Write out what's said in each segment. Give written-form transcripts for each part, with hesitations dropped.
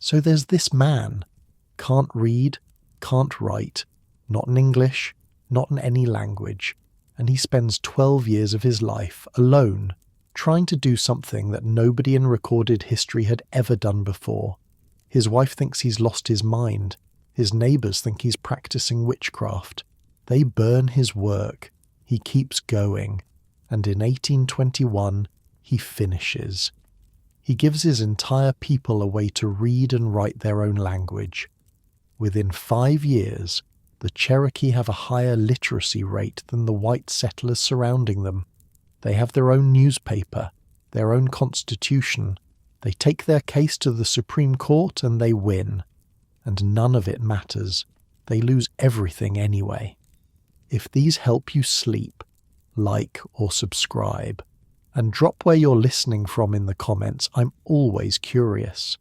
So there's this man, can't read, can't write, not in English, not in any language, and he spends 12 years of his life alone, trying to do something that nobody in recorded history had ever done before. His wife thinks he's lost his mind. His neighbours think he's practicing witchcraft. They burn his work. He keeps going. And in 1821, he finishes. He gives his entire people a way to read and write their own language. Within 5 years, the Cherokee have a higher literacy rate than the white settlers surrounding them. They have their own newspaper, their own constitution. They take their case to the Supreme Court and they win. And none of it matters. They lose everything anyway. If these help you sleep, like or subscribe. And drop where you're listening from in the comments. I'm always curious.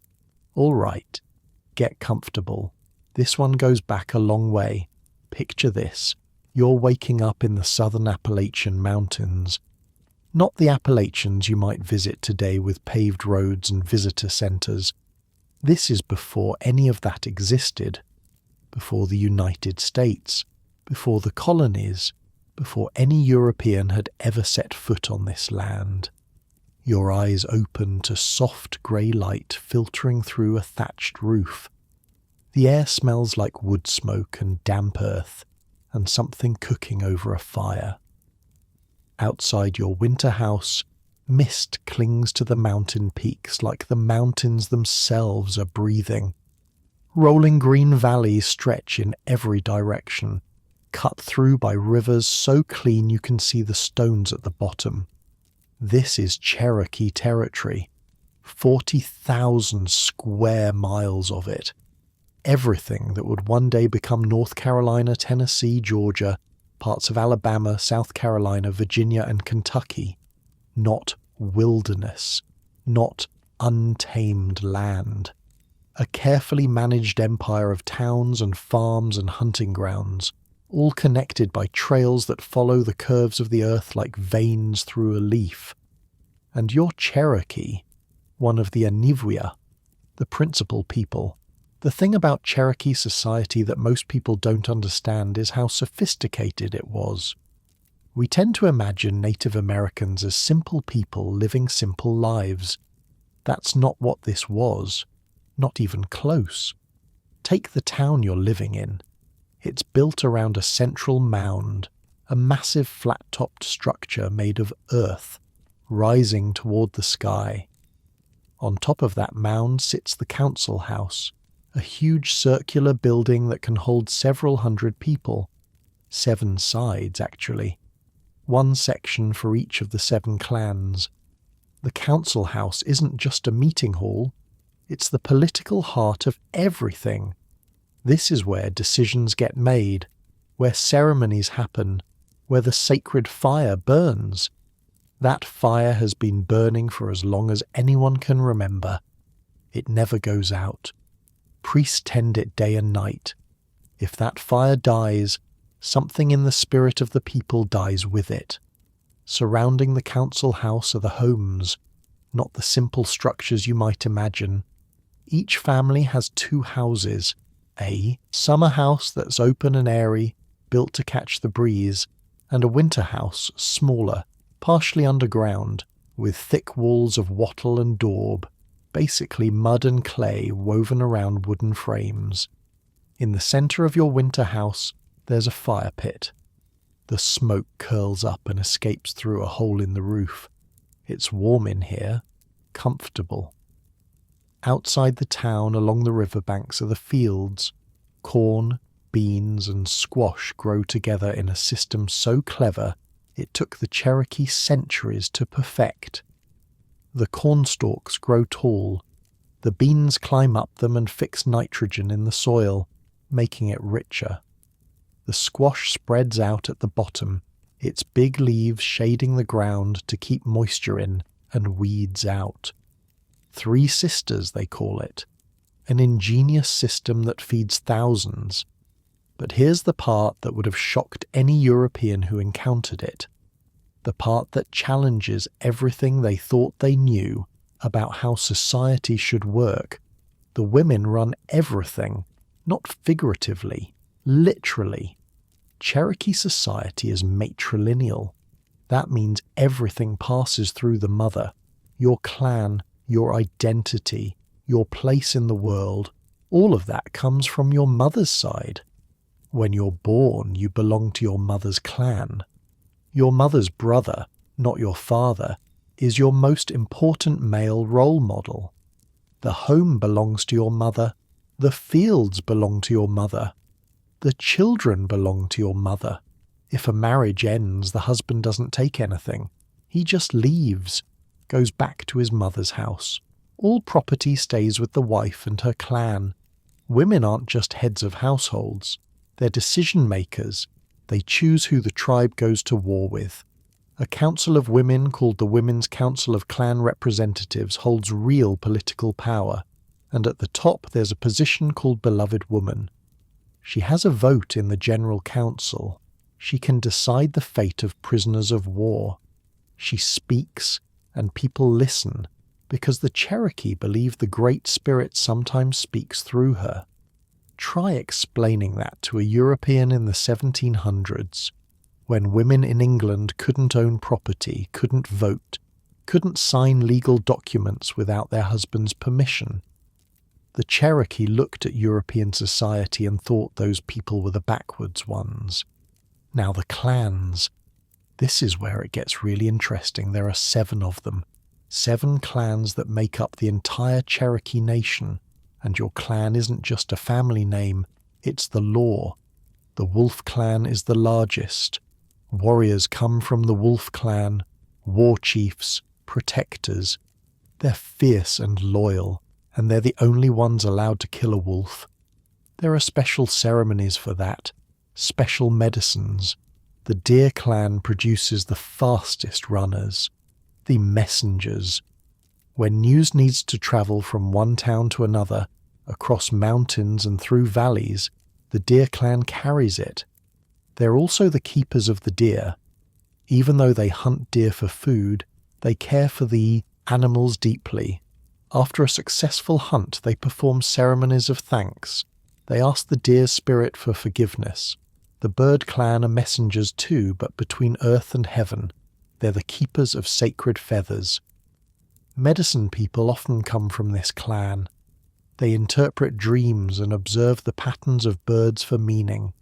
All right, get comfortable. This one goes back a long way. Picture this. You're waking up in the southern Appalachian Mountains. Not the Appalachians you might visit today with paved roads and visitor centres. This is before any of that existed. Before the United States. Before the colonies. Before any European had ever set foot on this land. Your eyes open to soft grey light filtering through a thatched roof. The air smells like wood smoke and damp earth, and something cooking over a fire. Outside your winter house, mist clings to the mountain peaks like the mountains themselves are breathing. Rolling green valleys stretch in every direction, cut through by rivers so clean you can see the stones at the bottom. This is Cherokee territory, 40,000 square miles of it. Everything that would one day become North Carolina, Tennessee, Georgia, parts of Alabama, South Carolina, Virginia and Kentucky. Not wilderness, not untamed land. A carefully managed empire of towns and farms and hunting grounds, all connected by trails that follow the curves of the earth like veins through a leaf. And you're Cherokee, one of the Anivuya, the principal people. The thing about Cherokee society that most people don't understand is how sophisticated it was. We tend to imagine Native Americans as simple people living simple lives. That's not what this was, not even close. Take the town you're living in. It's built around a central mound, a massive flat-topped structure made of earth, rising toward the sky. On top of that mound sits the council house, a huge circular building that can hold several hundred people. 7 sides, actually. 1 section for each of the 7 clans. The council house isn't just a meeting hall, it's the political heart of everything. This is where decisions get made, where ceremonies happen, where the sacred fire burns. That fire has been burning for as long as anyone can remember. It never goes out. Priests tend it day and night. If that fire dies, something in the spirit of the people dies with it. Surrounding the council house are the homes, not the simple structures you might imagine. Each family has 2 houses, a summer house that's open and airy, built to catch the breeze, and a winter house, smaller, partially underground, with thick walls of wattle and daub, basically mud and clay woven around wooden frames. In the centre of your winter house, there's a fire pit. The smoke curls up and escapes through a hole in the roof. It's warm in here, comfortable. Outside the town along the riverbanks are the fields. Corn, beans and squash grow together in a system so clever it took the Cherokee centuries to perfect. The corn stalks grow tall. The beans climb up them and fix nitrogen in the soil, making it richer. The squash spreads out at the bottom, its big leaves shading the ground to keep moisture in and weeds out. 3 sisters, they call it. An ingenious system that feeds thousands. But here's the part that would have shocked any European who encountered it. The part that challenges everything they thought they knew about how society should work. The women run everything, not figuratively, literally. Cherokee society is matrilineal. That means everything passes through the mother. Your clan, your identity, your place in the world, all of that comes from your mother's side. When you're born, you belong to your mother's clan. Your mother's brother, not your father, is your most important male role model. The home belongs to your mother. The fields belong to your mother. The children belong to your mother. If a marriage ends, the husband doesn't take anything. He just leaves, goes back to his mother's house. All property stays with the wife and her clan. Women aren't just heads of households. They're decision makers. They choose who the tribe goes to war with. A council of women called the Women's Council of Clan Representatives holds real political power, and at the top there's a position called Beloved Woman. She has a vote in the General Council. She can decide the fate of prisoners of war. She speaks, and people listen, because the Cherokee believe the Great Spirit sometimes speaks through her. Try explaining that to a European in the 1700s, when women in England couldn't own property, couldn't vote, couldn't sign legal documents without their husband's permission. The Cherokee looked at European society and thought those people were the backwards ones. Now the clans. This is where it gets really interesting. There are 7 of them. 7 clans that make up the entire Cherokee nation. And your clan isn't just a family name, it's the law. The Wolf clan is the largest. Warriors come from the Wolf clan, war chiefs, protectors. They're fierce and loyal, and they're the only ones allowed to kill a wolf. There are special ceremonies for that, special medicines. The Deer clan produces the fastest runners, the messengers. When news needs to travel from one town to another, across mountains and through valleys, the Deer clan carries it. They're also the keepers of the deer. Even though they hunt deer for food, they care for the animals deeply. After a successful hunt, they perform ceremonies of thanks. They ask the deer spirit for forgiveness. The Bird clan are messengers too, but between earth and heaven. They're the keepers of sacred feathers. Medicine people often come from this clan. They interpret dreams and observe the patterns of birds for meaning.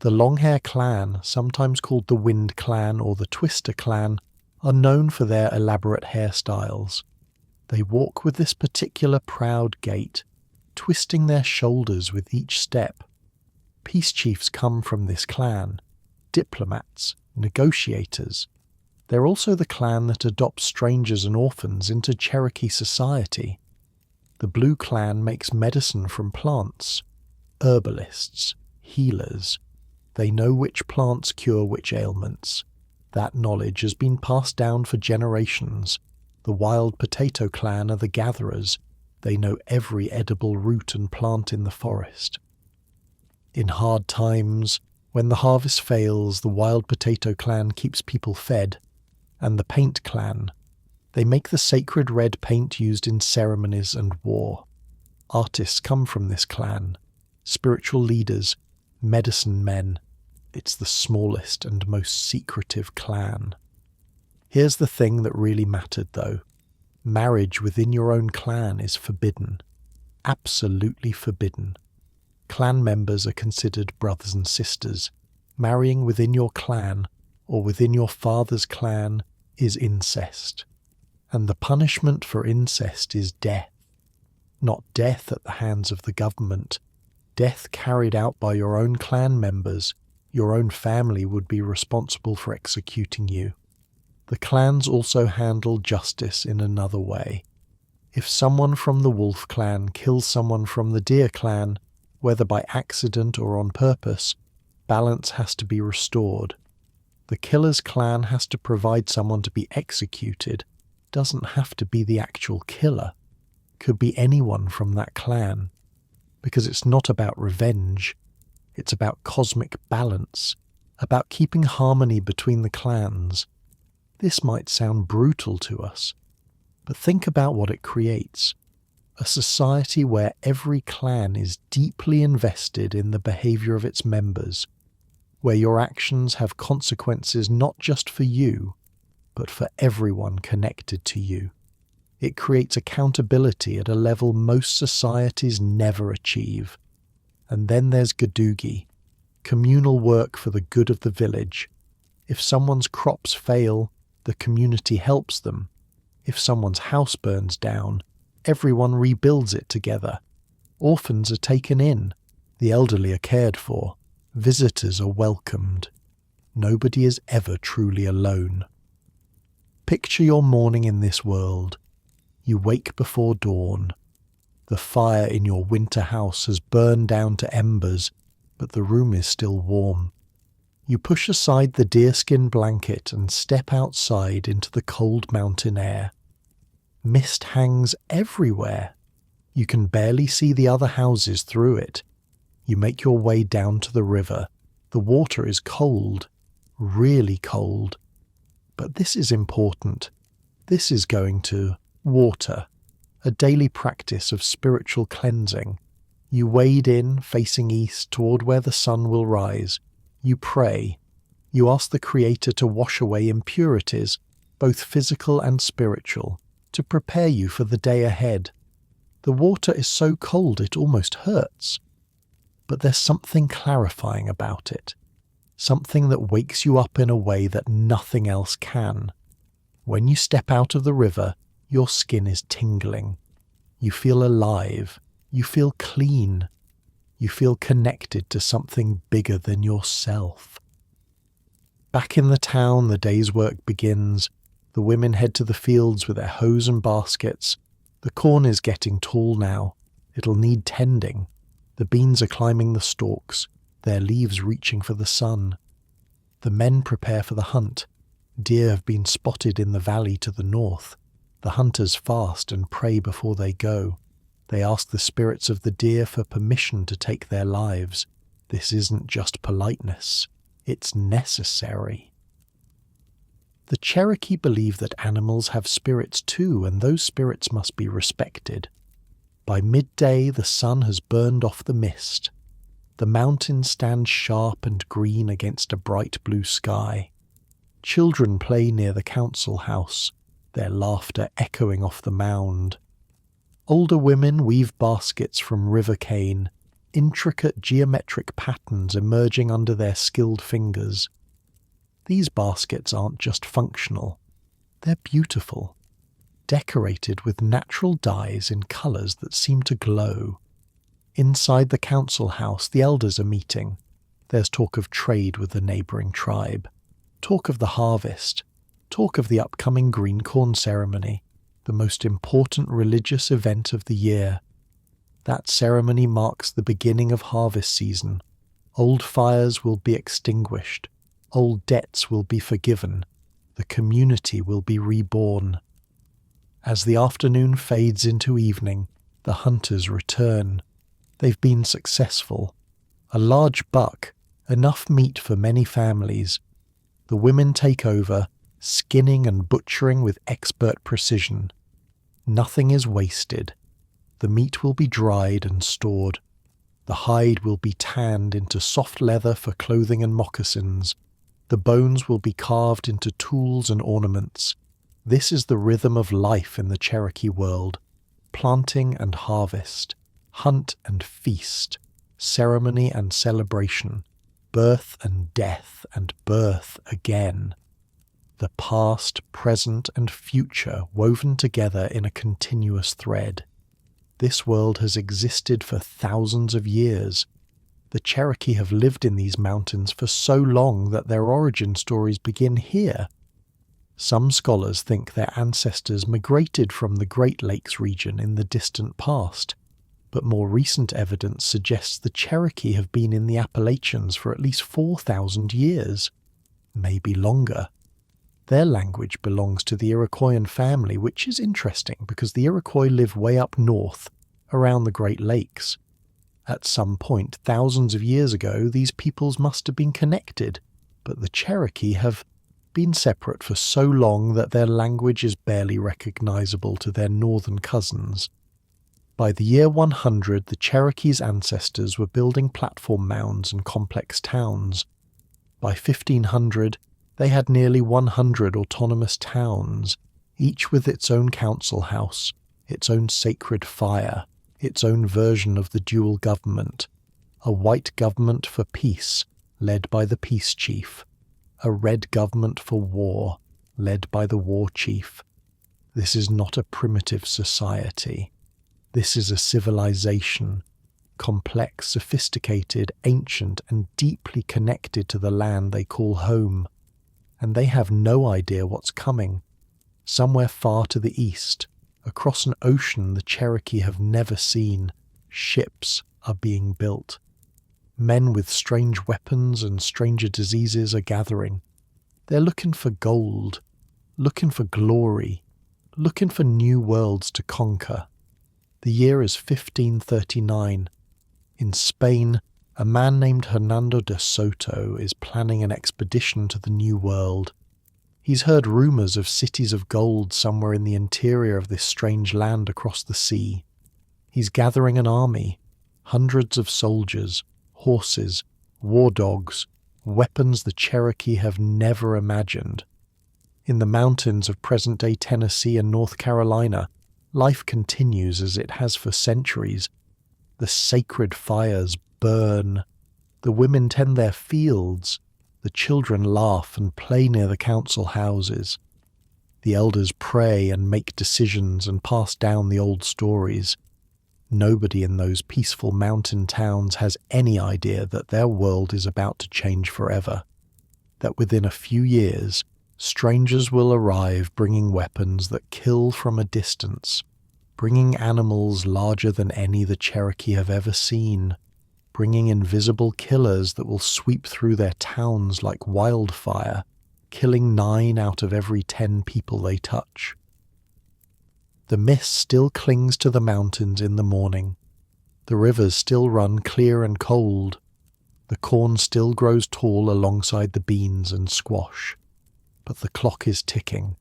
The Longhair clan, sometimes called the Wind clan or the Twister clan, are known for their elaborate hairstyles. They walk with this particular proud gait, twisting their shoulders with each step. Peace chiefs come from this clan, diplomats, negotiators. They're also the clan that adopts strangers and orphans into Cherokee society. The Blue clan makes medicine from plants, herbalists, healers. They know which plants cure which ailments. That knowledge has been passed down for generations. The Wild Potato clan are the gatherers. They know every edible root and plant in the forest. In hard times, when the harvest fails, the Wild Potato clan keeps people fed. And the Paint clan. They make the sacred red paint used in ceremonies and war. Artists come from this clan. Spiritual leaders, medicine men. It's the smallest and most secretive clan. Here's the thing that really mattered, though. Marriage within your own clan is forbidden. Absolutely forbidden. Clan members are considered brothers and sisters. Marrying within your clan, or within your father's clan, is incest. And the punishment for incest is death. Not death at the hands of the government. Death carried out by your own clan members. Your own family would be responsible for executing you. The clans also handle justice in another way. If someone from the Wolf clan kills someone from the Deer clan, whether by accident or on purpose, balance has to be restored. The killer's clan has to provide someone to be executed. Doesn't have to be the actual killer. Could be anyone from that clan. Because it's not about revenge. It's about cosmic balance, about keeping harmony between the clans. This might sound brutal to us, but think about what it creates. a society where every clan is deeply invested in the behavior of its members, where your actions have consequences not just for you, but for everyone connected to you. It creates accountability at a level most societies never achieve. And then there's Gadugi, communal work for the good of the village. If someone's crops fail, the community helps them. If someone's house burns down, everyone rebuilds it together. Orphans are taken in, the elderly are cared for, visitors are welcomed. Nobody is ever truly alone. Picture your morning in this world. You wake before dawn. The fire in your winter house has burned down to embers, but the room is still warm. You push aside the deerskin blanket and step outside into the cold mountain air. Mist hangs everywhere. You can barely see the other houses through it. You make your way down to the river. The water is cold, really cold. But this is important. This is going to water, a daily practice of spiritual cleansing. You wade in, facing east, toward where the sun will rise. You pray. You ask the Creator to wash away impurities, both physical and spiritual, to prepare you for the day ahead. The water is so cold it almost hurts. But there's something clarifying about it. Something that wakes you up in a way that nothing else can. When you step out of the river, your skin is tingling. You feel alive. You feel clean. You feel connected to something bigger than yourself. Back in the town, the day's work begins. The women head to the fields with their hoes and baskets. The corn is getting tall now. It'll need tending. The beans are climbing the stalks, their leaves reaching for the sun. The men prepare for the hunt. Deer have been spotted in the valley to the north. The hunters fast and pray before they go. They ask the spirits of the deer for permission to take their lives. This isn't just politeness. It's necessary. The Cherokee believe that animals have spirits too, and those spirits must be respected. By midday, the sun has burned off the mist. The mountains stand sharp and green against a bright blue sky. Children play near the council house, their laughter echoing off the mound. Older women weave baskets from river cane, intricate geometric patterns emerging under their skilled fingers. These baskets aren't just functional, they're beautiful, decorated with natural dyes in colours that seem to glow. Inside the council house, the elders are meeting. There's talk of trade with the neighbouring tribe, talk of the harvest, talk of the upcoming green corn ceremony, the most important religious event of the year. That ceremony marks the beginning of harvest season. Old fires will be extinguished. Old debts will be forgiven. The community will be reborn. As the afternoon fades into evening, the hunters return. They've been successful. A large buck, enough meat for many families. The women take over, skinning and butchering with expert precision. Nothing is wasted. The meat will be dried and stored. The hide will be tanned into soft leather for clothing and moccasins. The bones will be carved into tools and ornaments. This is the rhythm of life in the Cherokee world. Planting and harvest, hunt and feast, ceremony and celebration, birth and death and birth again. The past, present and future woven together in a continuous thread. This world has existed for thousands of years. The Cherokee have lived in these mountains for so long that their origin stories begin here. Some scholars think their ancestors migrated from the Great Lakes region in the distant past, but more recent evidence suggests the Cherokee have been in the Appalachians for at least 4,000 years, maybe longer. Their language belongs to the Iroquoian family, which is interesting because the Iroquois live way up north, around the Great Lakes. At some point, thousands of years ago, these peoples must have been connected, but the Cherokee have been separate for so long that their language is barely recognizable to their northern cousins. By the year 100, the Cherokees' ancestors were building platform mounds and complex towns. By 1500, they had nearly 100 autonomous towns, each with its own council house, its own sacred fire, its own version of the dual government, a white government for peace, led by the peace chief, a red government for war, led by the war chief. This is not a primitive society. This is a civilization, complex, sophisticated, ancient, and deeply connected to the land they call home. And they have no idea what's coming. Somewhere far to the east, across an ocean the Cherokee have never seen, ships are being built. Men with strange weapons and stranger diseases are gathering. They're looking for gold, looking for glory, looking for new worlds to conquer. The year is 1539. In Spain, a man named Hernando de Soto is planning an expedition to the New World. He's heard rumours of cities of gold somewhere in the interior of this strange land across the sea. He's gathering an army, hundreds of soldiers, horses, war dogs, weapons the Cherokee have never imagined. In the mountains of present-day Tennessee and North Carolina, life continues as it has for centuries. The sacred fires burn. The women tend their fields. The children laugh and play near the council houses. The elders pray and make decisions and pass down the old stories. Nobody in those peaceful mountain towns has any idea that their world is about to change forever. That within a few years, strangers will arrive bringing weapons that kill from a distance, bringing animals larger than any the Cherokee have ever seen, bringing invisible killers that will sweep through their towns like wildfire, killing 9 out of every 10 people they touch. The mist still clings to the mountains in the morning. The rivers still run clear and cold. The corn still grows tall alongside the beans and squash. But the clock is ticking,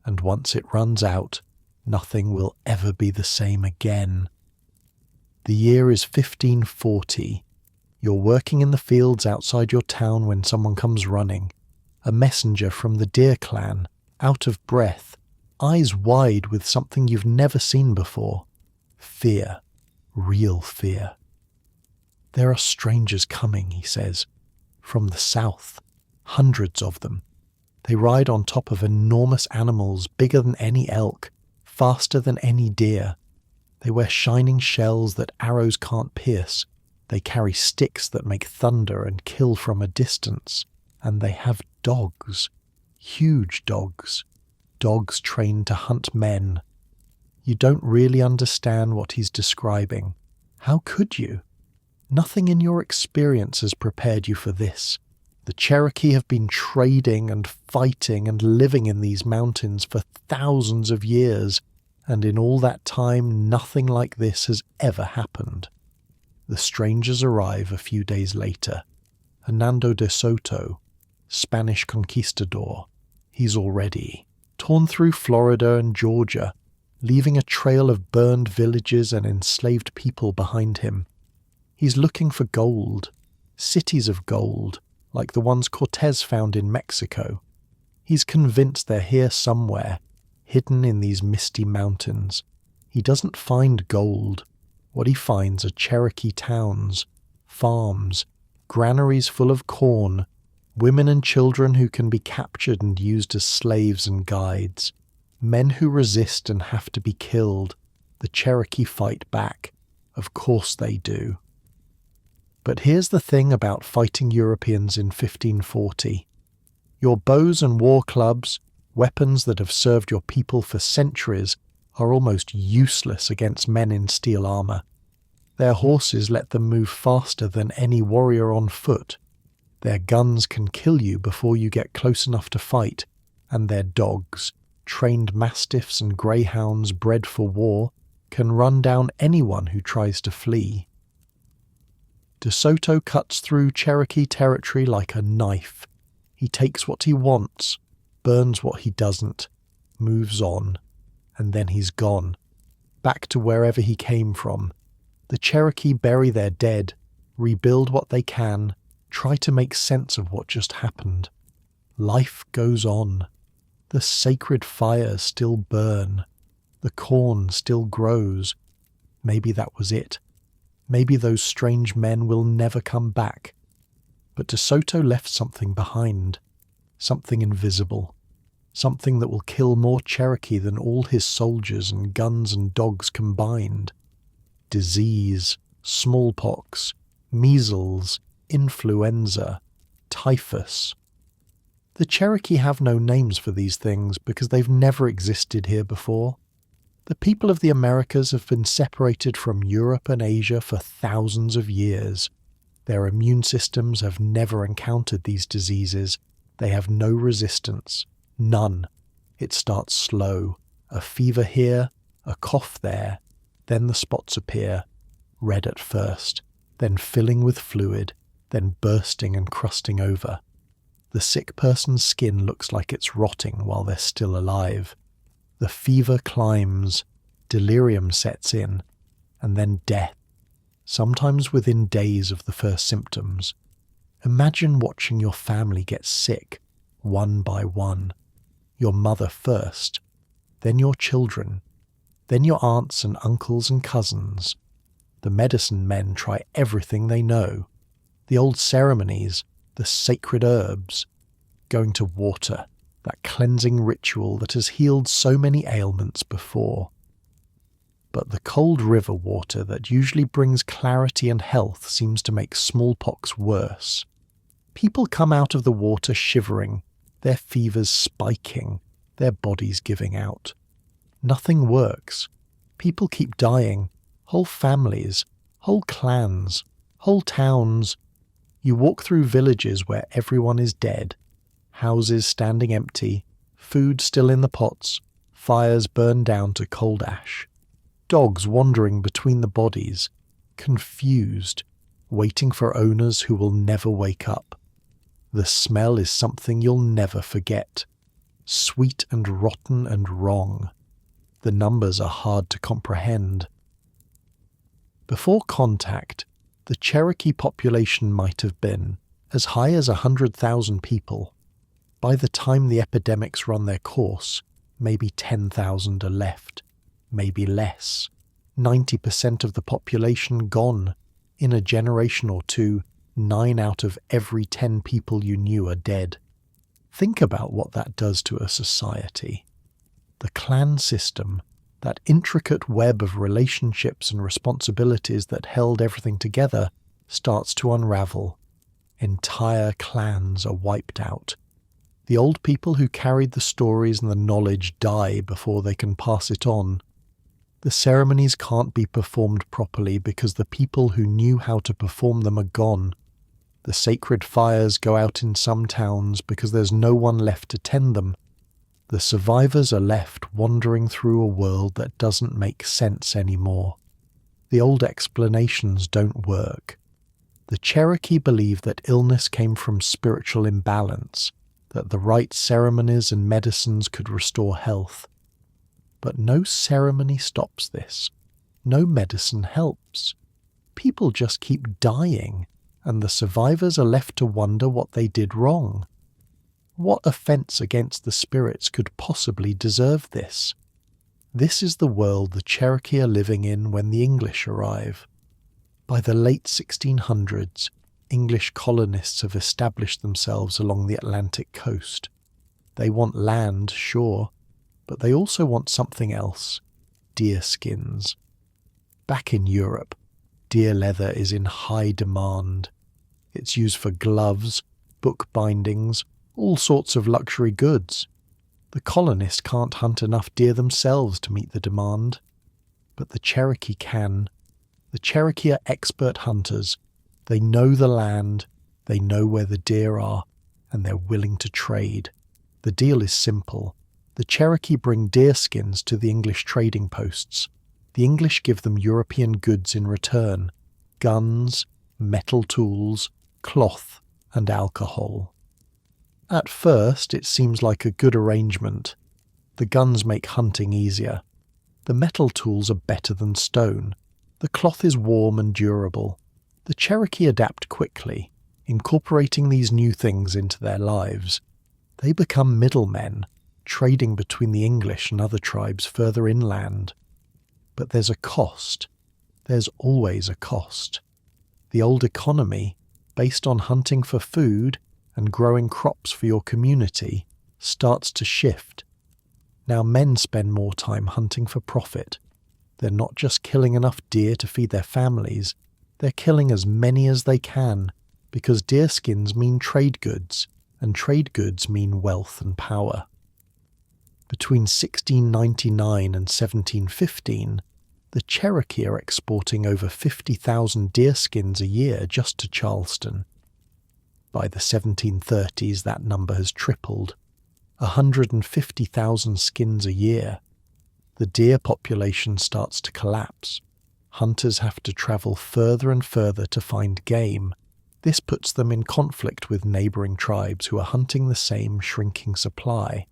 and once it runs out, nothing will ever be the same again. The year is 1540. You're working in the fields outside your town when someone comes running. A messenger from the Deer clan, out of breath, eyes wide with something you've never seen before. Fear. Real fear. There are strangers coming, he says, from the south. Hundreds of them. They ride on top of enormous animals bigger than any elk, faster than any deer. They wear shining shells that arrows can't pierce. They carry sticks that make thunder and kill from a distance. And they have dogs. Huge dogs. Dogs trained to hunt men. You don't really understand what he's describing. How could you? Nothing in your experience has prepared you for this. The Cherokee have been trading and fighting and living in these mountains for thousands of years, and in all that time nothing like this has ever happened. The strangers arrive a few days later. Hernando de Soto, Spanish conquistador. He's already torn through Florida and Georgia, leaving a trail of burned villages and enslaved people behind him. He's looking for gold, cities of gold, like the ones Cortez found in Mexico. He's convinced they're here somewhere, hidden in these misty mountains. He doesn't find gold. What he finds are Cherokee towns, farms, granaries full of corn, women and children who can be captured and used as slaves and guides, men who resist and have to be killed. The Cherokee fight back. Of course they do. But here's the thing about fighting Europeans in 1540. Your bows and war clubs, weapons that have served your people for centuries, are almost useless against men in steel armor. Their horses let them move faster than any warrior on foot. Their guns can kill you before you get close enough to fight, and their dogs, trained mastiffs and greyhounds bred for war, can run down anyone who tries to flee. De Soto cuts through Cherokee territory like a knife. He takes what he wants, burns what he doesn't, moves on, and then he's gone. back to wherever he came from. The Cherokee bury their dead, rebuild what they can, try to make sense of what just happened. Life goes on. The sacred fires still burn. The corn still grows. Maybe that was it. Maybe those strange men will never come back. But DeSoto left something behind. Something invisible. Something that will kill more Cherokee than all his soldiers and guns and dogs combined. Disease, smallpox, measles, influenza, typhus. The Cherokee have no names for these things because they've never existed here before. The people of the Americas have been separated from Europe and Asia for thousands of years. Their immune systems have never encountered these diseases. They have no resistance. None. It starts slow. A fever here, a cough there. Then the spots appear. Red at first, then filling with fluid, then bursting and crusting over. The sick person's skin looks like it's rotting while they're still alive. The fever climbs, delirium sets in, and then death, sometimes within days of the first symptoms. Imagine watching your family get sick, one by one. Your mother first, then your children, then your aunts and uncles and cousins. The medicine men try everything they know. The old ceremonies, the sacred herbs, going to water, that cleansing ritual that has healed so many ailments before. But the cold river water that usually brings clarity and health seems to make smallpox worse. People come out of the water shivering, their fevers spiking, their bodies giving out. Nothing works. People keep dying, whole families, whole clans, whole towns. You walk through villages where everyone is dead, houses standing empty, food still in the pots, fires burned down to cold ash. Dogs wandering between the bodies, confused, waiting for owners who will never wake up. The smell is something you'll never forget. Sweet and rotten and wrong. The numbers are hard to comprehend. Before contact, the Cherokee population might have been as high as 100,000 people. By the time the epidemics run their course, maybe 10,000 are left, maybe less. 90% of the population gone. In a generation or two, 9 out of every 10 people you knew are dead. Think about what that does to a society. The clan system, that intricate web of relationships and responsibilities that held everything together, starts to unravel. Entire clans are wiped out. The old people who carried the stories and the knowledge die before they can pass it on. The ceremonies can't be performed properly because the people who knew how to perform them are gone. The sacred fires go out in some towns because there's no one left to tend them. The survivors are left wandering through a world that doesn't make sense anymore. The old explanations don't work. The Cherokee believe that illness came from spiritual imbalance, that the right ceremonies and medicines could restore health. But no ceremony stops this. No medicine helps. People just keep dying, and the survivors are left to wonder what they did wrong. What offence against the spirits could possibly deserve this? This is the world the Cherokee are living in when the English arrive. By the late 1600s, English colonists have established themselves along the Atlantic coast. They want land, sure, but they also want something else: deer skins. Back in Europe, deer leather is in high demand. It's used for gloves, book bindings, all sorts of luxury goods. The colonists can't hunt enough deer themselves to meet the demand. But the Cherokee can. The Cherokee are expert hunters. They know the land, they know where the deer are, and they're willing to trade. The deal is simple. The Cherokee bring deer skins to the English trading posts. The English give them European goods in return: guns, metal tools, cloth, and alcohol. At first, it seems like a good arrangement. The guns make hunting easier. The metal tools are better than stone. The cloth is warm and durable. The Cherokee adapt quickly, incorporating these new things into their lives. They become middlemen, trading between the English and other tribes further inland. But there's a cost. There's always a cost. The old economy, based on hunting for food and growing crops for your community, starts to shift. Now men spend more time hunting for profit. They're not just killing enough deer to feed their families, they're killing as many as they can, because deer skins mean trade goods, and trade goods mean wealth and power. Between 1699 and 1715, the Cherokee are exporting over 50,000 deer skins a year just to Charleston. By the 1730s, that number has tripled. 150,000 skins a year. The deer population starts to collapse. Hunters have to travel further and further to find game. This puts them in conflict with neighbouring tribes who are hunting the same shrinking supply.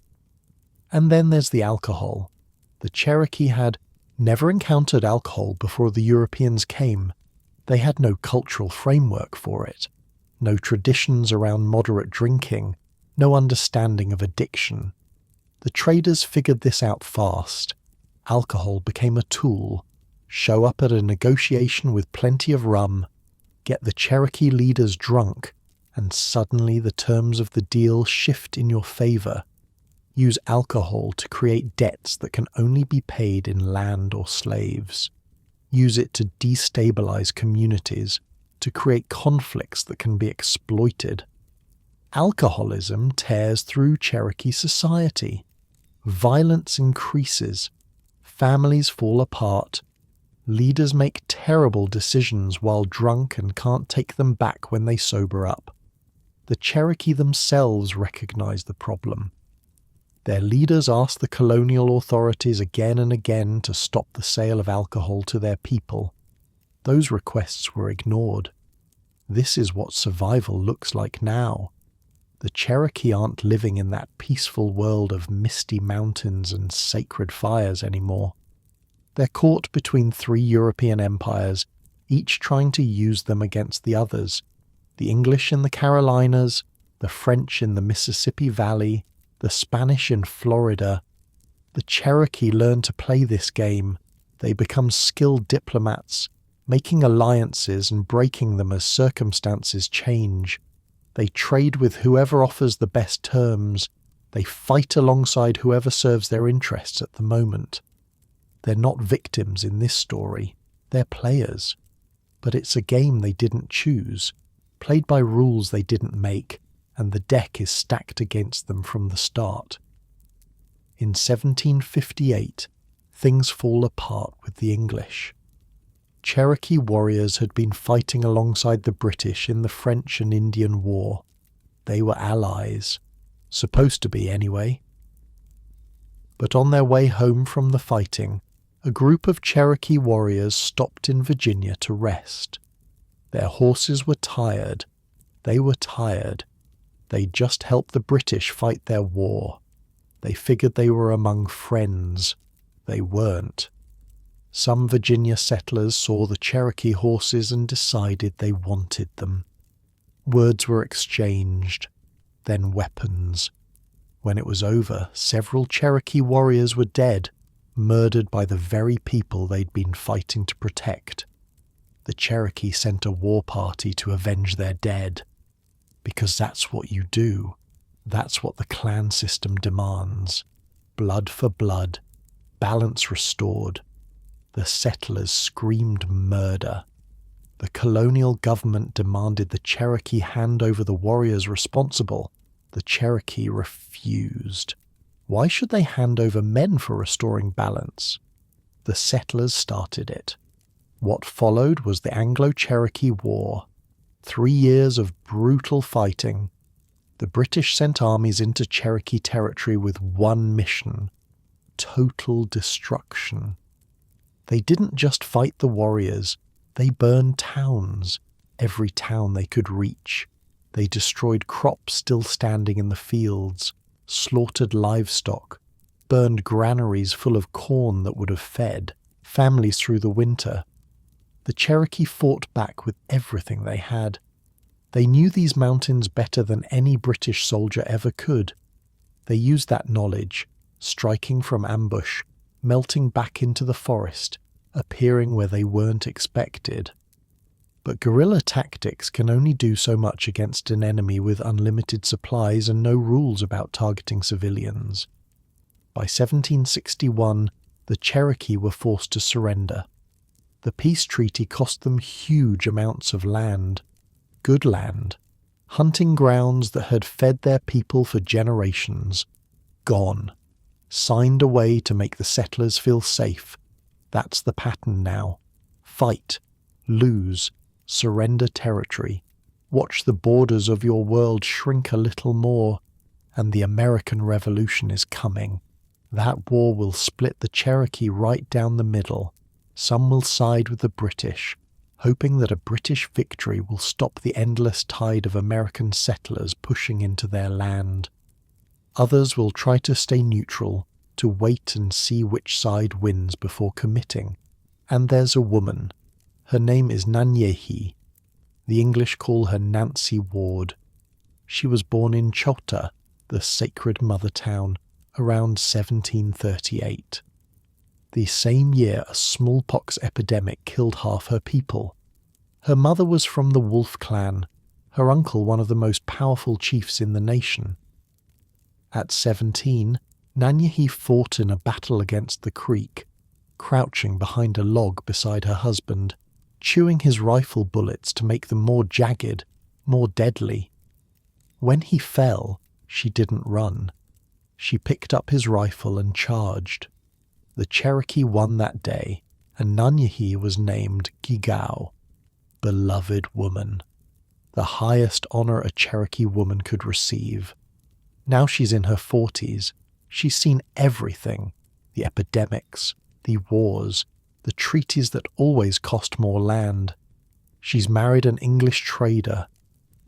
And then there's the alcohol. The Cherokee had never encountered alcohol before the Europeans came. They had no cultural framework for it, no traditions around moderate drinking, no understanding of addiction. The traders figured this out fast. Alcohol became a tool. Show up at a negotiation with plenty of rum, get the Cherokee leaders drunk, and suddenly the terms of the deal shift in your favour. Use alcohol to create debts that can only be paid in land or slaves. Use it to destabilize communities, to create conflicts that can be exploited. Alcoholism tears through Cherokee society. Violence increases. Families fall apart. Leaders make terrible decisions while drunk and can't take them back when they sober up. The Cherokee themselves recognize the problem. Their leaders asked the colonial authorities again and again to stop the sale of alcohol to their people. Those requests were ignored. This is what survival looks like now. The Cherokee aren't living in that peaceful world of misty mountains and sacred fires anymore. They're caught between three European empires, each trying to use them against the others. The English in the Carolinas, the French in the Mississippi Valley, the Spanish in Florida. The Cherokee learn to play this game. They become skilled diplomats, making alliances and breaking them as circumstances change. They trade with whoever offers the best terms. They fight alongside whoever serves their interests at the moment. They're not victims in this story. They're players. But it's a game they didn't choose, played by rules they didn't make, and the deck is stacked against them from the start. In 1758, things fall apart with the English. Cherokee warriors had been fighting alongside the British in the French and Indian War. They were allies. Supposed to be, anyway. But on their way home from the fighting, a group of Cherokee warriors stopped in Virginia to rest. Their horses were tired. They were tired. They'd just helped the British fight their war. They figured they were among friends. They weren't. Some Virginia settlers saw the Cherokee horses and decided they wanted them. Words were exchanged, then weapons. When it was over, several Cherokee warriors were dead, murdered by the very people they'd been fighting to protect. The Cherokee sent a war party to avenge their dead. Because that's what you do. That's what the clan system demands. Blood for blood. Balance restored. The settlers screamed murder. The colonial government demanded the Cherokee hand over the warriors responsible. The Cherokee refused. Why should they hand over men for restoring balance? The settlers started it. What followed was the Anglo-Cherokee War. 3 years of brutal fighting. The British sent armies into Cherokee territory with one mission: total destruction. They didn't just fight the warriors, they burned towns, every town they could reach. They destroyed crops still standing in the fields, slaughtered livestock. burned granaries full of corn that would have fed families through the winter. The Cherokee fought back with everything they had. They knew these mountains better than any British soldier ever could. They used that knowledge, striking from ambush, melting back into the forest, appearing where they weren't expected. But guerrilla tactics can only do so much against an enemy with unlimited supplies and no rules about targeting civilians. By 1761, the Cherokee were forced to surrender. The peace treaty cost them huge amounts of land, good land, hunting grounds that had fed their people for generations, gone, signed away to make the settlers feel safe. That's the pattern now. Fight, lose, surrender territory, watch the borders of your world shrink a little more, and the American Revolution is coming. That war will split the Cherokee right down the middle. Some will side with the British, hoping that a British victory will stop the endless tide of American settlers pushing into their land. Others will try to stay neutral, to wait and see which side wins before committing. And there's a woman. Her name is Nanyehi. The English call her Nancy Ward. She was born in Chota, the sacred mother town, around 1738. The same year a smallpox epidemic killed half her people. Her mother was from the Wolf clan, her uncle one of the most powerful chiefs in the nation. At 17, Nanyehi fought in a battle against the Creek, crouching behind a log beside her husband, chewing his rifle bullets to make them more jagged, more deadly. When he fell, she didn't run. She picked up his rifle and charged. The Cherokee won that day, and Nanyehi was named Gigao, beloved woman, the highest honor a Cherokee woman could receive. Now she's in her 40s. She's seen everything, the epidemics, the wars, the treaties that always cost more land. She's married an English trader,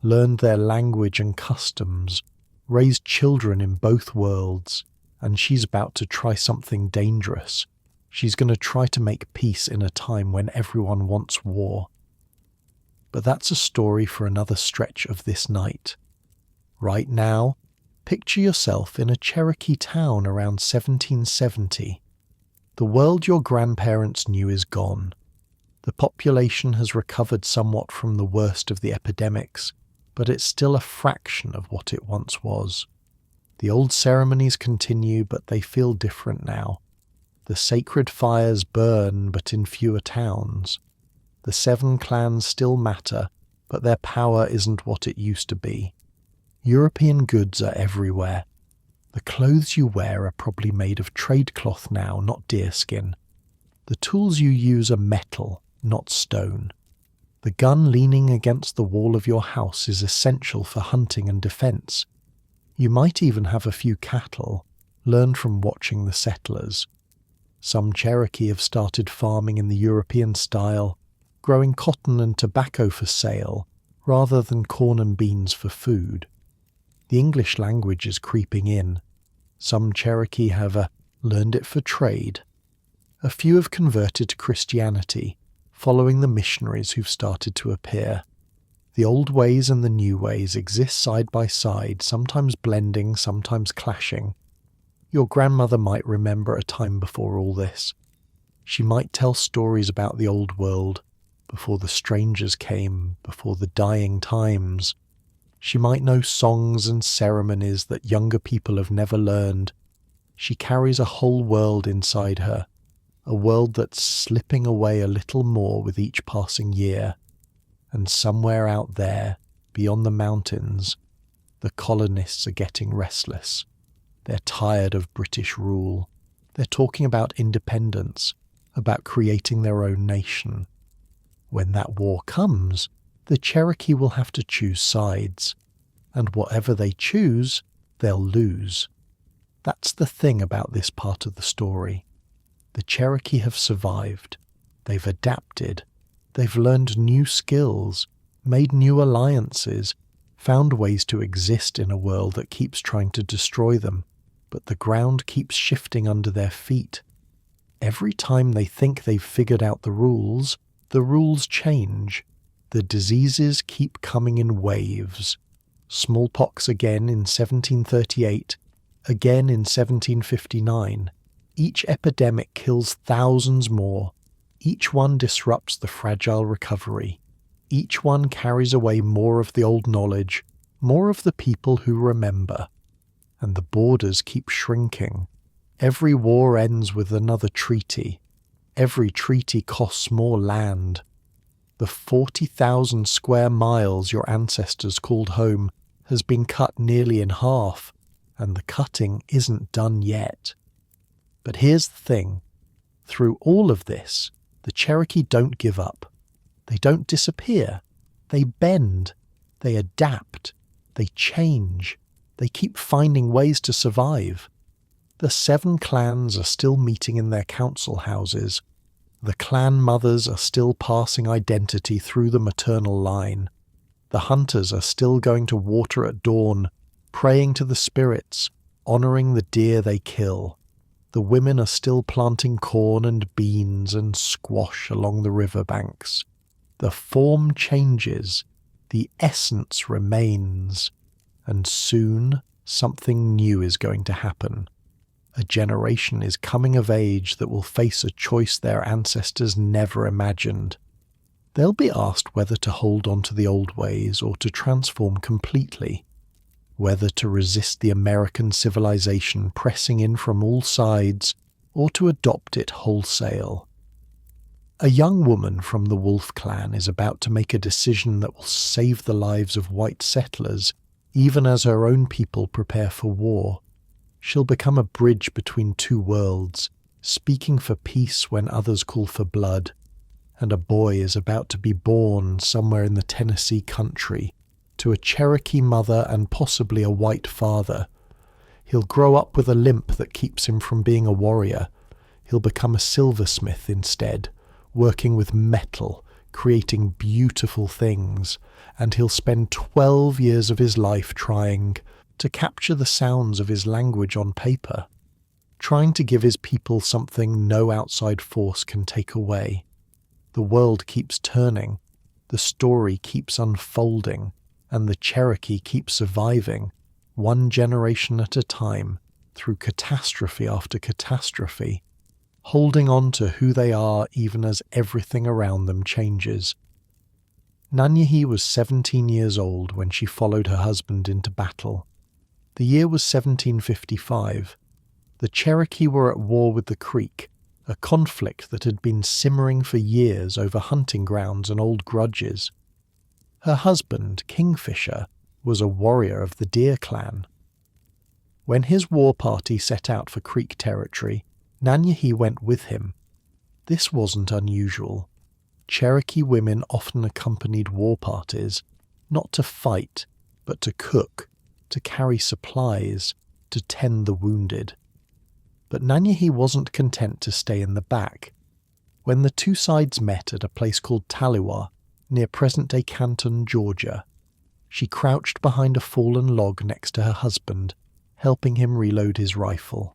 learned their language and customs, raised children in both worlds, and she's about to try something dangerous. She's going to try to make peace in a time when everyone wants war. But that's a story for another stretch of this night. Right now, picture yourself in a Cherokee town around 1770. The world your grandparents knew is gone. The population has recovered somewhat from the worst of the epidemics, but it's still a fraction of what it once was. The old ceremonies continue, but they feel different now. The sacred fires burn, but in fewer towns. The 7 clans still matter, but their power isn't what it used to be. European goods are everywhere. The clothes you wear are probably made of trade cloth now, not deerskin. The tools you use are metal, not stone. The gun leaning against the wall of your house is essential for hunting and defense. You might even have a few cattle, learned from watching the settlers. Some Cherokee have started farming in the European style, growing cotton and tobacco for sale, rather than corn and beans for food. The English language is creeping in. Some Cherokee have learned it for trade. A few have converted to Christianity, following the missionaries who've started to appear. The old ways and the new ways exist side by side, sometimes blending, sometimes clashing. Your grandmother might remember a time before all this. She might tell stories about the old world, before the strangers came, before the dying times. She might know songs and ceremonies that younger people have never learned. She carries a whole world inside her, a world that's slipping away a little more with each passing year. And somewhere out there, beyond the mountains, the colonists are getting restless. They're tired of British rule. They're talking about independence, about creating their own nation. When that war comes, the Cherokee will have to choose sides, and whatever they choose, they'll lose. That's the thing about this part of the story. The Cherokee have survived. They've adapted. They've learned new skills, made new alliances, found ways to exist in a world that keeps trying to destroy them. but the ground keeps shifting under their feet. Every time they think they've figured out the rules change. The diseases keep coming in waves. Smallpox again in 1738, again in 1759. Each epidemic kills thousands more. Each one disrupts the fragile recovery. Each one carries away more of the old knowledge, more of the people who remember. And the borders keep shrinking. Every war ends with another treaty. Every treaty costs more land. The 40,000 square miles your ancestors called home has been cut nearly in half, and the cutting isn't done yet. But here's the thing. Through all of this, the Cherokee don't give up. They don't disappear. They bend. They adapt. They change. They keep finding ways to survive. The 7 clans are still meeting in their council houses. The clan mothers are still passing identity through the maternal line. The hunters are still going to water at dawn, praying to the spirits, honouring the deer they kill. The women are still planting corn and beans and squash along the river banks. The form changes, the essence remains, and soon something new is going to happen. A generation is coming of age that will face a choice their ancestors never imagined. They'll be asked whether to hold on to the old ways or to transform completely, whether to resist the American civilization pressing in from all sides or to adopt it wholesale. A young woman from the Wolf clan is about to make a decision that will save the lives of white settlers, even as her own people prepare for war. She'll become a bridge between 2 worlds, speaking for peace when others call for blood. And a boy is about to be born somewhere in the Tennessee country, to a Cherokee mother and possibly a white father. He'll grow up with a limp that keeps him from being a warrior. He'll become a silversmith instead, working with metal, creating beautiful things, and he'll spend 12 years of his life trying to capture the sounds of his language on paper, trying to give his people something no outside force can take away. The world keeps turning, the story keeps unfolding, and the Cherokee keeps surviving, one generation at a time, through catastrophe after catastrophe, holding on to who they are even as everything around them changes. Nanyehi was 17 years old when she followed her husband into battle. The year was 1755. The Cherokee were at war with the Creek, a conflict that had been simmering for years over hunting grounds and old grudges. Her husband, Kingfisher, was a warrior of the Deer clan. When his war party set out for Creek territory, Nanyehi went with him. This wasn't unusual. Cherokee women often accompanied war parties, not to fight, but to cook, to carry supplies, to tend the wounded. But Nanyehi wasn't content to stay in the back. When the 2 sides met at a place called Taliwa, near present-day Canton, Georgia, she crouched behind a fallen log next to her husband, helping him reload his rifle.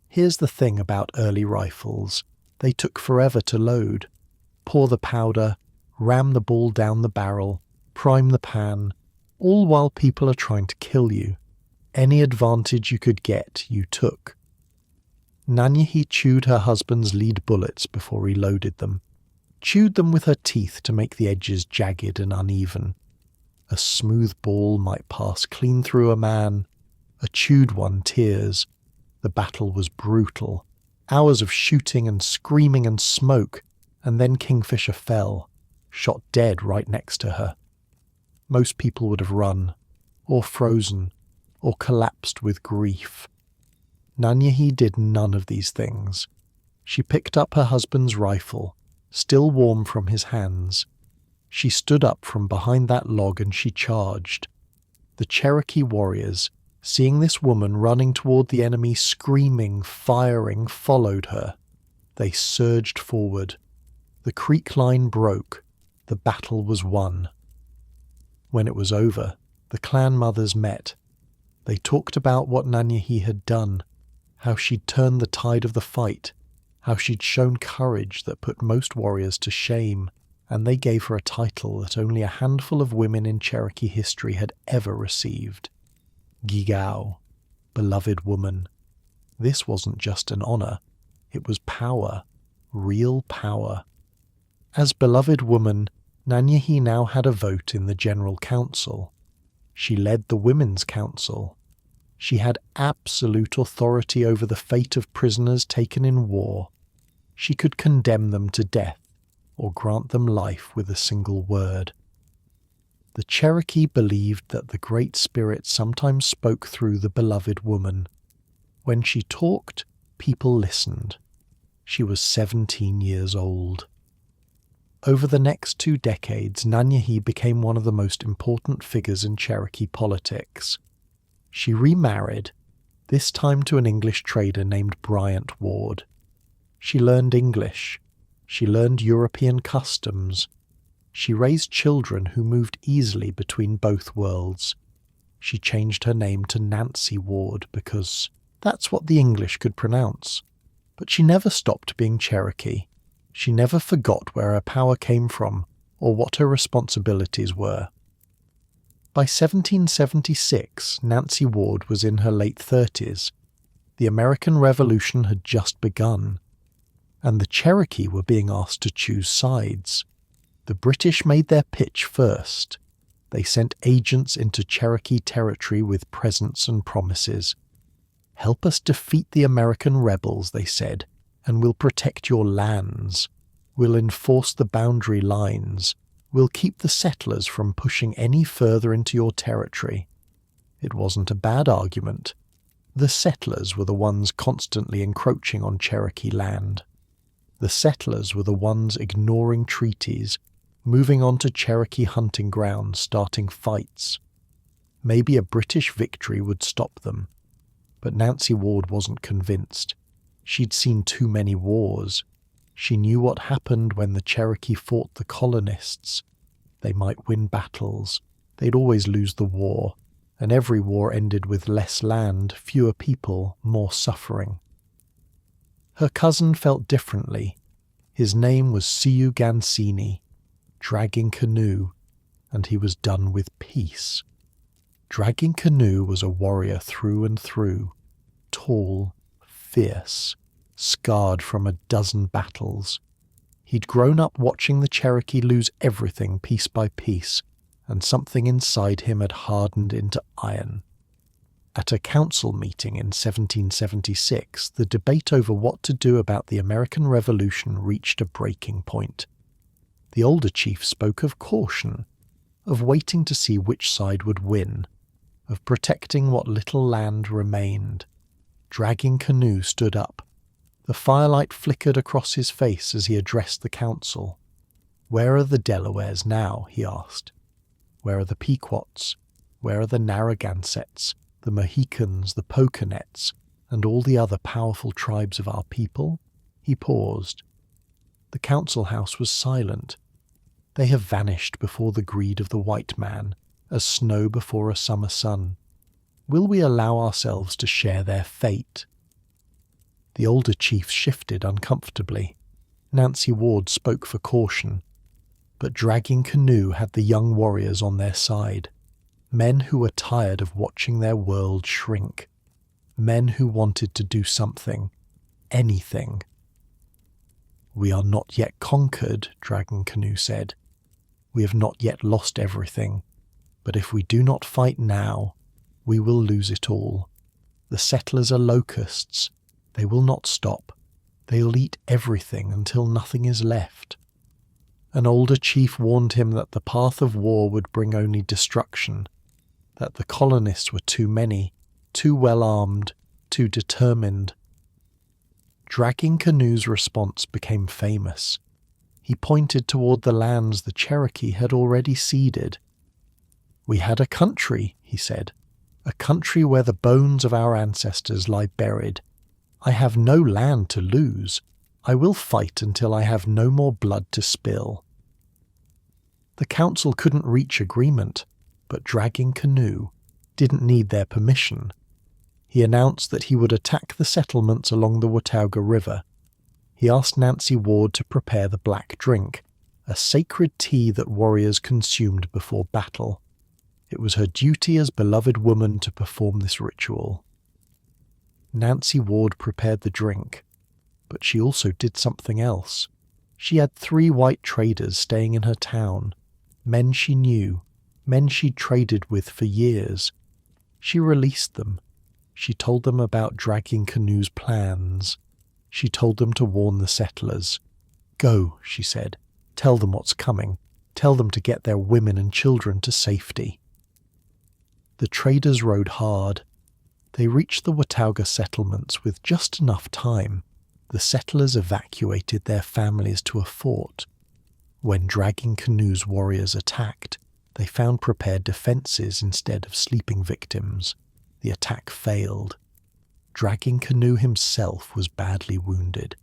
Here's the thing about early rifles. They took forever to load. Pour the powder, ram the ball down the barrel, prime the pan, all while people are trying to kill you. Any advantage you could get, you took. Nanyehi chewed her husband's lead bullets before he loaded them, chewed them with her teeth to make the edges jagged and uneven. A smooth ball might pass clean through a man, a chewed one tears. The battle was brutal. Hours of shooting and screaming and smoke, and then Kingfisher fell, shot dead right next to her. Most people would have run, or frozen, or collapsed with grief. Nanyehi did none of these things. She picked up her husband's rifle, still warm from his hands. She stood up from behind that log and she charged. The Cherokee warriors, seeing this woman running toward the enemy, screaming, firing, followed her. They surged forward. The creek line broke. The battle was won. When it was over, the clan mothers met. They talked about what Nanyehi had done, how she'd turned the tide of the fight, how she'd shown courage that put most warriors to shame, and they gave her a title that only a handful of women in Cherokee history had ever received. Gigao, beloved woman. This wasn't just an honor, it was power, real power. As beloved woman, Nanyehi now had a vote in the General Council. She led the Women's Council. She had absolute authority over the fate of prisoners taken in war. She could condemn them to death or grant them life with a single word. The Cherokee believed that the Great Spirit sometimes spoke through the beloved woman. When she talked, people listened. She was 17 years old. Over the next 2 decades, Nanyehi became one of the most important figures in Cherokee politics. She remarried, this time to an English trader named Bryant Ward. She learned English. She learned European customs. She raised children who moved easily between both worlds. She changed her name to Nancy Ward because that's what the English could pronounce. But she never stopped being Cherokee. She never forgot where her power came from or what her responsibilities were. By 1776, Nancy Ward was in her late 30s. The American Revolution had just begun, and the Cherokee were being asked to choose sides. The British made their pitch first. They sent agents into Cherokee territory with presents and promises. "Help us defeat the American rebels," they said, "and we'll protect your lands. We'll enforce the boundary lines. We'll keep the settlers from pushing any further into your territory." It wasn't a bad argument. The settlers were the ones constantly encroaching on Cherokee land. The settlers were the ones ignoring treaties, moving on to Cherokee hunting grounds, starting fights. Maybe a British victory would stop them. But Nancy Ward wasn't convinced. She'd seen too many wars. She knew what happened when the Cherokee fought the colonists. They might win battles. They'd always lose the war, and every war ended with less land, fewer people, more suffering. Her cousin felt differently. His name was Siu Gansini, Dragging Canoe, and he was done with peace. Dragging Canoe was a warrior through and through, tall, fierce, scarred from a dozen battles. He'd grown up watching the Cherokee lose everything piece by piece, and something inside him had hardened into iron. At a council meeting in 1776, the debate over what to do about the American Revolution reached a breaking point. The older chief spoke of caution, of waiting to see which side would win, of protecting what little land remained. Dragging Canoe stood up. The firelight flickered across his face as he addressed the council. "Where are the Delawares now?" he asked. "Where are the Pequots? Where are the Narragansetts, the Mohicans, the Pocanets, and all the other powerful tribes of our people?" He paused. The council house was silent. "They have vanished before the greed of the white man, as snow before a summer sun. Will we allow ourselves to share their fate?" The older chief shifted uncomfortably. Nancy Ward spoke for caution. But Dragging Canoe had the young warriors on their side. Men who were tired of watching their world shrink. Men who wanted to do something. Anything. "We are not yet conquered," Dragging Canoe said. "We have not yet lost everything. But if we do not fight now, we will lose it all. The settlers are locusts. They will not stop. They'll eat everything until nothing is left." An older chief warned him that the path of war would bring only destruction, that the colonists were too many, too well armed, too determined. Dragging Canoe's response became famous. He pointed toward the lands the Cherokee had already ceded. "We had a country," he said, "a country where the bones of our ancestors lie buried. I have no land to lose. I will fight until I have no more blood to spill." The council couldn't reach agreement, but Dragging Canoe, didn't need their permission. He announced that he would attack the settlements along the Watauga River. He asked Nancy Ward to prepare the black drink, a sacred tea that warriors consumed before battle. It was her duty as beloved woman to perform this ritual. Nancy Ward prepared the drink, but she also did something else. She had 3 white traders staying in her town, men she knew, men she'd traded with for years. She released them. She told them about Dragging Canoe's plans. She told them to warn the settlers. "Go," she said. "Tell them what's coming. Tell them to get their women and children to safety." The traders rode hard. They reached the Watauga settlements with just enough time. The settlers evacuated their families to a fort. When Dragging Canoe's warriors attacked, they found prepared defenses instead of sleeping victims. The attack failed. Dragging Canoe himself was badly wounded.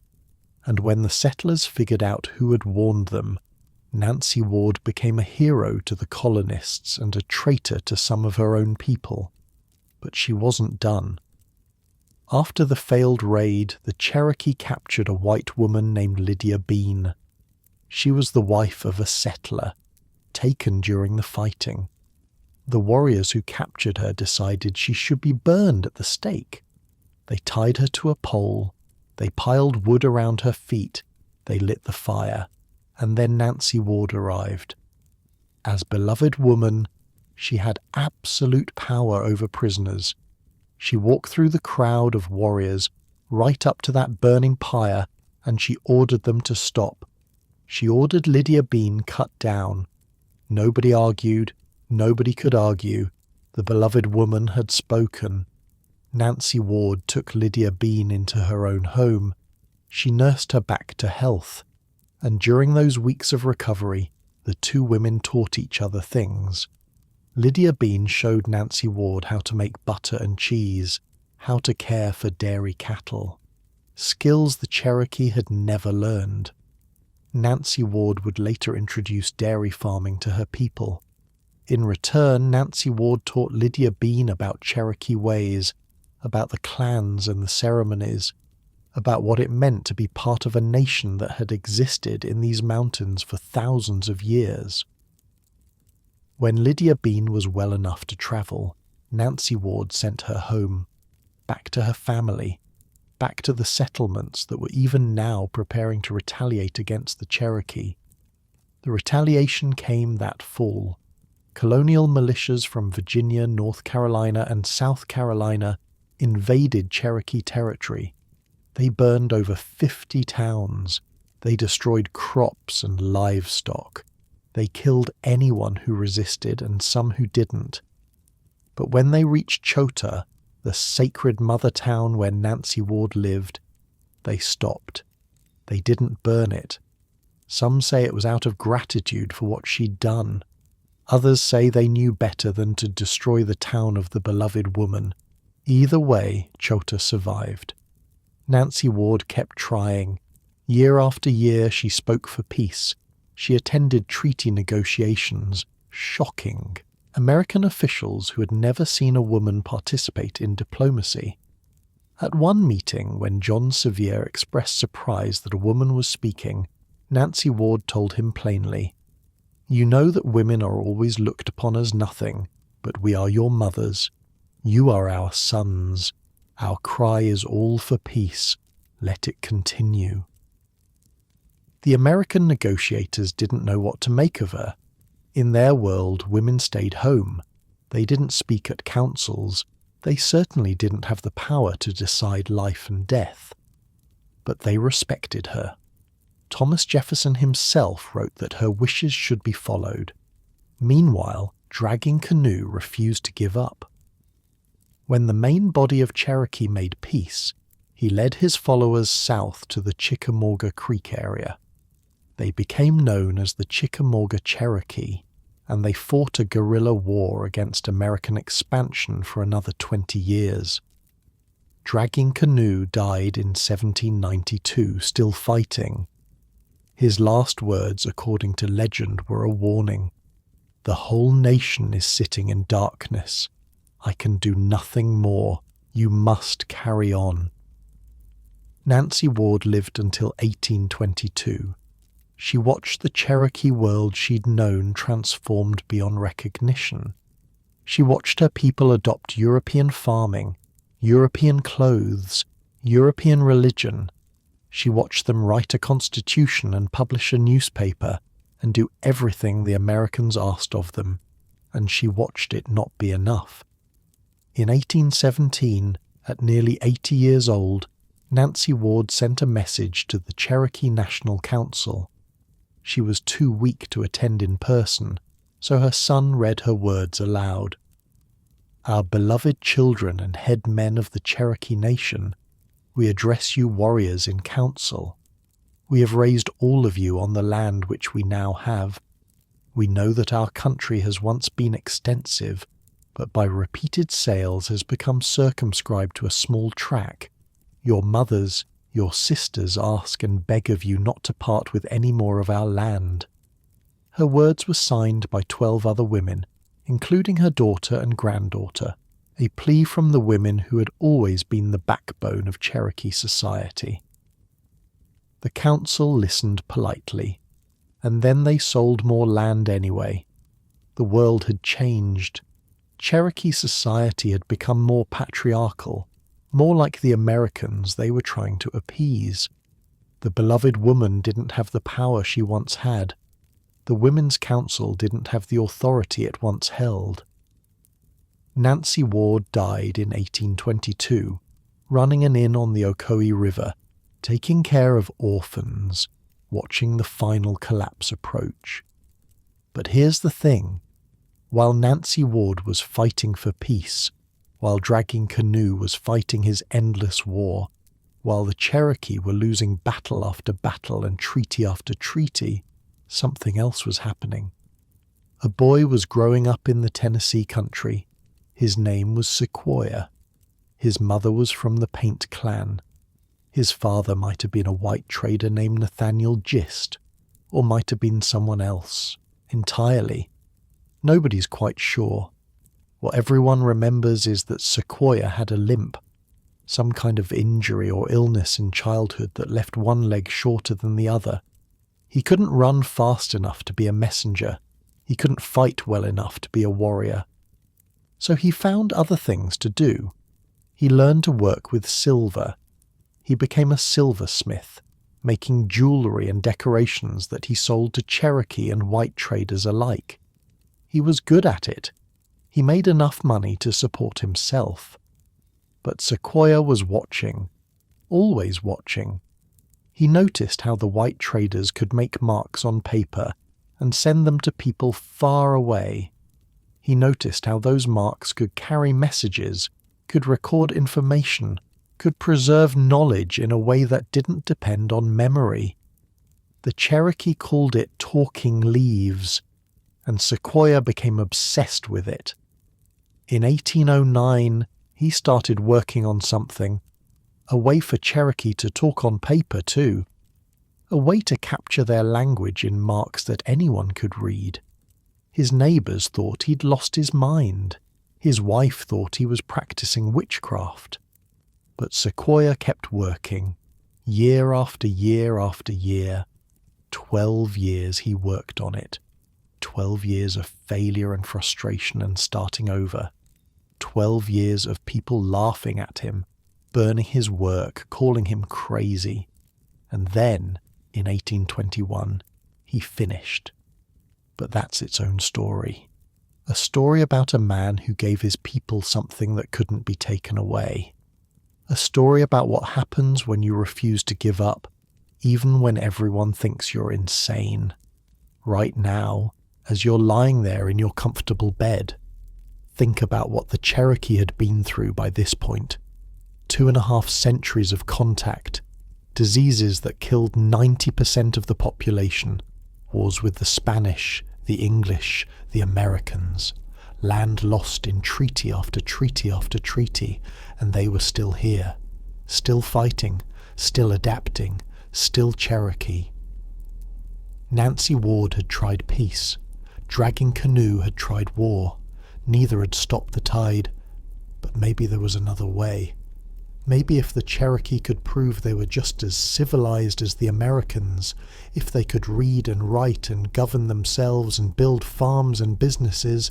And when the settlers figured out who had warned them, Nancy Ward became a hero to the colonists and a traitor to some of her own people. But she wasn't done. After the failed raid, the Cherokee captured a white woman named Lydia Bean. She was the wife of a settler, taken during the fighting. The warriors who captured her decided she should be burned at the stake. They tied her to a pole, they piled wood around her feet, they lit the fire, and then Nancy Ward arrived. As beloved woman, she had absolute power over prisoners. She walked through the crowd of warriors, right up to that burning pyre, and she ordered them to stop. She ordered Lydia Bean cut down. Nobody argued, nobody could argue. The beloved woman had spoken. Nancy Ward took Lydia Bean into her own home. She nursed her back to health, and during those weeks of recovery, the 2 women taught each other things. Lydia Bean showed Nancy Ward how to make butter and cheese, how to care for dairy cattle, skills the Cherokee had never learned. Nancy Ward would later introduce dairy farming to her people. In return, Nancy Ward taught Lydia Bean about Cherokee ways, about the clans and the ceremonies, about what it meant to be part of a nation that had existed in these mountains for thousands of years. When Lydia Bean was well enough to travel, Nancy Ward sent her home, back to her family, back to the settlements that were even now preparing to retaliate against the Cherokee. The retaliation came that fall. Colonial militias from Virginia, North Carolina, and South Carolina invaded Cherokee territory. They burned over 50 towns. They destroyed crops and livestock. They killed anyone who resisted and some who didn't. But when they reached Chota, the sacred mother town where Nancy Ward lived, they stopped. They didn't burn it. Some say it was out of gratitude for what she'd done. Others say they knew better than to destroy the town of the beloved woman. Either way, Chota survived. Nancy Ward kept trying. Year after year she spoke for peace. She attended treaty negotiations. Shocking. American officials who had never seen a woman participate in diplomacy. At one meeting, when John Sevier expressed surprise that a woman was speaking, Nancy Ward told him plainly, "You know that women are always looked upon as nothing, but we are your mothers. You are our sons. Our cry is all for peace. Let it continue." The American negotiators didn't know what to make of her. In their world, women stayed home. They didn't speak at councils. They certainly didn't have the power to decide life and death. But they respected her. Thomas Jefferson himself wrote that her wishes should be followed. Meanwhile, Dragging Canoe refused to give up. When the main body of Cherokee made peace, he led his followers south to the Chickamauga Creek area. They became known as the Chickamauga Cherokee, and they fought a guerrilla war against American expansion for another 20 years. Dragging Canoe died in 1792, still fighting. His last words, according to legend, were a warning. The whole nation is sitting in darkness. I can do nothing more. You must carry on." Nancy Ward lived until 1822. She watched the Cherokee world she'd known transformed beyond recognition. She watched her people adopt European farming, European clothes, European religion. She watched them write a constitution and publish a newspaper and do everything the Americans asked of them, and she watched it not be enough. In 1817, at nearly 80 years old, Nancy Ward sent a message to the Cherokee National Council. She was too weak to attend in person, so her son read her words aloud. "Our beloved children and head men of the Cherokee Nation, we address you warriors in council. We have raised all of you on the land which we now have. We know that our country has once been extensive, but by repeated sales has become circumscribed to a small tract. Your mothers, your sisters ask and beg of you not to part with any more of our land." Her words were signed by 12 other women, including her daughter and granddaughter, a plea from the women who had always been the backbone of Cherokee society. The council listened politely, and then they sold more land anyway. The world had changed. Cherokee society had become more patriarchal, more like the Americans they were trying to appease. The beloved woman didn't have the power she once had. The Women's Council didn't have the authority it once held. Nancy Ward died in 1822, running an inn on the Ocoee River, taking care of orphans, watching the final collapse approach. But here's the thing. While Nancy Ward was fighting for peace, while Dragging Canoe was fighting his endless war, while the Cherokee were losing battle after battle and treaty after treaty, something else was happening. A boy was growing up in the Tennessee country. His name was Sequoyah. His mother was from the Paint clan. His father might have been a white trader named Nathaniel Gist, or might have been someone else, entirely. Nobody's quite sure. What everyone remembers is that Sequoyah had a limp, some kind of injury or illness in childhood that left one leg shorter than the other. He couldn't run fast enough to be a messenger. He couldn't fight well enough to be a warrior. So he found other things to do. He learned to work with silver. He became a silversmith, making jewelry and decorations that he sold to Cherokee and white traders alike. He was good at it. He made enough money to support himself. But Sequoyah was watching, always watching. He noticed how the white traders could make marks on paper and send them to people far away. He noticed how those marks could carry messages, could record information, could preserve knowledge in a way that didn't depend on memory. The Cherokee called it talking leaves, and Sequoyah became obsessed with it. In 1809, he started working on something, a way for Cherokee to talk on paper too, a way to capture their language in marks that anyone could read. His neighbours thought he'd lost his mind. His wife thought he was practicing witchcraft. But Sequoyah kept working, year after year after year. 12 years he worked on it. 12 years of failure and frustration and starting over. 12 years of people laughing at him, burning his work, calling him crazy. And then, in 1821, he finished. But that's its own story. A story about a man who gave his people something that couldn't be taken away. A story about what happens when you refuse to give up, even when everyone thinks you're insane. Right now, as you're lying there in your comfortable bed, think about what the Cherokee had been through by this point. 2.5 centuries of contact, diseases that killed 90% of the population, wars with the Spanish, the English, the Americans, land lost in treaty after treaty after treaty, and they were still here, still fighting, still adapting, still Cherokee. Nancy Ward had tried peace. Dragging Canoe had tried war. Neither had stopped the tide, But maybe there was another way. Maybe if the Cherokee could prove they were just as civilized as the Americans, if they could read and write and govern themselves and build farms and businesses,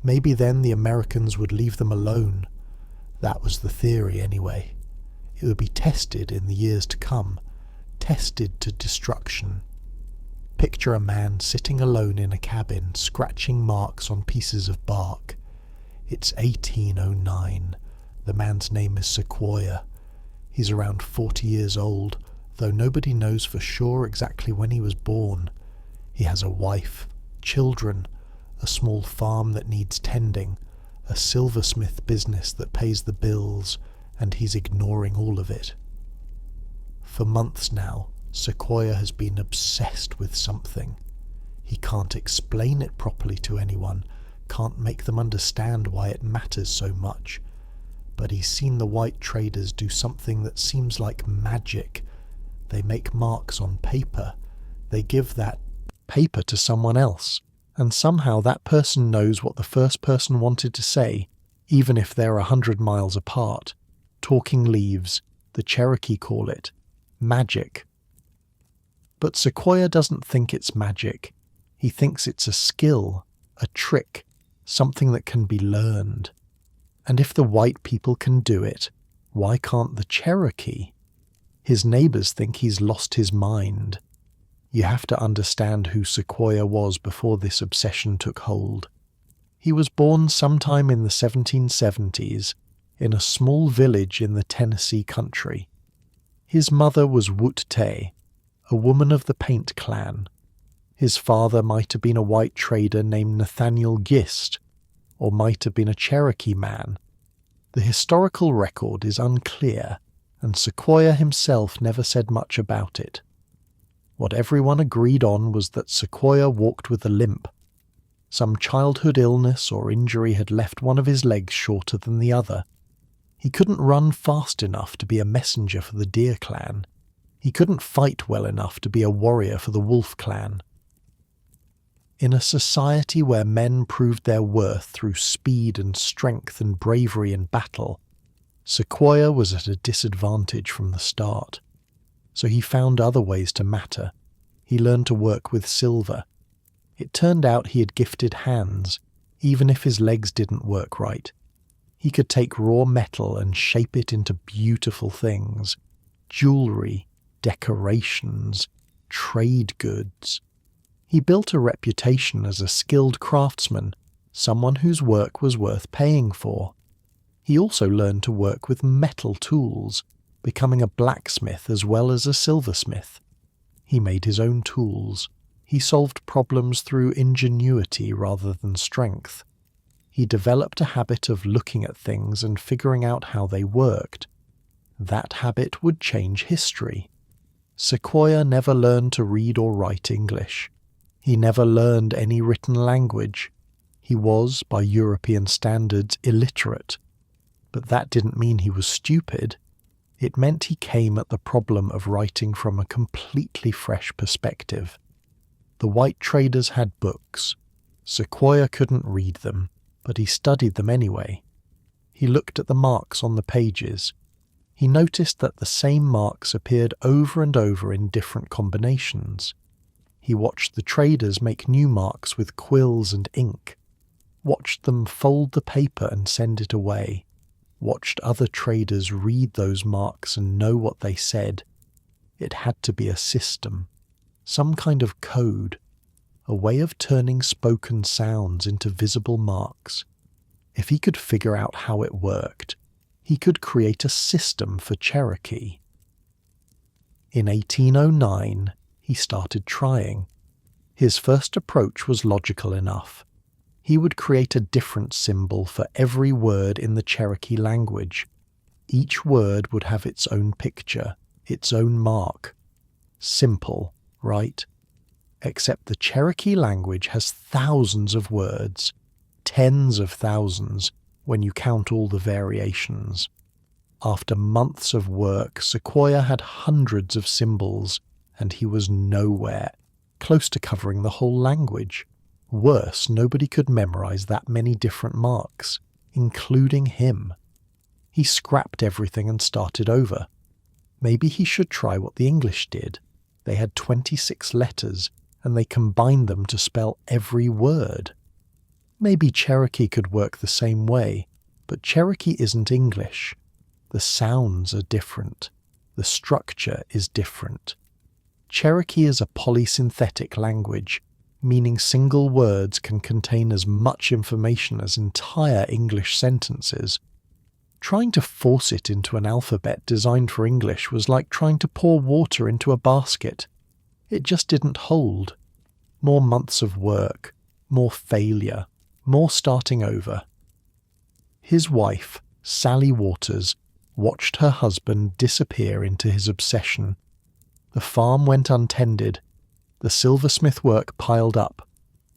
maybe then the Americans would leave them alone. That was the theory anyway. It would be tested in the years to come, tested to destruction. Picture a man sitting alone in a cabin, scratching marks on pieces of bark. It's 1809. The man's name is Sequoyah. He's around 40 years old, though nobody knows for sure exactly when he was born. He has a wife, children, a small farm that needs tending, a silversmith business that pays the bills, and he's ignoring all of it. For months now, Sequoyah has been obsessed with something. He can't explain it properly to anyone, can't make them understand why it matters so much. But he's seen the white traders do something that seems like magic. They make marks on paper. They give that paper to someone else, and somehow that person knows what the first person wanted to say, even if they're 100 miles apart. Talking leaves, the Cherokee call it magic. But Sequoyah doesn't think it's magic. He thinks it's a skill, a trick, something that can be learned. And if the white people can do it, why can't the Cherokee? His neighbors think he's lost his mind. You have to understand who Sequoyah was before this obsession took hold. He was born sometime in the 1770s in a small village in the Tennessee country. His mother was Woot-Tay, a woman of the Paint clan. His father might have been a white trader named Nathaniel Gist, or might have been a Cherokee man. The historical record is unclear, and Sequoyah himself never said much about it. What everyone agreed on was that Sequoyah walked with a limp. Some childhood illness or injury had left one of his legs shorter than the other. He couldn't run fast enough to be a messenger for the Deer clan. He couldn't fight well enough to be a warrior for the Wolf clan. In a society where men proved their worth through speed and strength and bravery in battle, Sequoyah was at a disadvantage from the start. So he found other ways to matter. He learned to work with silver. It turned out he had gifted hands, even if his legs didn't work right. He could take raw metal and shape it into beautiful things. Jewelry, decorations, trade goods. He built a reputation as a skilled craftsman, someone whose work was worth paying for. He also learned to work with metal tools, becoming a blacksmith as well as a silversmith. He made his own tools. He solved problems through ingenuity rather than strength. He developed a habit of looking at things and figuring out how they worked. That habit would change history. Sequoyah never learned to read or write English. He never learned any written language. He was, by European standards, illiterate. But that didn't mean he was stupid. It meant he came at the problem of writing from a completely fresh perspective. The white traders had books. Sequoyah couldn't read them, but he studied them anyway. He looked at the marks on the pages. He noticed that the same marks appeared over and over in different combinations. He watched the traders make new marks with quills and ink, watched them fold the paper and send it away, watched other traders read those marks and know what they said. It had to be a system, some kind of code, a way of turning spoken sounds into visible marks. If he could figure out how it worked, he could create a system for Cherokee. In 1809, he started trying. His first approach was logical enough. He would create a different symbol for every word in the Cherokee language. Each word would have its own picture, its own mark. Simple, right? Except the Cherokee language has thousands of words, tens of thousands, when you count all the variations. After months of work, Sequoyah had hundreds of symbols, and he was nowhere, close to covering the whole language. Worse, nobody could memorize that many different marks, including him. He scrapped everything and started over. Maybe he should try what the English did. They had 26 letters, and they combined them to spell every word. Maybe Cherokee could work the same way, but Cherokee isn't English. The sounds are different. The structure is different. Cherokee is a polysynthetic language, meaning single words can contain as much information as entire English sentences. Trying to force it into an alphabet designed for English was like trying to pour water into a basket. It just didn't hold. More months of work, more failure, more starting over. His wife, Sally Waters, watched her husband disappear into his obsession. The farm went untended. The silversmith work piled up.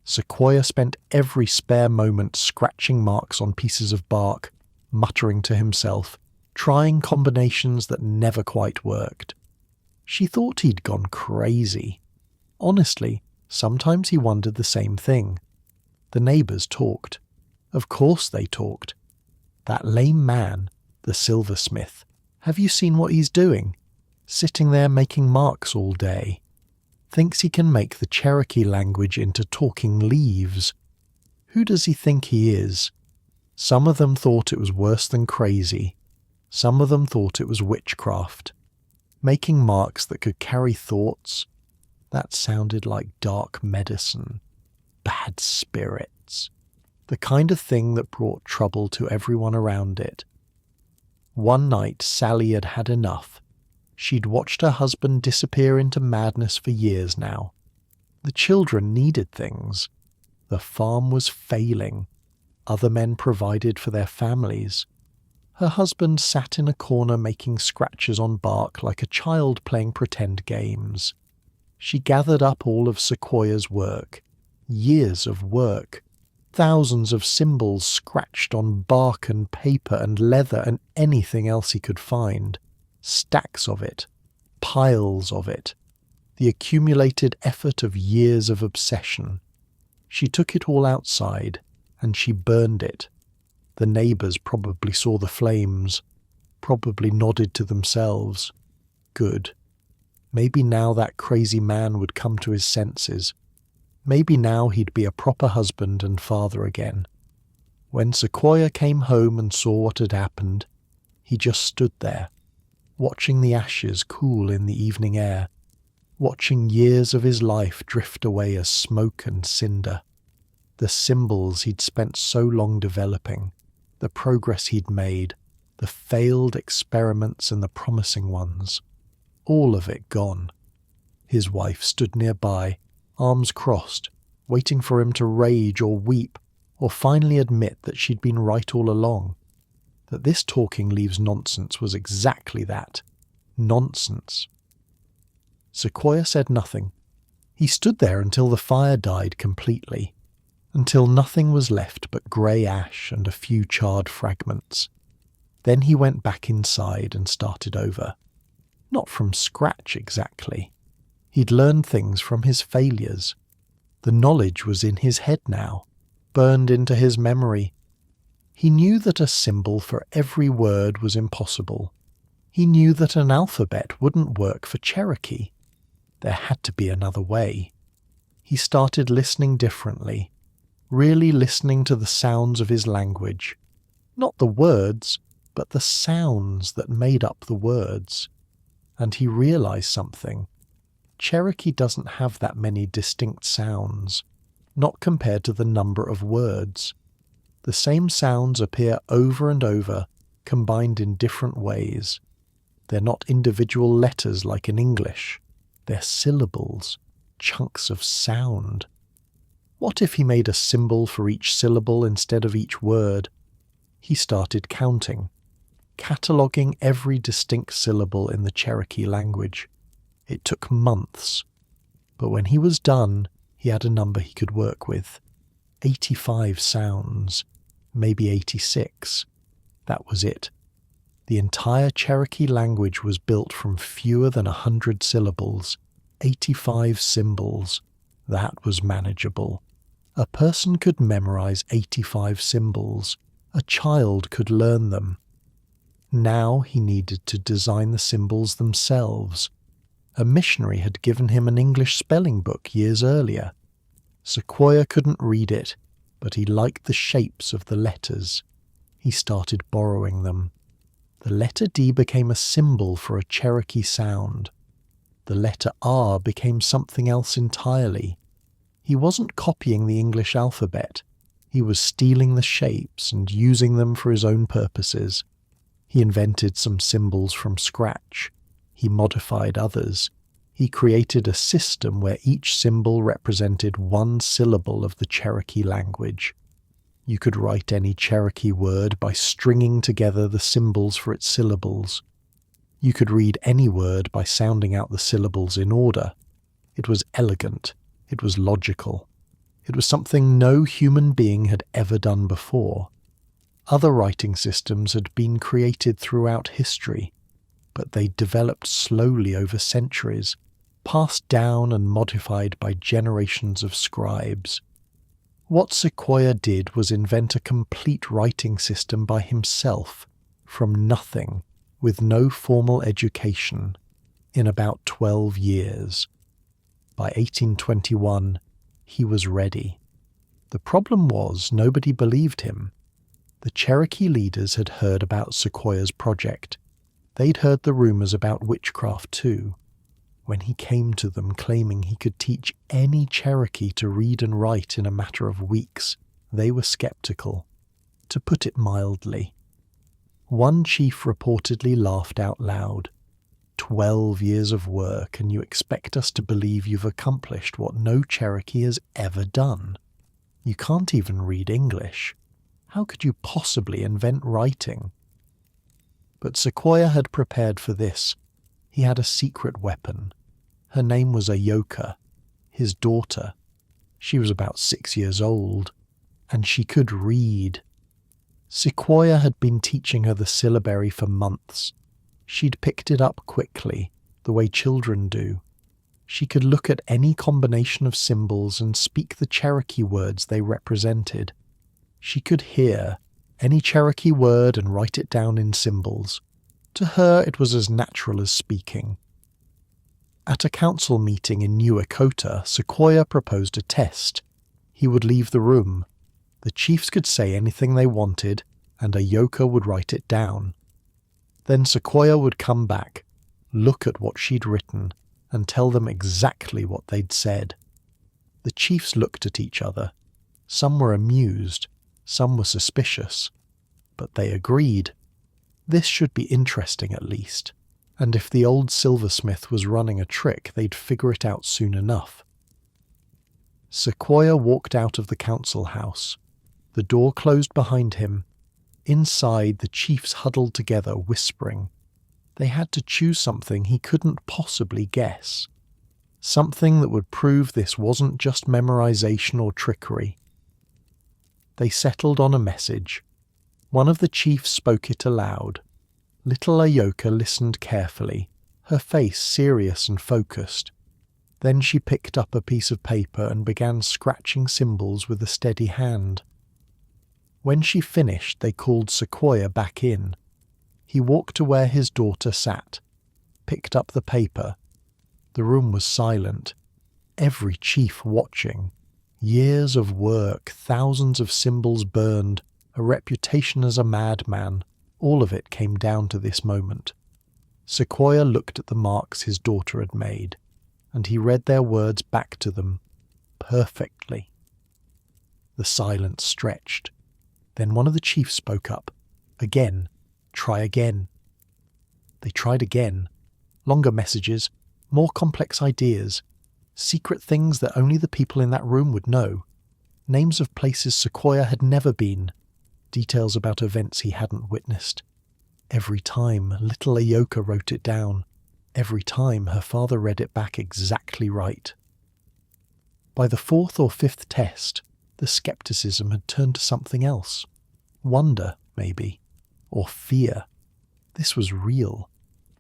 Sequoyah spent every spare moment scratching marks on pieces of bark, muttering to himself, trying combinations that never quite worked. She thought he'd gone crazy. Honestly, sometimes he wondered the same thing. The neighbours talked. Of course they talked. That lame man, the silversmith, have you seen what he's doing? Sitting there making marks all day. Thinks he can make the Cherokee language into talking leaves. Who does he think he is? Some of them thought it was worse than crazy. Some of them thought it was witchcraft. Making marks that could carry thoughts? That sounded like dark medicine. Bad spirits. The kind of thing that brought trouble to everyone around it. One night Sally had had enough. She'd watched her husband disappear into madness for years now. The children needed things. The farm was failing. Other men provided for their families. Her husband sat in a corner making scratches on bark like a child playing pretend games. She gathered up all of Sequoyah's work. Years of work. Thousands of symbols scratched on bark and paper and leather and anything else he could find. Stacks of it. Piles of it. The accumulated effort of years of obsession. She took it all outside, and she burned it. The neighbours probably saw the flames, probably nodded to themselves. Good. Maybe now that crazy man would come to his senses. Maybe now he'd be a proper husband and father again. When Sequoyah came home and saw what had happened, he just stood there, watching the ashes cool in the evening air, watching years of his life drift away as smoke and cinder. The symbols he'd spent so long developing, the progress he'd made, the failed experiments and the promising ones, all of it gone. His wife stood nearby, arms crossed, waiting for him to rage or weep, or finally admit that she'd been right all along, that this talking leaves nonsense was exactly that, nonsense. Sequoyah said nothing. He stood there until the fire died completely, until nothing was left but grey ash and a few charred fragments. Then he went back inside and started over. Not from scratch exactly. He'd learned things from his failures. The knowledge was in his head now, burned into his memory. He knew that a symbol for every word was impossible. He knew that an alphabet wouldn't work for Cherokee. There had to be another way. He started listening differently, really listening to the sounds of his language. Not the words, but the sounds that made up the words. And he realized something. Cherokee doesn't have that many distinct sounds, not compared to the number of words. The same sounds appear over and over, combined in different ways. They're not individual letters like in English. They're syllables, chunks of sound. What if he made a symbol for each syllable instead of each word? He started counting, cataloguing every distinct syllable in the Cherokee language. It took months, but when he was done, he had a number he could work with. 85 sounds, maybe 86. That was it. The entire Cherokee language was built from fewer than 100 syllables, 85 symbols. That was manageable. A person could memorize 85 symbols. A child could learn them. Now he needed to design the symbols themselves. A missionary had given him an English spelling book years earlier. Sequoyah couldn't read it, but he liked the shapes of the letters. He started borrowing them. The letter D became a symbol for a Cherokee sound. The letter R became something else entirely. He wasn't copying the English alphabet. He was stealing the shapes and using them for his own purposes. He invented some symbols from scratch. He modified others. He created a system where each symbol represented one syllable of the Cherokee language. You could write any Cherokee word by stringing together the symbols for its syllables. You could read any word by sounding out the syllables in order. It was elegant. It was logical. It was something no human being had ever done before. Other writing systems had been created throughout history, but they developed slowly over centuries, passed down and modified by generations of scribes. What Sequoyah did was invent a complete writing system by himself, from nothing, with no formal education, in about 12 years. By 1821, he was ready. The problem was nobody believed him. The Cherokee leaders had heard about Sequoyah's project. They'd heard the rumors about witchcraft too. When he came to them claiming he could teach any Cherokee to read and write in a matter of weeks, they were skeptical, to put it mildly. One chief reportedly laughed out loud. 12 years of work, and you expect us to believe you've accomplished what no Cherokee has ever done. You can't even read English. How could you possibly invent writing? But Sequoyah had prepared for this. He had a secret weapon. Her name was Ayoka, his daughter. She was about 6 years old, and she could read. Sequoyah had been teaching her the syllabary for months. She'd picked it up quickly, the way children do. She could look at any combination of symbols and speak the Cherokee words they represented. She could hear any Cherokee word and write it down in symbols. To her it was as natural as speaking. At a council meeting in New Echota, Sequoyah proposed a test. He would leave the room. The chiefs could say anything they wanted, and Ayoka would write it down. Then Sequoyah would come back, look at what she'd written, and tell them exactly what they'd said. The chiefs looked at each other. Some were amused, some were suspicious, but they agreed. This should be interesting at least, and if the old silversmith was running a trick, they'd figure it out soon enough. Sequoyah walked out of the council house. The door closed behind him. Inside, the chiefs huddled together, whispering. They had to choose something he couldn't possibly guess. Something that would prove this wasn't just memorization or trickery. They settled on a message. One of the chiefs spoke it aloud. Little Ayoka listened carefully, her face serious and focused. Then she picked up a piece of paper and began scratching symbols with a steady hand. When she finished, they called Sequoyah back in. He walked to where his daughter sat, picked up the paper. The room was silent, every chief watching. Years of work, thousands of symbols burned, a reputation as a madman, all of it came down to this moment. Sequoyah looked at the marks his daughter had made, and he read their words back to them, perfectly. The silence stretched. Then one of the chiefs spoke up. Again. Try again. They tried again. Longer messages, more complex ideas, secret things that only the people in that room would know, names of places Sequoyah had never been, details about events he hadn't witnessed. Every time, little Ayoka wrote it down. Every time, her father read it back exactly right. By the 4th or 5th test, the skepticism had turned to something else. Wonder, maybe. Or fear. This was real.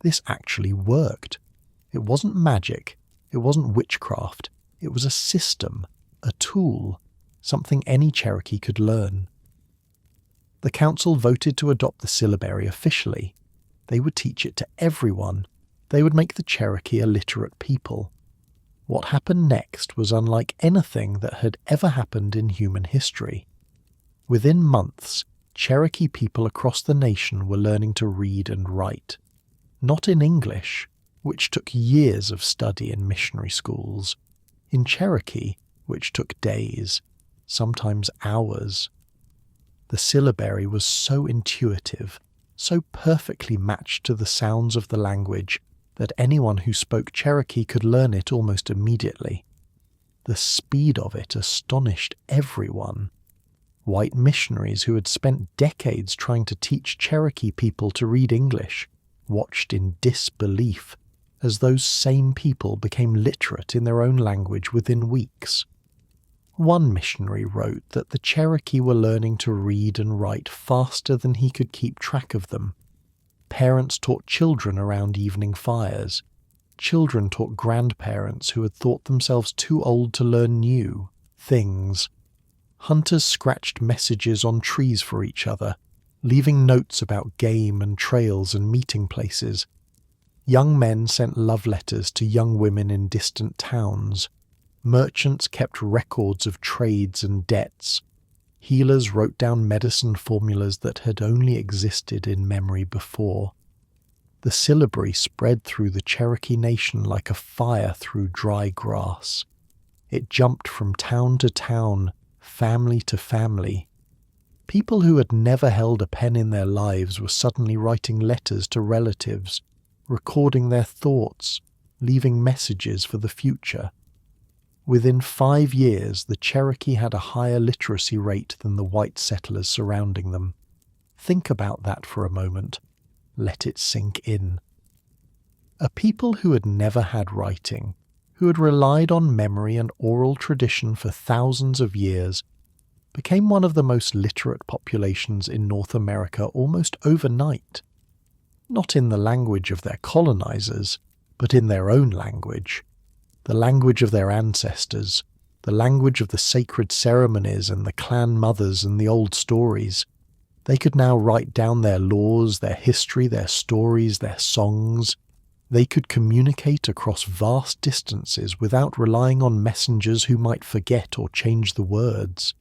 This actually worked. It wasn't magic. It wasn't witchcraft. It was a system, a tool, something any Cherokee could learn. The council voted to adopt the syllabary officially. They would teach it to everyone. They would make the Cherokee a literate people. What happened next was unlike anything that had ever happened in human history. Within months, Cherokee people across the nation were learning to read and write. Not in English, which took years of study in missionary schools. In Cherokee, which took days, sometimes hours. The syllabary was so intuitive, so perfectly matched to the sounds of the language, that anyone who spoke Cherokee could learn it almost immediately. The speed of it astonished everyone. White missionaries who had spent decades trying to teach Cherokee people to read English watched in disbelief as those same people became literate in their own language within weeks. One missionary wrote that the Cherokee were learning to read and write faster than he could keep track of them. Parents taught children around evening fires. Children taught grandparents who had thought themselves too old to learn new things. Hunters scratched messages on trees for each other, leaving notes about game and trails and meeting places. Young men sent love letters to young women in distant towns. Merchants kept records of trades and debts. Healers wrote down medicine formulas that had only existed in memory before. The syllabary spread through the Cherokee Nation like a fire through dry grass. It jumped from town to town, family to family. People who had never held a pen in their lives were suddenly writing letters to relatives, recording their thoughts, leaving messages for the future. Within 5 years, the Cherokee had a higher literacy rate than the white settlers surrounding them. Think about that for a moment. Let it sink in. A people who had never had writing, who had relied on memory and oral tradition for thousands of years, became one of the most literate populations in North America almost overnight. Not in the language of their colonizers, but in their own language. The language of their ancestors, the language of the sacred ceremonies and the clan mothers and the old stories. They could now write down their laws, their history, their stories, their songs. They could communicate across vast distances without relying on messengers who might forget or change the words.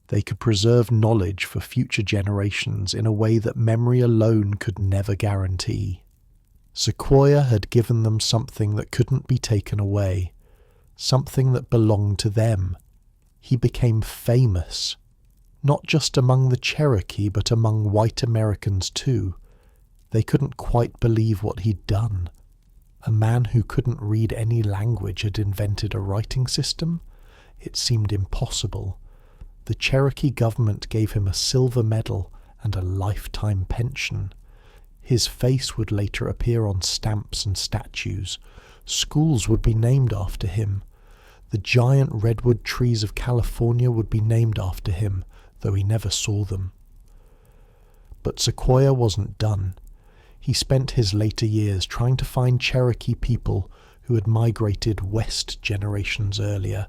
They could preserve knowledge for future generations in a way that memory alone could never guarantee. Sequoyah had given them something that couldn't be taken away, something that belonged to them. He became famous, not just among the Cherokee but among white Americans too. They couldn't quite believe what he'd done. A man who couldn't read any language had invented a writing system? It seemed impossible. The Cherokee government gave him a silver medal and a lifetime pension. His face would later appear on stamps and statues. Schools would be named after him. The giant redwood trees of California would be named after him, though he never saw them. But Sequoyah wasn't done. He spent his later years trying to find Cherokee people who had migrated west generations earlier,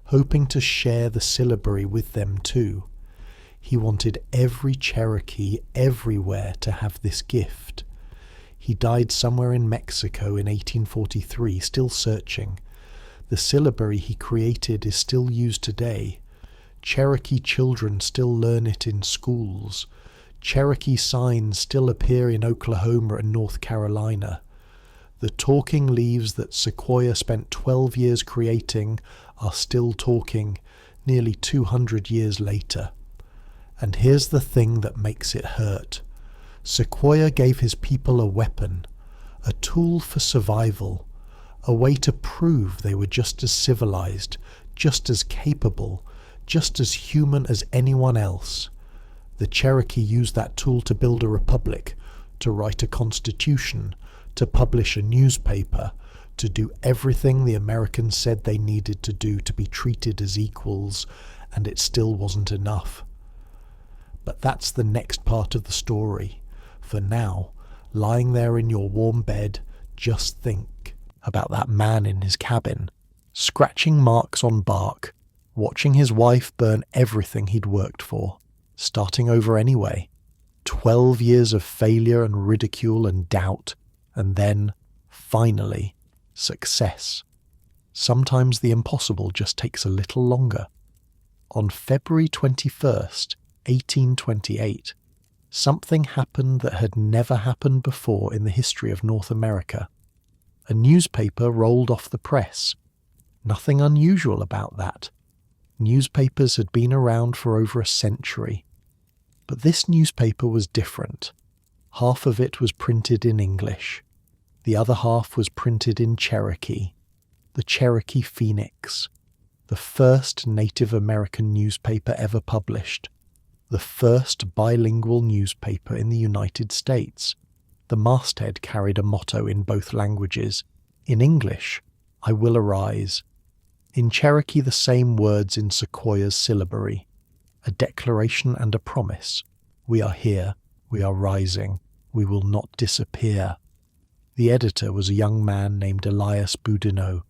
hoping to share the syllabary with them too. He wanted every Cherokee everywhere to have this gift. He died somewhere in Mexico in 1843, still searching. The syllabary he created is still used today. Cherokee children still learn it in schools. Cherokee signs still appear in Oklahoma and North Carolina. The talking leaves that Sequoyah spent 12 years creating are still talking nearly 200 years later. And here's the thing that makes it hurt. Sequoyah gave his people a weapon, a tool for survival, a way to prove they were just as civilized, just as capable, just as human as anyone else. The Cherokee used that tool to build a republic, to write a constitution, to publish a newspaper, to do everything the Americans said they needed to do to be treated as equals, and it still wasn't enough. But that's the next part of the story. For now, lying there in your warm bed, just think about that man in his cabin, scratching marks on bark, watching his wife burn everything he'd worked for, starting over anyway, 12 years of failure and ridicule and doubt, and then, finally, success. Sometimes the impossible just takes a little longer. On February 21st, 1828, something happened that had never happened before in the history of North America. A newspaper rolled off the press. Nothing unusual about that. Newspapers had been around for over a century. But this newspaper was different. Half of it was printed in English. The other half was printed in Cherokee. The Cherokee Phoenix. The first Native American newspaper ever published. The first bilingual newspaper in the United States. The masthead carried a motto in both languages. In English, "I will arise." In Cherokee, the same words in Sequoyah's syllabary. A declaration and a promise. We are here. We are rising. We will not disappear. The editor was a young man named Elias Boudinot.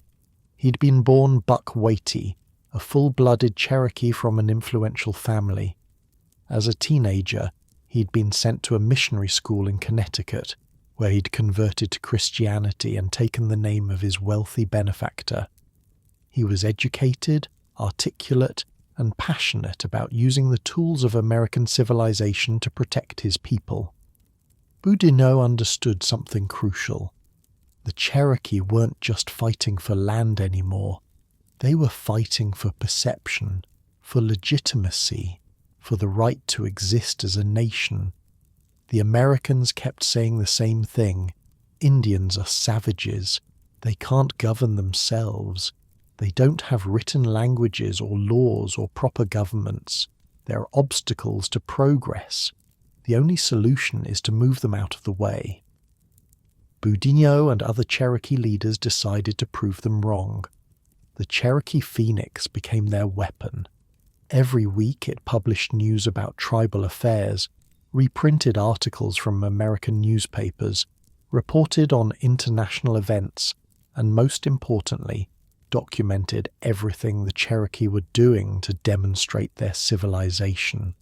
He'd been born Buck Watie, a full-blooded Cherokee from an influential family. As a teenager, he'd been sent to a missionary school in Connecticut, where he'd converted to Christianity and taken the name of his wealthy benefactor. He was educated, articulate, and passionate about using the tools of American civilization to protect his people. Boudinot understood something crucial. The Cherokee weren't just fighting for land anymore. They were fighting for perception, for legitimacy, for the right to exist as a nation. The Americans kept saying the same thing. Indians are savages. They can't govern themselves. They don't have written languages or laws or proper governments. They're obstacles to progress. The only solution is to move them out of the way. Boudinot and other Cherokee leaders decided to prove them wrong. The Cherokee Phoenix became their weapon. Every week it published news about tribal affairs, reprinted articles from American newspapers, reported on international events, and most importantly, documented everything the Cherokee were doing to demonstrate their civilization.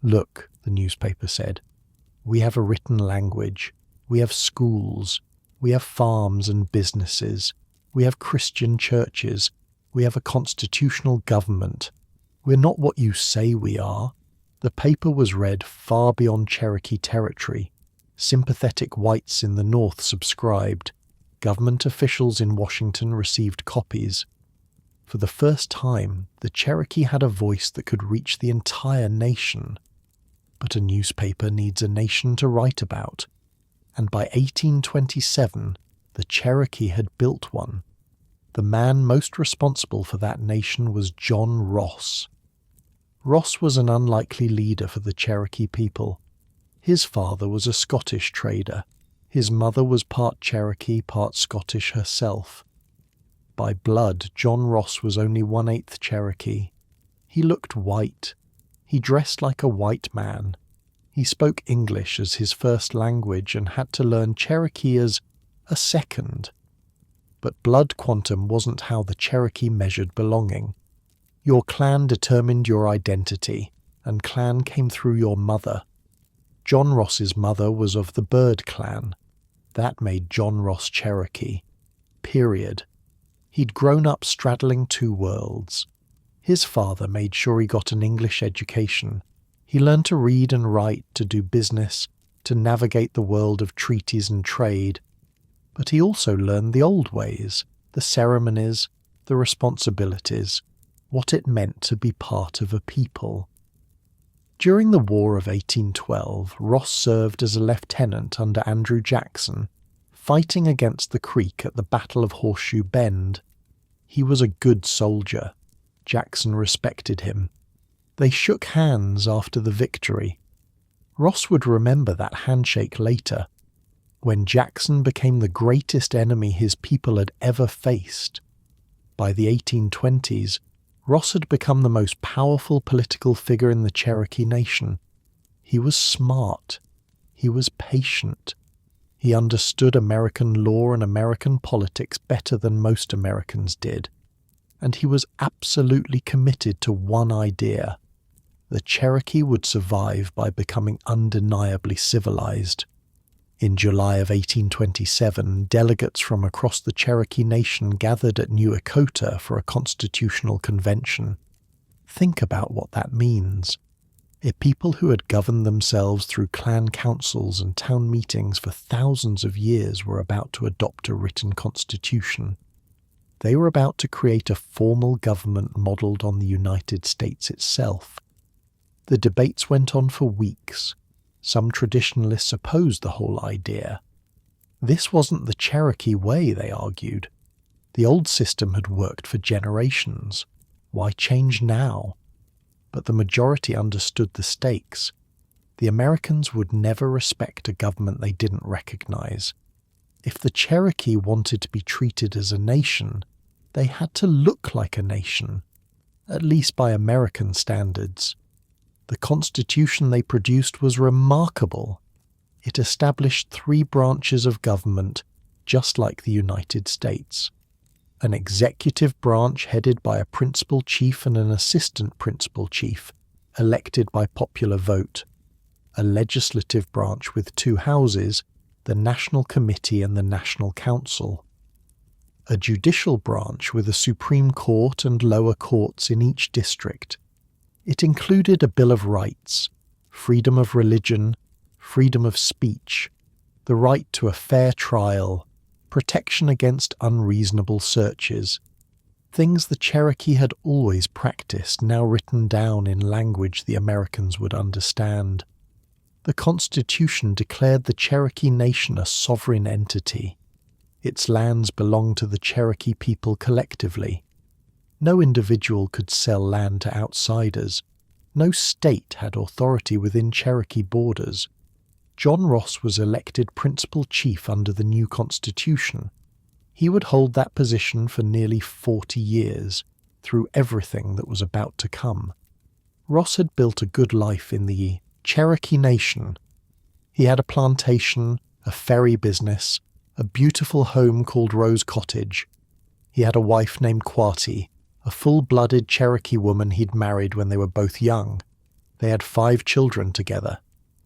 "Look," the newspaper said, "we have a written language, we have schools, we have farms and businesses, we have Christian churches, we have a constitutional government. We're not what you say we are." The paper was read far beyond Cherokee territory. Sympathetic whites in the North subscribed. Government officials in Washington received copies. For the first time, the Cherokee had a voice that could reach the entire nation. But a newspaper needs a nation to write about, and by 1827, the Cherokee had built one. The man most responsible for that nation was John Ross. Ross was an unlikely leader for the Cherokee people. His father was a Scottish trader. His mother was part Cherokee, part Scottish herself. By blood, John Ross was only 1/8 Cherokee. He looked white. He dressed like a white man. He spoke English as his first language and had to learn Cherokee as a second. But blood quantum wasn't how the Cherokee measured belonging. Your clan determined your identity, and clan came through your mother. John Ross's mother was of the Bird clan. That made John Ross Cherokee. Period. He'd grown up straddling two worlds. His father made sure he got an English education. He learned to read and write, to do business, to navigate the world of treaties and trade. But he also learned the old ways, the ceremonies, the responsibilities, what it meant to be part of a people. During the War of 1812, Ross served as a lieutenant under Andrew Jackson, fighting against the Creek at the Battle of Horseshoe Bend. He was a good soldier. Jackson respected him. They shook hands after the victory. Ross would remember that handshake later, when Jackson became the greatest enemy his people had ever faced. By the 1820s, Ross had become the most powerful political figure in the Cherokee Nation. He was smart. He was patient. He understood American law and American politics better than most Americans did. And he was absolutely committed to one idea. the Cherokee would survive by becoming undeniably civilized. In July of 1827, delegates from across the Cherokee Nation gathered at New Echota for a constitutional convention. Think about what that means. A people who had governed themselves through clan councils and town meetings for thousands of years were about to adopt a written constitution. They were about to create a formal government modelled on the United States itself. The debates went on for weeks. Some traditionalists opposed the whole idea. This wasn't the Cherokee way, they argued. The old system had worked for generations. Why change now? But the majority understood the stakes. The Americans would never respect a government they didn't recognize. If the Cherokee wanted to be treated as a nation, they had to look like a nation, at least by American standards. The constitution they produced was remarkable. It established 3 branches of government, just like the United States. An executive branch headed by a principal chief and an assistant principal chief, elected by popular vote. A legislative branch with 2 houses, the National Committee and the National Council. A judicial branch with a Supreme Court and lower courts in each district. It included a Bill of Rights, freedom of religion, freedom of speech, the right to a fair trial, protection against unreasonable searches, things the Cherokee had always practiced, now written down in language the Americans would understand. The Constitution declared the Cherokee Nation a sovereign entity. Its lands belonged to the Cherokee people collectively. No individual could sell land to outsiders. No state had authority within Cherokee borders. John Ross was elected principal chief under the new constitution. He would hold that position for nearly 40 years, through everything that was about to come. Ross had built a good life in the Cherokee Nation. He had a plantation, a ferry business, a beautiful home called Rose Cottage. He had a wife named Quati, a full-blooded Cherokee woman he'd married when they were both young. They had 5 children together.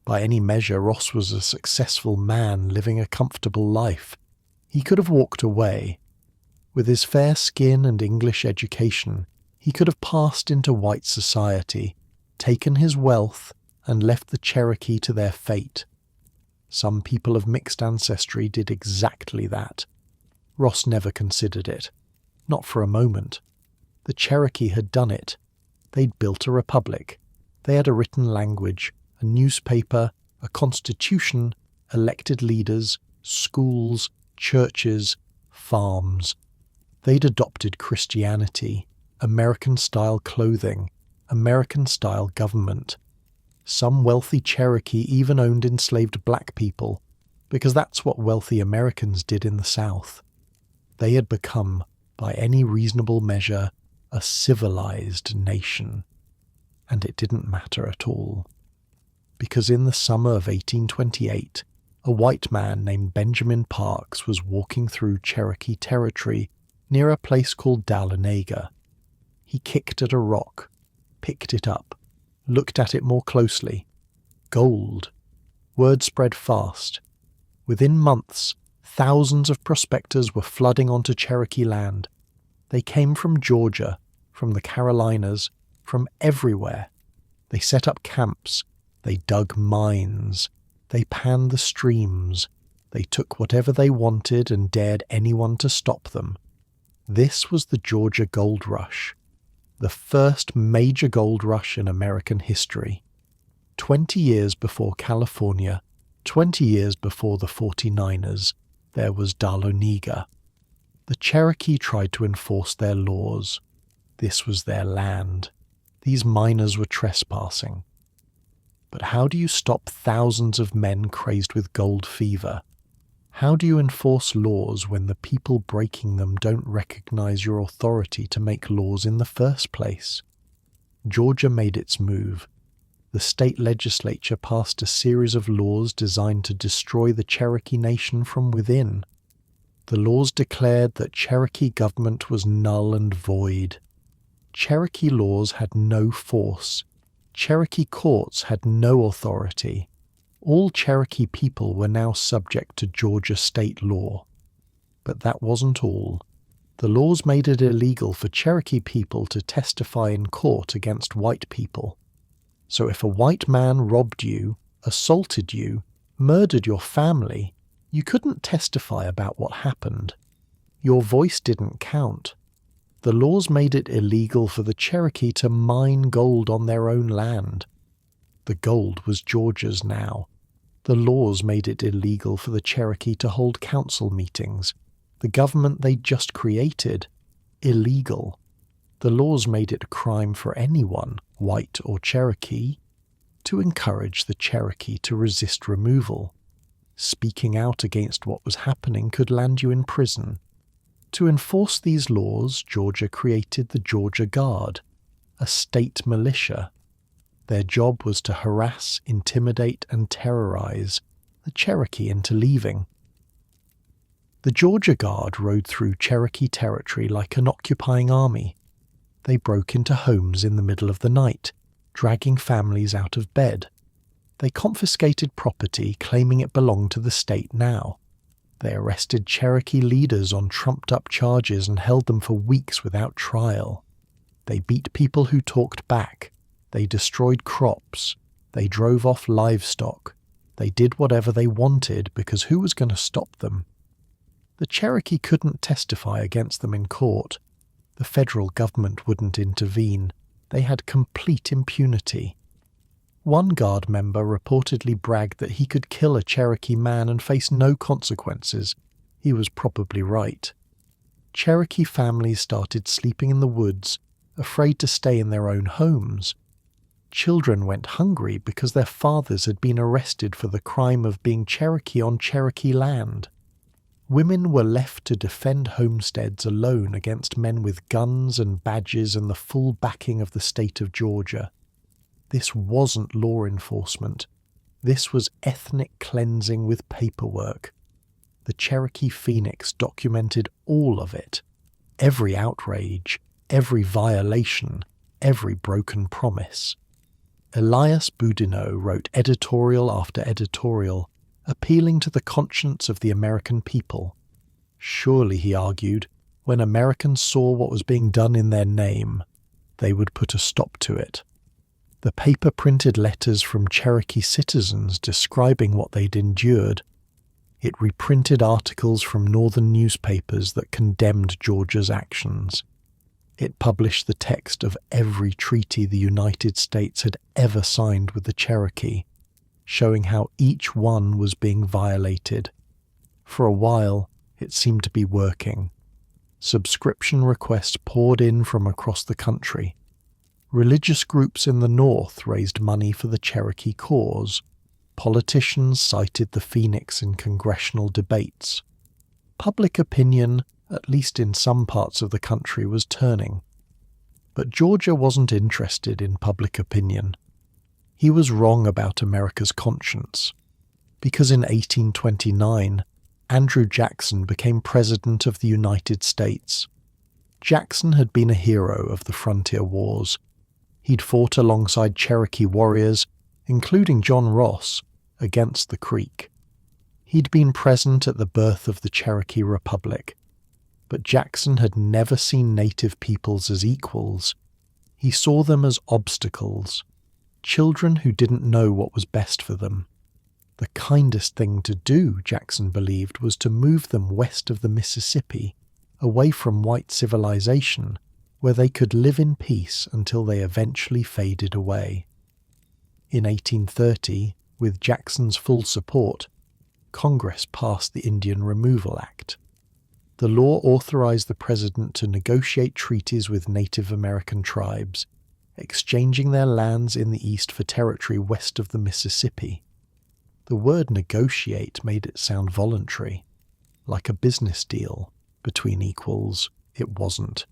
By any measure, Ross was a successful man living a comfortable life. He could have walked away. With his fair skin and English education, he could have passed into white society, taken his wealth, and left the Cherokee to their fate. Some people of mixed ancestry did exactly that. Ross never considered it. Not for a moment. The Cherokee had done it. They'd built a republic. They had a written language, a newspaper, a constitution, elected leaders, schools, churches, farms. They'd adopted Christianity, American-style clothing, American-style government. Some wealthy Cherokee even owned enslaved black people, because that's what wealthy Americans did in the South. They had become, by any reasonable measure, a civilized nation. And it didn't matter at all. Because in the summer of 1828, a white man named Benjamin Parks was walking through Cherokee territory near a place called Dahlonega. He kicked at a rock, picked it up, looked at it more closely. Gold. Word spread fast. Within months, thousands of prospectors were flooding onto Cherokee land. They came from Georgia, from the Carolinas, from everywhere. They set up camps. They dug mines. They panned the streams. They took whatever they wanted and dared anyone to stop them. This was the Georgia Gold Rush, the first major gold rush in American history. 20 years before California, 20 years before the 49ers, there was Dahlonega. The Cherokee tried to enforce their laws. This was their land. These miners were trespassing. But how do you stop thousands of men crazed with gold fever? How do you enforce laws when the people breaking them don't recognize your authority to make laws in the first place? Georgia made its move. The state legislature passed a series of laws designed to destroy the Cherokee Nation from within. The laws declared that Cherokee government was null and void. Cherokee laws had no force. Cherokee courts had no authority. All Cherokee people were now subject to Georgia state law. But that wasn't all. The laws made it illegal for Cherokee people to testify in court against white people. So if a white man robbed you, assaulted you, murdered your family, you couldn't testify about what happened. Your voice didn't count. The laws made it illegal for the Cherokee to mine gold on their own land. The gold was Georgia's now. The laws made it illegal for the Cherokee to hold council meetings. The government they'd just created, illegal. The laws made it a crime for anyone, white or Cherokee, to encourage the Cherokee to resist removal. Speaking out against what was happening could land you in prison. To enforce these laws, Georgia created the Georgia Guard, a state militia. Their job was to harass, intimidate, and terrorize the Cherokee into leaving. The Georgia Guard rode through Cherokee territory like an occupying army. They broke into homes in the middle of the night, dragging families out of bed. They confiscated property, claiming it belonged to the state now. They arrested Cherokee leaders on trumped-up charges and held them for weeks without trial. They beat people who talked back. They destroyed crops. They drove off livestock. They did whatever they wanted because who was going to stop them? The Cherokee couldn't testify against them in court. The federal government wouldn't intervene. They had complete impunity. One Guard member reportedly bragged that he could kill a Cherokee man and face no consequences. He was probably right. Cherokee families started sleeping in the woods, afraid to stay in their own homes. Children went hungry because their fathers had been arrested for the crime of being Cherokee on Cherokee land. Women were left to defend homesteads alone against men with guns and badges and the full backing of the state of Georgia. This wasn't law enforcement. This was ethnic cleansing with paperwork. The Cherokee Phoenix documented all of it. Every outrage, every violation, every broken promise. Elias Boudinot wrote editorial after editorial, appealing to the conscience of the American people. Surely, he argued, when Americans saw what was being done in their name, they would put a stop to it. The paper printed letters from Cherokee citizens describing what they'd endured. It reprinted articles from northern newspapers that condemned Georgia's actions. It published the text of every treaty the United States had ever signed with the Cherokee, showing how each one was being violated. For a while, it seemed to be working. Subscription requests poured in from across the country. Religious groups in the North raised money for the Cherokee cause. Politicians cited the Phoenix in congressional debates. Public opinion, at least in some parts of the country, was turning. But Georgia wasn't interested in public opinion. He was wrong about America's conscience, because in 1829, Andrew Jackson became President of the United States. Jackson had been a hero of the frontier wars. He'd fought alongside Cherokee warriors, including John Ross, against the Creek. He'd been present at the birth of the Cherokee Republic, but Jackson had never seen native peoples as equals. He saw them as obstacles, children who didn't know what was best for them. The kindest thing to do, Jackson believed, was to move them west of the Mississippi, away from white civilization, where they could live in peace until they eventually faded away. In 1830, with Jackson's full support, Congress passed the Indian Removal Act. The law authorized the president to negotiate treaties with Native American tribes, exchanging their lands in the east for territory west of the Mississippi. The word negotiate made it sound voluntary. Like a business deal between equals, it wasn't.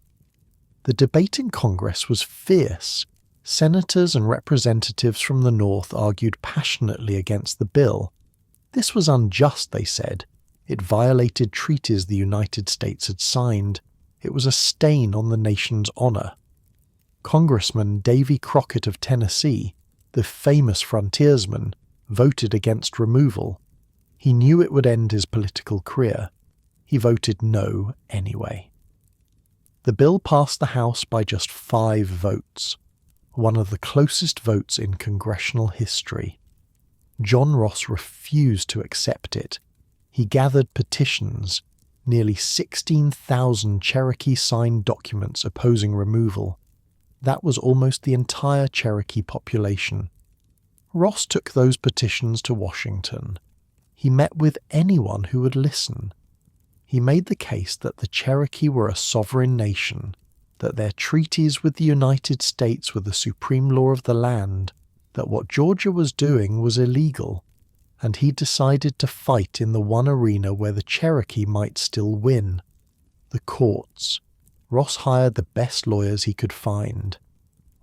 The debate in Congress was fierce. Senators and representatives from the North argued passionately against the bill. This was unjust, they said. It violated treaties the United States had signed. It was a stain on the nation's honor. Congressman Davy Crockett of Tennessee, the famous frontiersman, voted against removal. He knew it would end his political career. He voted no anyway. The bill passed the House by just 5 votes, one of the closest votes in congressional history. John Ross refused to accept it. He gathered petitions, nearly 16,000 Cherokee signed documents opposing removal. That was almost the entire Cherokee population. Ross took those petitions to Washington. He met with anyone who would listen. He made the case that the Cherokee were a sovereign nation, that their treaties with the United States were the supreme law of the land, that what Georgia was doing was illegal, and he decided to fight in the one arena where the Cherokee might still win: the courts. Ross hired the best lawyers he could find.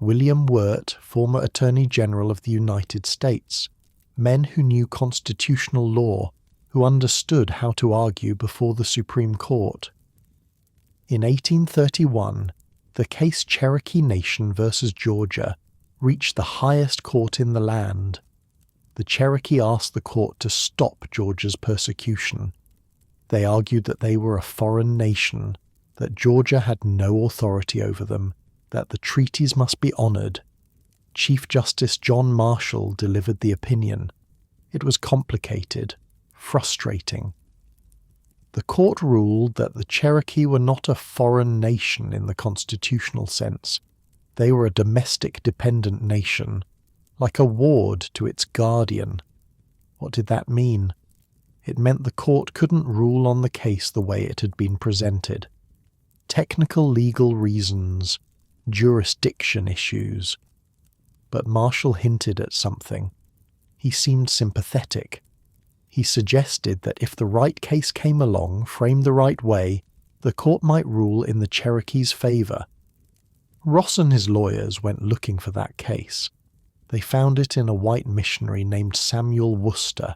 William Wirt, former Attorney General of the United States, men who knew constitutional law, who understood how to argue before the Supreme Court. In 1831, the case Cherokee Nation versus Georgia reached the highest court in the land. The Cherokee asked the court to stop Georgia's persecution. They argued that they were a foreign nation, that Georgia had no authority over them, that the treaties must be honored. Chief Justice John Marshall delivered the opinion. It was complicated, frustrating. The court ruled that the Cherokee were not a foreign nation in the constitutional sense. They were a domestic dependent nation, like a ward to its guardian. What did that mean? It meant the court couldn't rule on the case the way it had been presented. Technical legal reasons, jurisdiction issues. But Marshall hinted at something. He seemed sympathetic. He suggested that if the right case came along, framed the right way, the court might rule in the Cherokee's favor. Ross and his lawyers went looking for that case. They found it in a white missionary named Samuel Worcester.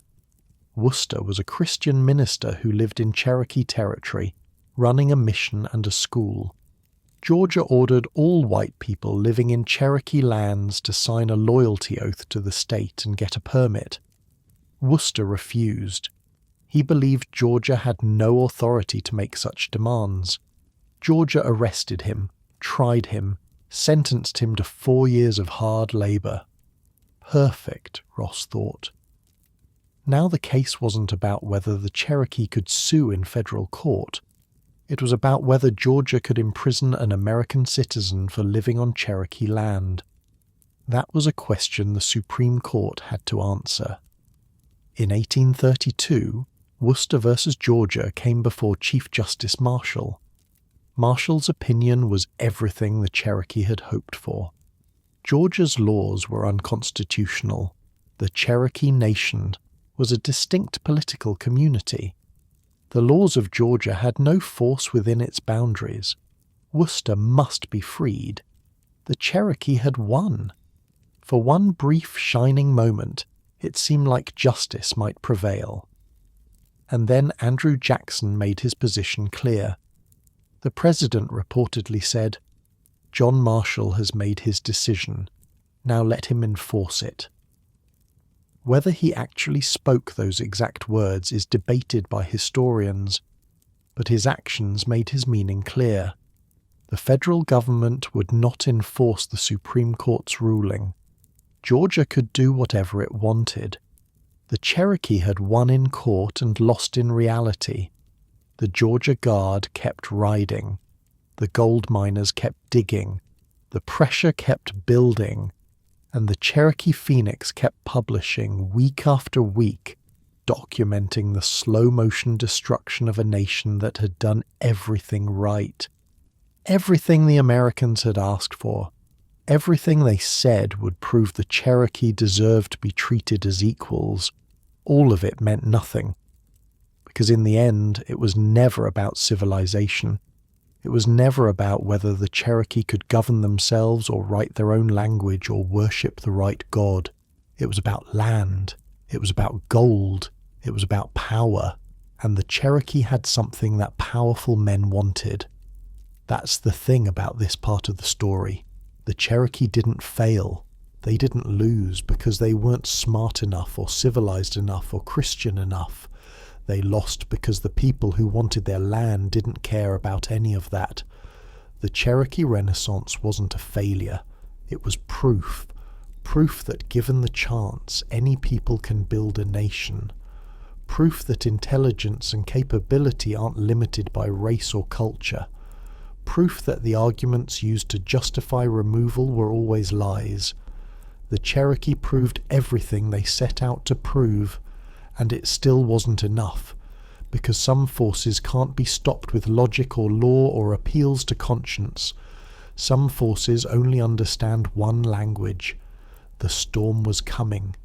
Worcester was a Christian minister who lived in Cherokee territory, running a mission and a school. Georgia ordered all white people living in Cherokee lands to sign a loyalty oath to the state and get a permit. Worcester refused. He believed Georgia had no authority to make such demands. Georgia arrested him, tried him, sentenced him to 4 years of hard labor. Perfect, Ross thought. Now the case wasn't about whether the Cherokee could sue in federal court. It was about whether Georgia could imprison an American citizen for living on Cherokee land. That was a question the Supreme Court had to answer. In 1832, Worcester versus Georgia came before Chief Justice Marshall. Marshall's opinion was everything the Cherokee had hoped for. Georgia's laws were unconstitutional. The Cherokee Nation was a distinct political community. The laws of Georgia had no force within its boundaries. Worcester must be freed. The Cherokee had won. For one brief shining moment, it seemed like justice might prevail. And then Andrew Jackson made his position clear. The president reportedly said, "John Marshall has made his decision. Now let him enforce it." Whether he actually spoke those exact words is debated by historians, but his actions made his meaning clear. The federal government would not enforce the Supreme Court's ruling. Georgia could do whatever it wanted. The Cherokee had won in court and lost in reality. The Georgia Guard kept riding. The gold miners kept digging. The pressure kept building. And the Cherokee Phoenix kept publishing week after week, documenting the slow-motion destruction of a nation that had done everything right. Everything the Americans had asked for. Everything they said would prove the Cherokee deserved to be treated as equals. All of it meant nothing. Because in the end, it was never about civilization. It was never about whether the Cherokee could govern themselves or write their own language or worship the right God. It was about land. It was about gold. It was about power. And the Cherokee had something that powerful men wanted. That's the thing about this part of the story. The Cherokee didn't fail. They didn't lose because they weren't smart enough or civilized enough or Christian enough. They lost because the people who wanted their land didn't care about any of that. The Cherokee Renaissance wasn't a failure. It was proof. Proof that given the chance, any people can build a nation. Proof that intelligence and capability aren't limited by race or culture. Proof that the arguments used to justify removal were always lies. The Cherokee proved everything they set out to prove, and it still wasn't enough, because some forces can't be stopped with logic or law or appeals to conscience. Some forces only understand one language. The storm was coming,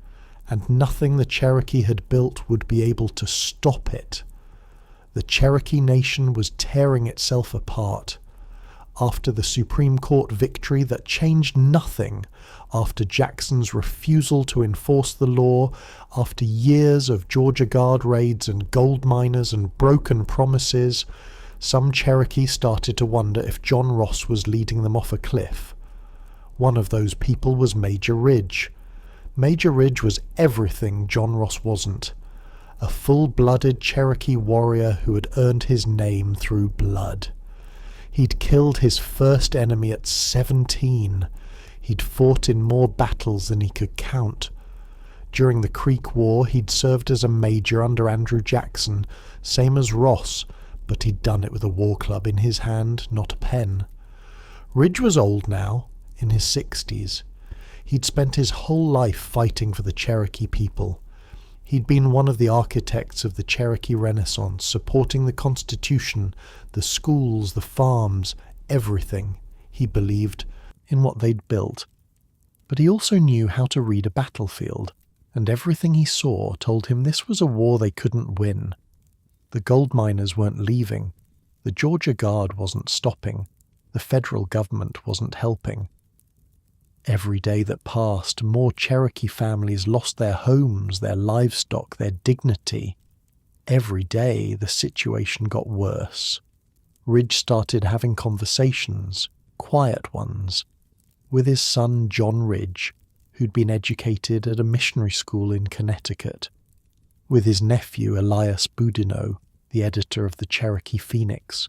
and nothing the Cherokee had built would be able to stop it. The Cherokee Nation was tearing itself apart. After the Supreme Court victory that changed nothing, after Jackson's refusal to enforce the law, after years of Georgia Guard raids and gold miners and broken promises, some Cherokee started to wonder if John Ross was leading them off a cliff. One of those people was Major Ridge. Major Ridge was everything John Ross wasn't. A full-blooded Cherokee warrior who had earned his name through blood. He'd killed his first enemy at 17. He'd fought in more battles than he could count. During the Creek War, he'd served as a major under Andrew Jackson, same as Ross, but he'd done it with a war club in his hand, not a pen. Ridge was old now, in his 60s. He'd spent his whole life fighting for the Cherokee people. He'd been one of the architects of the Cherokee Renaissance, supporting the Constitution, the schools, the farms, everything, he believed, in what they'd built. But he also knew how to read a battlefield, and everything he saw told him this was a war they couldn't win. The gold miners weren't leaving. The Georgia Guard wasn't stopping. The federal government wasn't helping. Every day that passed, more Cherokee families lost their homes, their livestock, their dignity. Every day, the situation got worse. Ridge started having conversations, quiet ones, with his son John Ridge, who'd been educated at a missionary school in Connecticut, with his nephew Elias Boudinot, the editor of the Cherokee Phoenix,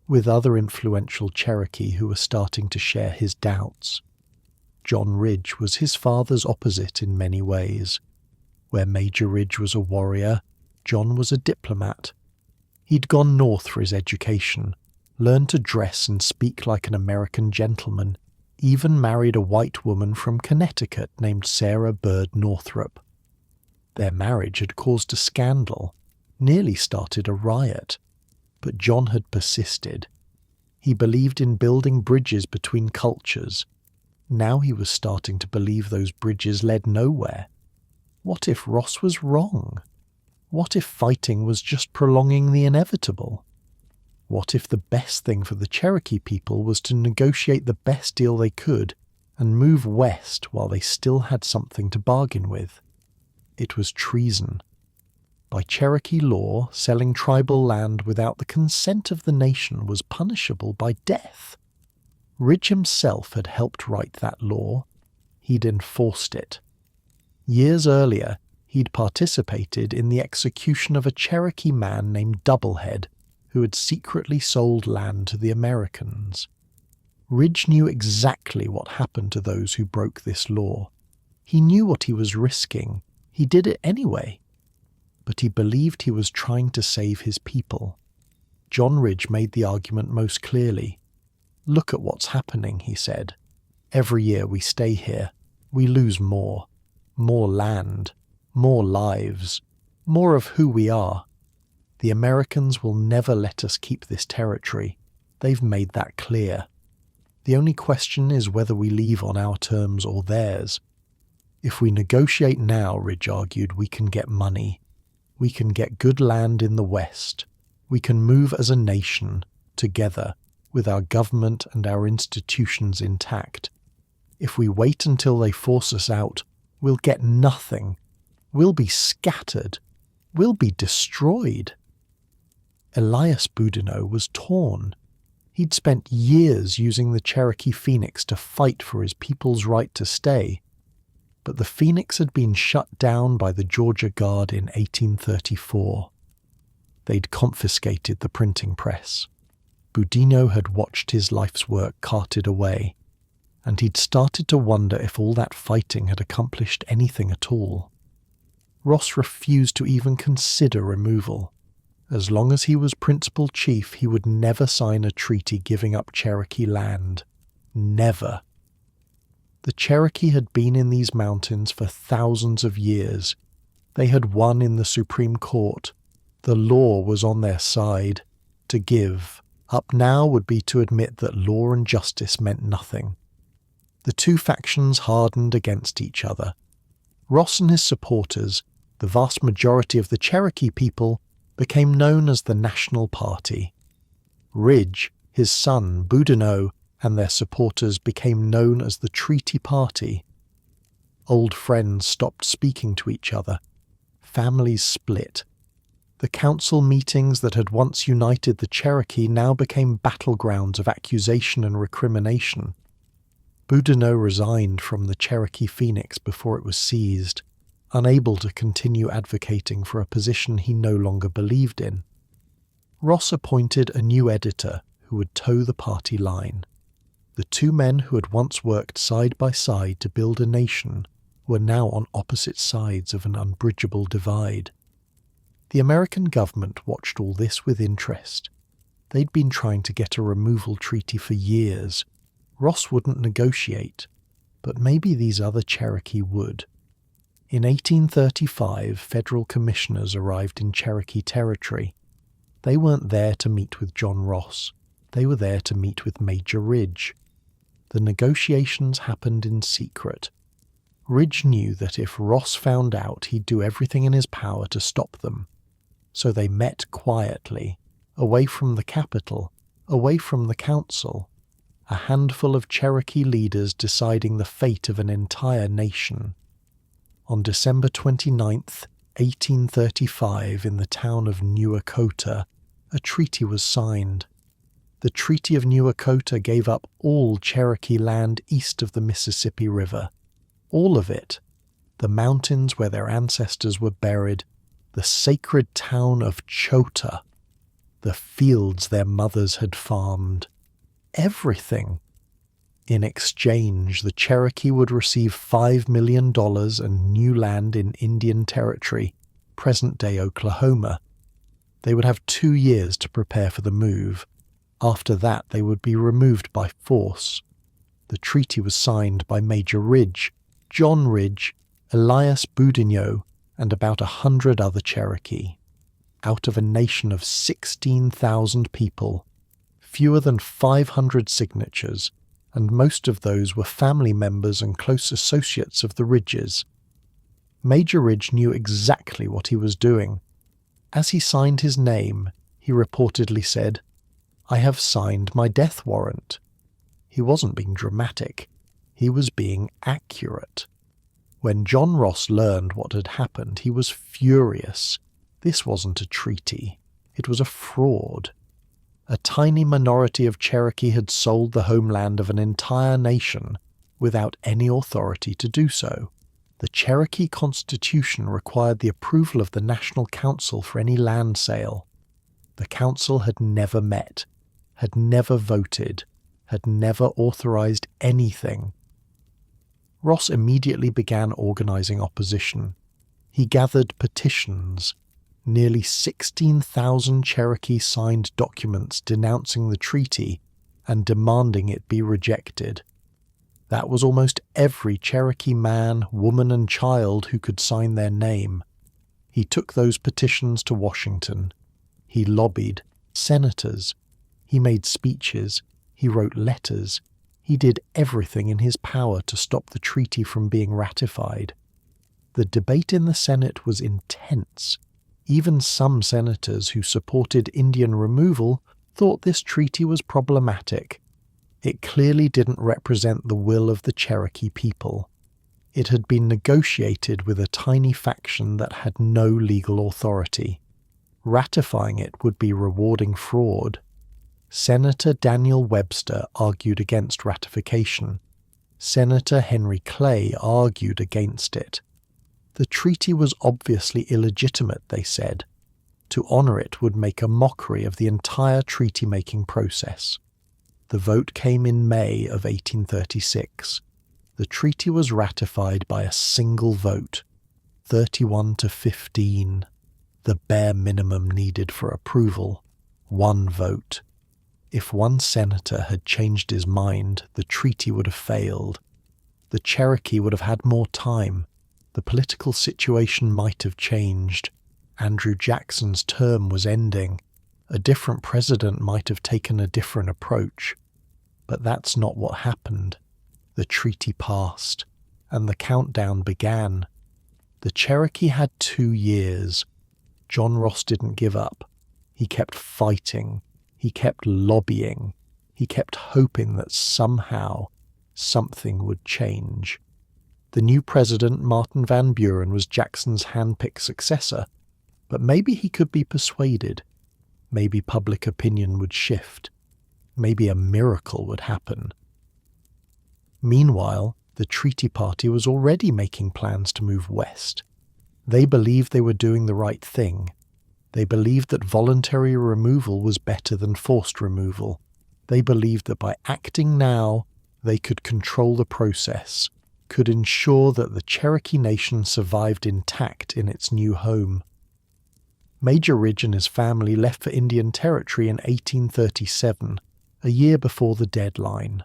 with other influential Cherokee who were starting to share his doubts. John Ridge was his father's opposite in many ways. Where Major Ridge was a warrior, John was a diplomat. He'd gone north for his education, learned to dress and speak like an American gentleman, even married a white woman from Connecticut named Sarah Bird Northrup. Their marriage had caused a scandal, nearly started a riot, but John had persisted. He believed in building bridges between cultures. Now he was starting to believe those bridges led nowhere. What if Ross was wrong? What if fighting was just prolonging the inevitable? What if the best thing for the Cherokee people was to negotiate the best deal they could and move west while they still had something to bargain with? It was treason. By Cherokee law, selling tribal land without the consent of the nation was punishable by death. Ridge himself had helped write that law. He'd enforced it. Years earlier, he'd participated in the execution of a Cherokee man named Doublehead, who had secretly sold land to the Americans. Ridge knew exactly what happened to those who broke this law. He knew what he was risking. He did it anyway. But he believed he was trying to save his people. John Ridge made the argument most clearly. "Look at what's happening," he said. "Every year we stay here, we lose more. More land, more lives, more of who we are. The Americans will never let us keep this territory. They've made that clear. The only question is whether we leave on our terms or theirs. If we negotiate now," Ridge argued, "we can get money. We can get good land in the West. We can move as a nation, together, with our government and our institutions intact. If we wait until they force us out, we'll get nothing. We'll be scattered. We'll be destroyed." Elias Boudinot was torn. He'd spent years using the Cherokee Phoenix to fight for his people's right to stay, but the Phoenix had been shut down by the Georgia Guard in 1834. They'd confiscated the printing press. Boudinot had watched his life's work carted away, and he'd started to wonder if all that fighting had accomplished anything at all. Ross refused to even consider removal. As long as he was principal chief, he would never sign a treaty giving up Cherokee land. Never. The Cherokee had been in these mountains for thousands of years. They had won in the Supreme Court. The law was on their side. To give up now would be to admit that law and justice meant nothing. The two factions hardened against each other. Ross and his supporters, the vast majority of the Cherokee people, became known as the National Party. Ridge, his son, Boudinot, and their supporters became known as the Treaty Party. Old friends stopped speaking to each other. Families split. The council meetings that had once united the Cherokee now became battlegrounds of accusation and recrimination. Boudinot resigned from the Cherokee Phoenix before it was seized, unable to continue advocating for a position he no longer believed in. Ross appointed a new editor who would toe the party line. The two men who had once worked side by side to build a nation were now on opposite sides of an unbridgeable divide. The American government watched all this with interest. They'd been trying to get a removal treaty for years. Ross wouldn't negotiate, but maybe these other Cherokee would. In 1835, federal commissioners arrived in Cherokee territory. They weren't there to meet with John Ross. They were there to meet with Major Ridge. The negotiations happened in secret. Ridge knew that if Ross found out, he'd do everything in his power to stop them. So they met quietly, away from the capital, away from the council, a handful of Cherokee leaders deciding the fate of an entire nation. On December 29th, 1835, in the town of Nuakota, a treaty was signed. The Treaty of Nuakota gave up all Cherokee land east of the Mississippi River. All of it. The mountains where their ancestors were buried, the sacred town of Chota, the fields their mothers had farmed. Everything. In exchange, the Cherokee would receive $5 million and new land in Indian Territory, present-day Oklahoma. They would have 2 years to prepare for the move. After that, they would be removed by force. The treaty was signed by Major Ridge, John Ridge, Elias Boudinot, and about 100 other Cherokee. Out of a nation of 16,000 people, fewer than 500 signatures, and most of those were family members and close associates of the Ridges. Major Ridge knew exactly what he was doing. As he signed his name, he reportedly said, "I have signed my death warrant." He wasn't being dramatic. He was being accurate. When John Ross learned what had happened, he was furious. This wasn't a treaty. It was a fraud. A tiny minority of Cherokee had sold the homeland of an entire nation without any authority to do so. The Cherokee Constitution required the approval of the National Council for any land sale. The council had never met, had never voted, had never authorized anything. Ross immediately began organizing opposition. He gathered petitions. Nearly 16,000 Cherokee signed documents denouncing the treaty and demanding it be rejected. That was almost every Cherokee man, woman, and child who could sign their name. He took those petitions to Washington. He lobbied senators. He made speeches. He wrote letters. He did everything in his power to stop the treaty from being ratified. The debate in the Senate was intense. Even some senators who supported Indian removal thought this treaty was problematic. It clearly didn't represent the will of the Cherokee people. It had been negotiated with a tiny faction that had no legal authority. Ratifying it would be rewarding fraud. Senator Daniel Webster argued against ratification. Senator Henry Clay argued against it. The treaty was obviously illegitimate, they said. To honour it would make a mockery of the entire treaty-making process. The vote came in May of 1836. The treaty was ratified by a single vote, 31 to 15, the bare minimum needed for approval, one vote. If one senator had changed his mind, the treaty would have failed. The Cherokee would have had more time. The political situation might have changed. Andrew Jackson's term was ending. A different president might have taken a different approach. But that's not what happened. The treaty passed, and the countdown began. The Cherokee had 2 years. John Ross didn't give up. He kept fighting. He kept lobbying. He kept hoping that somehow something would change. The new president, Martin Van Buren, was Jackson's hand-picked successor, but maybe he could be persuaded. Maybe public opinion would shift. Maybe a miracle would happen. Meanwhile, the Treaty Party was already making plans to move west. They believed they were doing the right thing. They believed that voluntary removal was better than forced removal. They believed that by acting now, they could control the process, could ensure that the Cherokee Nation survived intact in its new home. Major Ridge and his family left for Indian Territory in 1837, a year before the deadline.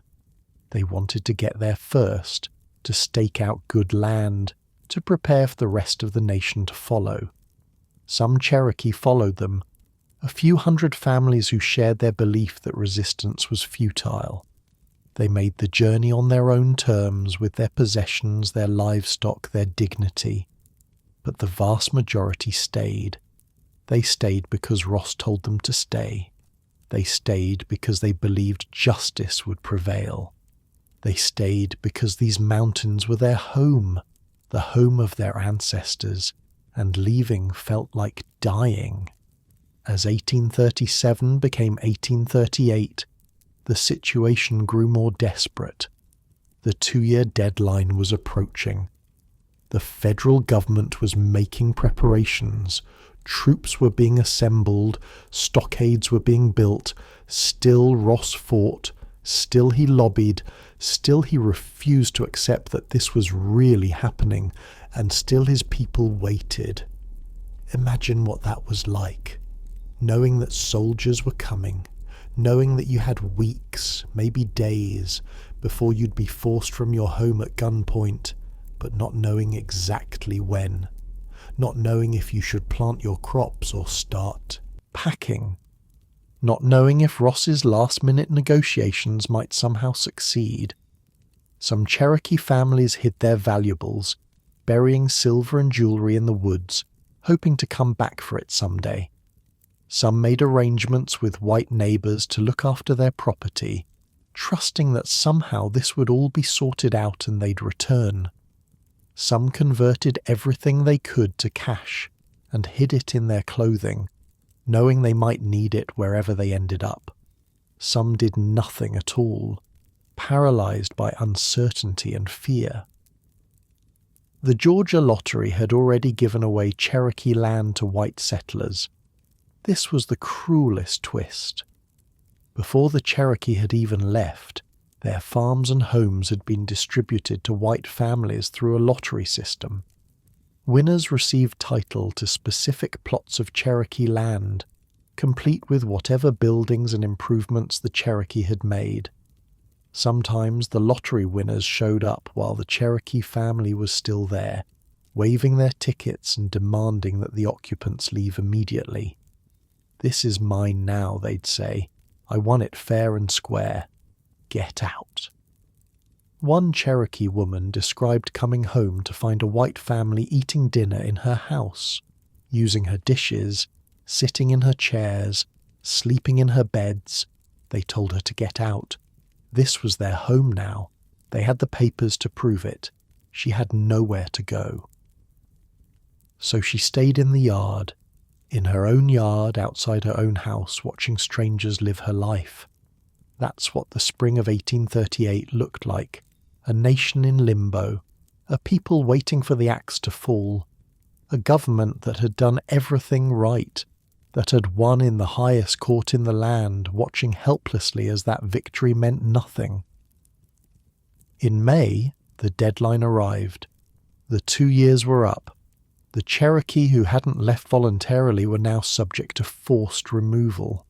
They wanted to get there first, to stake out good land, to prepare for the rest of the nation to follow. Some Cherokee followed them, a few hundred families who shared their belief that resistance was futile. They made the journey on their own terms, with their possessions, their livestock, their dignity. But the vast majority stayed. They stayed because Ross told them to stay. They stayed because they believed justice would prevail. They stayed because these mountains were their home, the home of their ancestors, and leaving felt like dying. As 1837 became 1838, the situation grew more desperate. The 2-year deadline was approaching. The federal government was making preparations. Troops were being assembled, stockades were being built. Still Ross fought, still he lobbied, still he refused to accept that this was really happening, and still his people waited. Imagine what that was like, knowing that soldiers were coming, knowing that you had weeks, maybe days, before you'd be forced from your home at gunpoint, but not knowing exactly when, not knowing if you should plant your crops or start packing, not knowing if Ross's last-minute negotiations might somehow succeed. Some Cherokee families hid their valuables, burying silver and jewelry in the woods, hoping to come back for it someday. Some made arrangements with white neighbours to look after their property, trusting that somehow this would all be sorted out and they'd return. Some converted everything they could to cash and hid it in their clothing, knowing they might need it wherever they ended up. Some did nothing at all, paralysed by uncertainty and fear. The Georgia lottery had already given away Cherokee land to white settlers. This was the cruelest twist. Before the Cherokee had even left, their farms and homes had been distributed to white families through a lottery system. Winners received title to specific plots of Cherokee land, complete with whatever buildings and improvements the Cherokee had made. Sometimes the lottery winners showed up while the Cherokee family was still there, waving their tickets and demanding that the occupants leave immediately. "This is mine now," they'd say. "I won it fair and square. Get out." One Cherokee woman described coming home to find a white family eating dinner in her house, using her dishes, sitting in her chairs, sleeping in her beds. They told her to get out. This was their home now. They had the papers to prove it. She had nowhere to go. So she stayed in the yard, in her own yard outside her own house, watching strangers live her life. That's what the spring of 1838 looked like. a nation in limbo, a people waiting for the axe to fall, a government that had done everything right, that had won in the highest court in the land, watching helplessly as that victory meant nothing. In May, the deadline arrived. The 2 years were up. The Cherokee who hadn't left voluntarily were now subject to forced removal.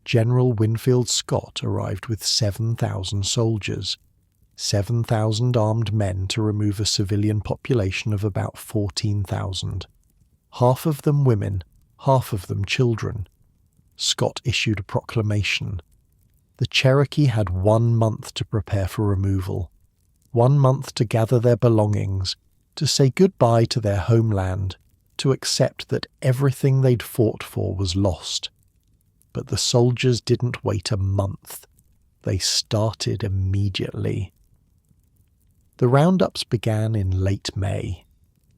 General Winfield Scott arrived with 7,000 soldiers, 7,000 armed men to remove a civilian population of about 14,000. Half of them women, half of them children. Scott issued a proclamation. The Cherokee had 1 month to prepare for removal, 1 month to gather their belongings, to say goodbye to their homeland, to accept that everything they'd fought for was lost. But the soldiers didn't wait a month. They started immediately. The roundups began in late May.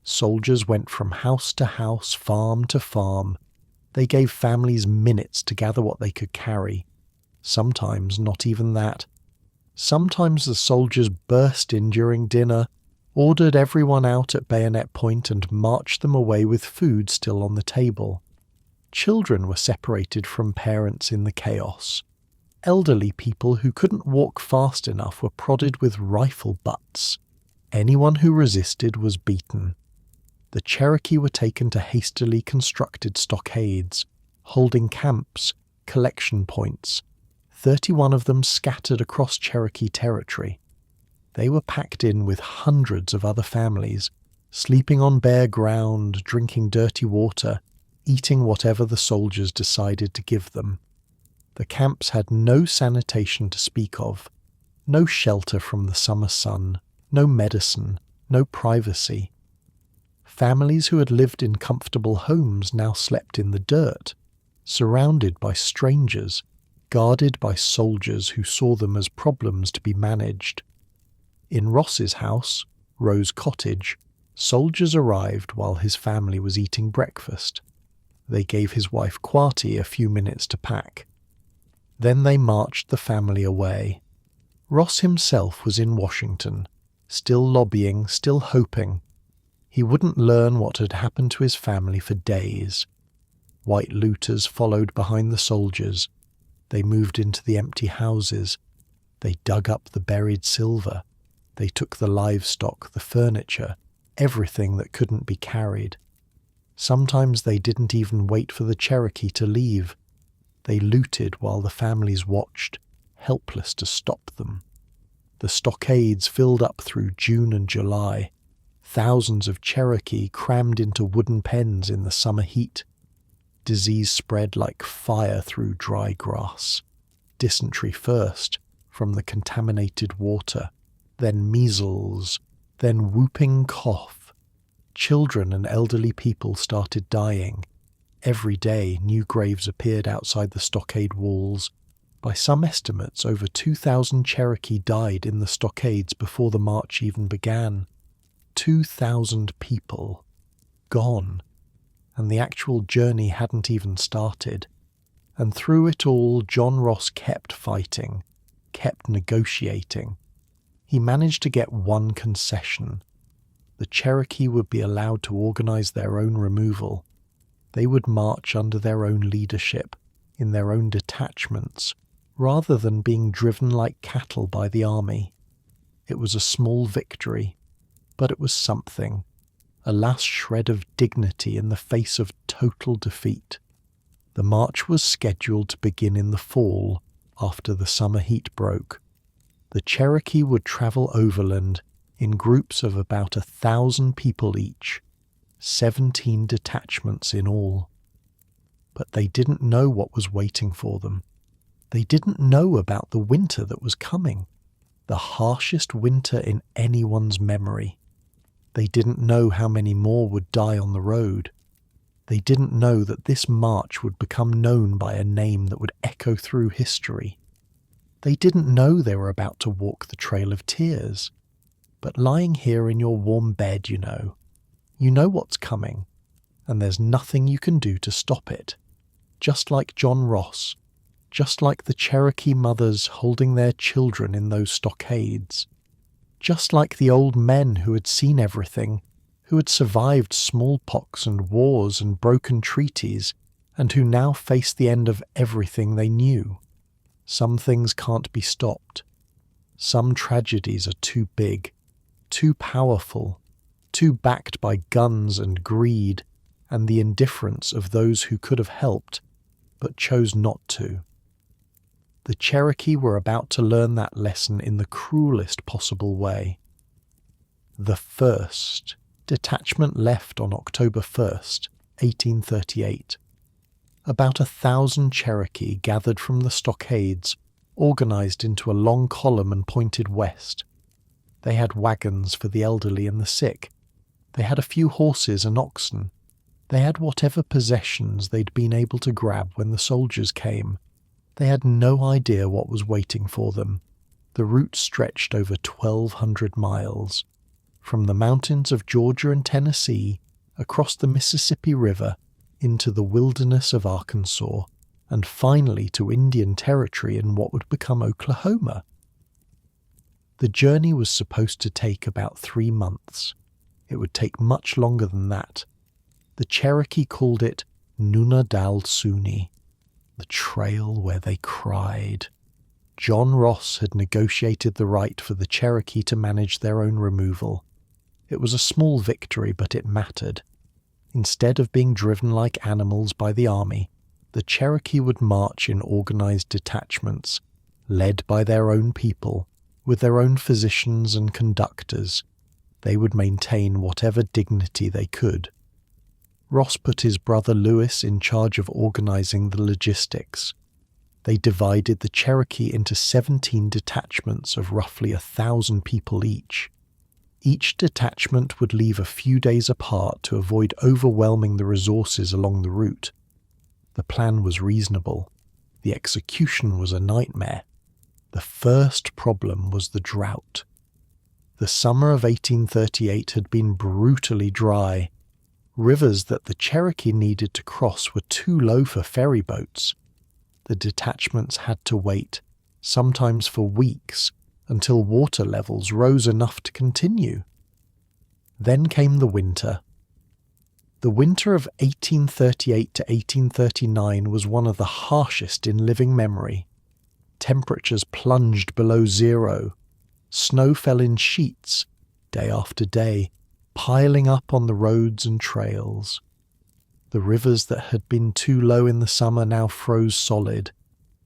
Soldiers went from house to house, farm to farm. They gave families minutes to gather what they could carry. Sometimes not even that. Sometimes the soldiers burst in during dinner, ordered everyone out at bayonet point and marched them away with food still on the table. Children were separated from parents in the chaos. Elderly people who couldn't walk fast enough were prodded with rifle butts. Anyone who resisted was beaten. The Cherokee were taken to hastily constructed stockades, holding camps, collection points, 31 of them scattered across Cherokee territory. They were packed in with hundreds of other families, sleeping on bare ground, drinking dirty water, eating whatever the soldiers decided to give them. The camps had no sanitation to speak of, no shelter from the summer sun, no medicine, no privacy. Families who had lived in comfortable homes now slept in the dirt, surrounded by strangers, guarded by soldiers who saw them as problems to be managed. In Ross's house, Rose Cottage, soldiers arrived while his family was eating breakfast. They gave his wife Quati a few minutes to pack. Then they marched the family away. Ross himself was in Washington, still lobbying, still hoping. He wouldn't learn what had happened to his family for days. White looters followed behind the soldiers. They moved into the empty houses. They dug up the buried silver. They took the livestock, the furniture, everything that couldn't be carried. Sometimes they didn't even wait for the Cherokee to leave. They looted while the families watched, helpless to stop them. The stockades filled up through June and July. Thousands of Cherokee crammed into wooden pens in the summer heat. Disease spread like fire through dry grass. Dysentery first, from the contaminated water, then measles, then whooping cough. Children and elderly people started dying. Every day new graves appeared outside the stockade walls. By some estimates, over 2,000 Cherokee died in the stockades before the march even began. 2,000 people. Gone. And the actual journey hadn't even started. And through it all, John Ross kept fighting, kept negotiating. He managed to get one concession. The Cherokee would be allowed to organize their own removal. They would march under their own leadership, in their own detachments, rather than being driven like cattle by the army. It was a small victory, but it was something, a last shred of dignity in the face of total defeat. The march was scheduled to begin in the fall, after the summer heat broke. The Cherokee would travel overland in groups of about 1,000 people each, 17 detachments in all. But they didn't know what was waiting for them. They didn't know about the winter that was coming, the harshest winter in anyone's memory. They didn't know how many more would die on the road. They didn't know that this march would become known by a name that would echo through history. They didn't know they were about to walk the Trail of Tears. But lying here in your warm bed, you know what's coming, and there's nothing you can do to stop it. Just like John Ross, just like the Cherokee mothers holding their children in those stockades. just like the old men who had seen everything, who had survived smallpox and wars and broken treaties, and who now faced the end of everything they knew. Some things can't be stopped. Some tragedies are too big, too powerful, too backed by guns and greed and the indifference of those who could have helped, but chose not to. The Cherokee were about to learn that lesson in the cruelest possible way. The first detachment left on October 1st, 1838. About 1,000 Cherokee gathered from the stockades, organized into a long column and pointed west. They had wagons for the elderly and the sick. They had a few horses and oxen. They had whatever possessions they'd been able to grab when the soldiers came. They had no idea what was waiting for them. The route stretched over 1,200 miles. From the mountains of Georgia and Tennessee, across the Mississippi River, into the wilderness of Arkansas, and finally to Indian Territory in what would become Oklahoma. The journey was supposed to take about 3 months. It would take much longer than that. The Cherokee called it Nuna Dal Suni, the trail where they cried. John Ross had negotiated the right for the Cherokee to manage their own removal. It was a small victory, but it mattered. Instead of being driven like animals by the army, the Cherokee would march in organized detachments, led by their own people, with their own physicians and conductors. They would maintain whatever dignity they could. Ross put his brother Lewis in charge of organizing the logistics. They divided the Cherokee into 17 detachments of roughly 1,000 people each. Each detachment would leave a few days apart to avoid overwhelming the resources along the route. The plan was reasonable. The execution was a nightmare. The first problem was the drought. The summer of 1838 had been brutally dry. Rivers that the Cherokee needed to cross were too low for ferry boats. The detachments had to wait, sometimes for weeks, until water levels rose enough to continue. Then came the winter. The winter of 1838 to 1839 was one of the harshest in living memory. Temperatures plunged below zero. Snow fell in sheets, day after day, piling up on the roads and trails. The rivers that had been too low in the summer now froze solid,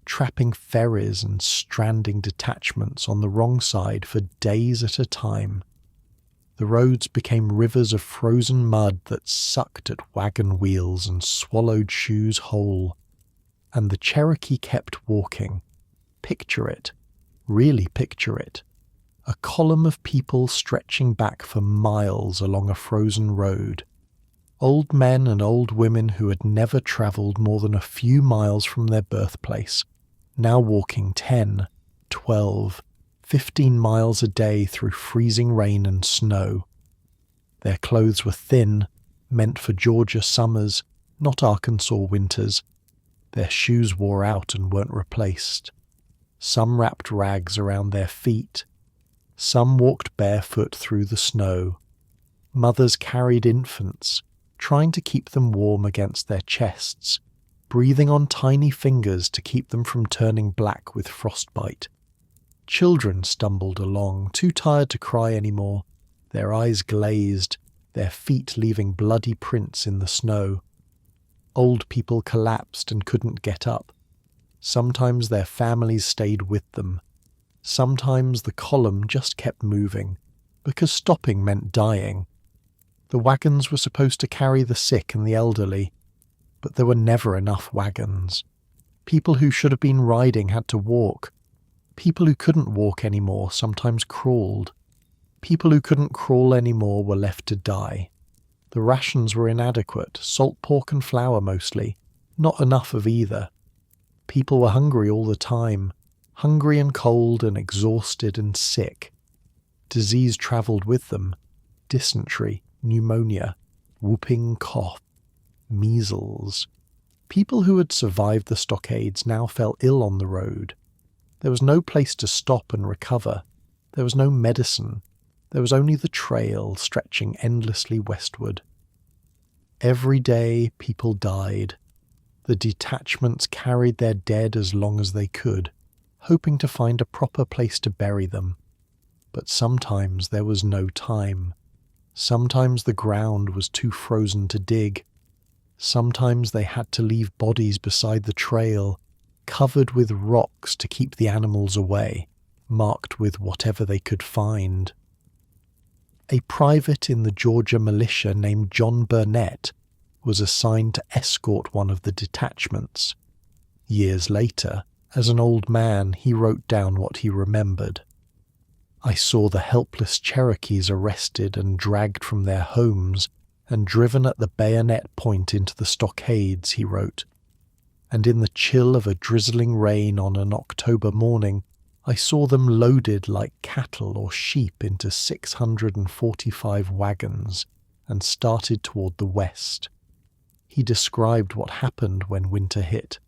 trapping ferries and stranding detachments on the wrong side for days at a time. The roads became rivers of frozen mud that sucked at wagon wheels and swallowed shoes whole. And the Cherokee kept walking. Picture it. Really picture it. A column of people stretching back for miles along a frozen road. Old men and old women who had never travelled more than a few miles from their birthplace, now walking 10, 12, 15 miles a day through freezing rain and snow. Their clothes were thin, meant for Georgia summers, not Arkansas winters. Their shoes wore out and weren't replaced. Some wrapped rags around their feet. Some walked barefoot through the snow. Mothers carried infants, trying to keep them warm against their chests, breathing on tiny fingers to keep them from turning black with frostbite. Children stumbled along, too tired to cry anymore, their eyes glazed, their feet leaving bloody prints in the snow. Old people collapsed and couldn't get up. Sometimes their families stayed with them. Sometimes the column just kept moving, because stopping meant dying. The wagons were supposed to carry the sick and the elderly, but there were never enough wagons. People who should have been riding had to walk. People who couldn't walk anymore sometimes crawled. People who couldn't crawl anymore were left to die. The rations were inadequate, salt pork and flour mostly, not enough of either. People were hungry all the time, hungry and cold and exhausted and sick. Disease travelled with them. Dysentery, pneumonia, whooping cough, measles. People who had survived the stockades now fell ill on the road. There was no place to stop and recover. There was no medicine. There was only the trail stretching endlessly westward. Every day people died. The detachments carried their dead as long as they could, hoping to find a proper place to bury them. But sometimes there was no time. Sometimes the ground was too frozen to dig. Sometimes they had to leave bodies beside the trail, covered with rocks to keep the animals away, marked with whatever they could find. A private in the Georgia militia named John Burnett was assigned to escort one of the detachments. Years later, as an old man, he wrote down what he remembered. I saw the helpless Cherokees arrested and dragged from their homes and driven at the bayonet point into the stockades, he wrote. And in the chill of a drizzling rain on an October morning, I saw them loaded like cattle or sheep into 645 wagons and started toward the west. He described what happened when winter hit.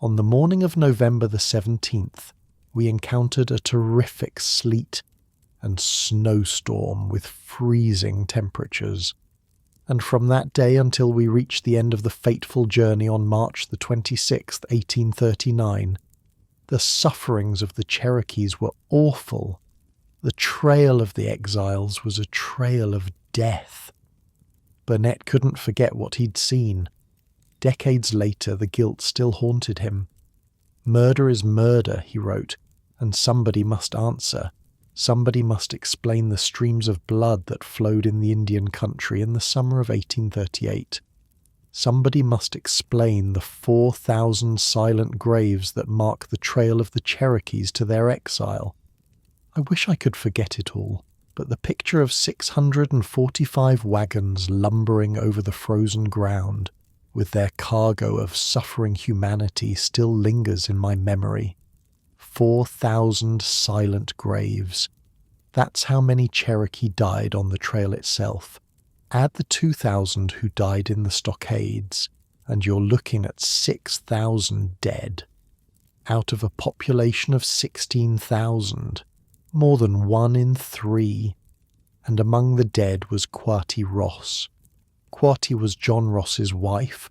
On the morning of November the 17th, we encountered a terrific sleet and snowstorm with freezing temperatures. And from that day until we reached the end of the fateful journey on March the 26th, 1839, the sufferings of the Cherokees were awful. The trail of the exiles was a trail of death. Burnett couldn't forget what he'd seen. Decades later, the guilt still haunted him. Murder is murder, he wrote, and somebody must answer. Somebody must explain the streams of blood that flowed in the Indian country in the summer of 1838. Somebody must explain the 4,000 silent graves that mark the trail of the Cherokees to their exile. I wish I could forget it all, but the picture of 645 wagons lumbering over the frozen ground, with their cargo of suffering humanity, still lingers in my memory. 4,000 silent graves. That's how many Cherokee died on the trail itself. Add the 2,000 who died in the stockades, and you're looking at 6,000 dead. Out of a population of 16,000, more than 1 in 3. And among the dead was Quati Ross. Quati was John Ross's wife,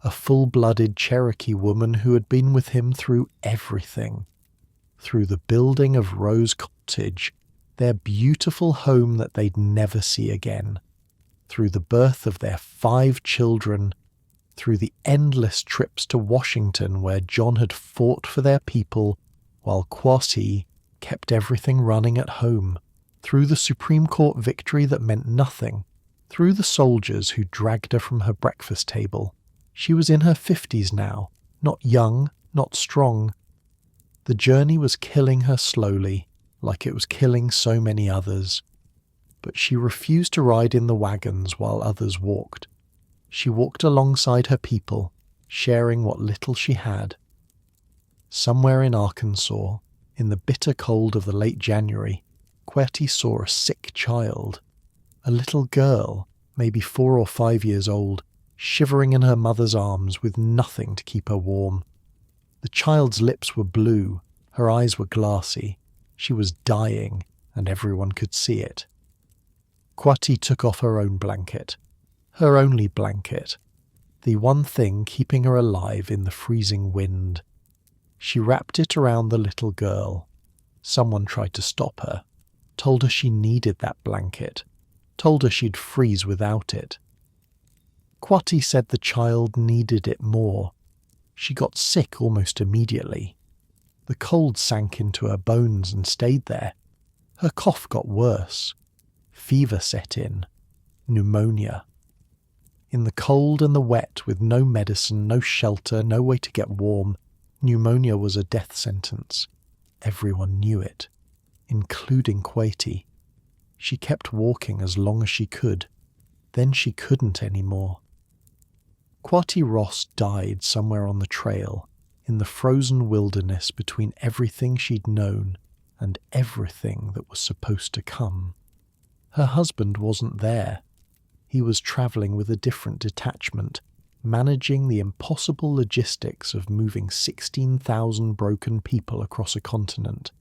a full-blooded Cherokee woman who had been with him through everything. Through the building of Rose Cottage, their beautiful home that they'd never see again. Through the birth of their 5 children, through the endless trips to Washington where John had fought for their people while Quati kept everything running at home, through the Supreme Court victory that meant nothing, through the soldiers who dragged her from her breakfast table. She was in her 50s now, not young, not strong. The journey was killing her slowly, like it was killing so many others. But she refused to ride in the wagons while others walked. She walked alongside her people, sharing what little she had. Somewhere in Arkansas, in the bitter cold of the late January, Quati saw a sick child. A little girl, maybe 4 or 5 years old, shivering in her mother's arms with nothing to keep her warm. The child's lips were blue, her eyes were glassy. She was dying, and everyone could see it. Quati took off her own blanket, her only blanket, the one thing keeping her alive in the freezing wind. She wrapped it around the little girl. Someone tried to stop her, told her she needed that blanket, told her she'd freeze without it. Quati said the child needed it more. She got sick almost immediately. The cold sank into her bones and stayed there. Her cough got worse. Fever set in. Pneumonia. In the cold and the wet, with no medicine, no shelter, no way to get warm, pneumonia was a death sentence. Everyone knew it, including Quati. She kept walking as long as she could. Then she couldn't anymore. Quati Ross died somewhere on the trail, in the frozen wilderness between everything she'd known and everything that was supposed to come. Her husband wasn't there. He was travelling with a different detachment, managing the impossible logistics of moving 16,000 broken people across a continent.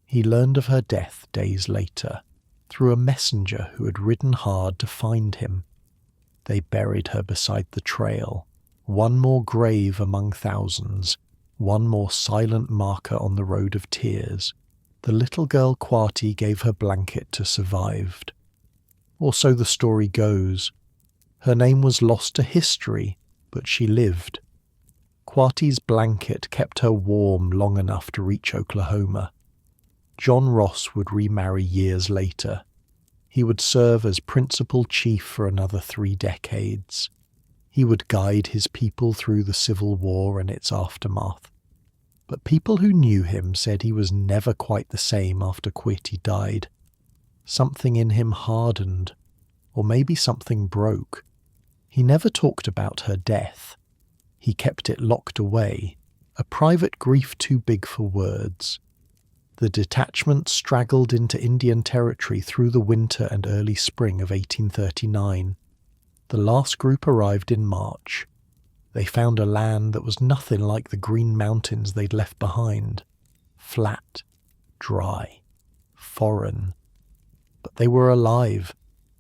He learned of her death days later, through a messenger who had ridden hard to find him. They buried her beside the trail, one more grave among thousands, one more silent marker on the road of tears. The little girl Kwati gave her blanket to survived. Or so the story goes. Her name was lost to history, but she lived. Kwati's blanket kept her warm long enough to reach Oklahoma. John Ross would remarry years later. He would serve as principal chief for another 3 decades. He would guide his people through the Civil War and its aftermath. But people who knew him said he was never quite the same after Kwati died. Something in him hardened, or maybe something broke. He never talked about her death. He kept it locked away, a private grief too big for words. The detachment straggled into Indian Territory through the winter and early spring of 1839. The last group arrived in March. They found a land that was nothing like the green mountains they'd left behind. Flat, dry, foreign. But they were alive,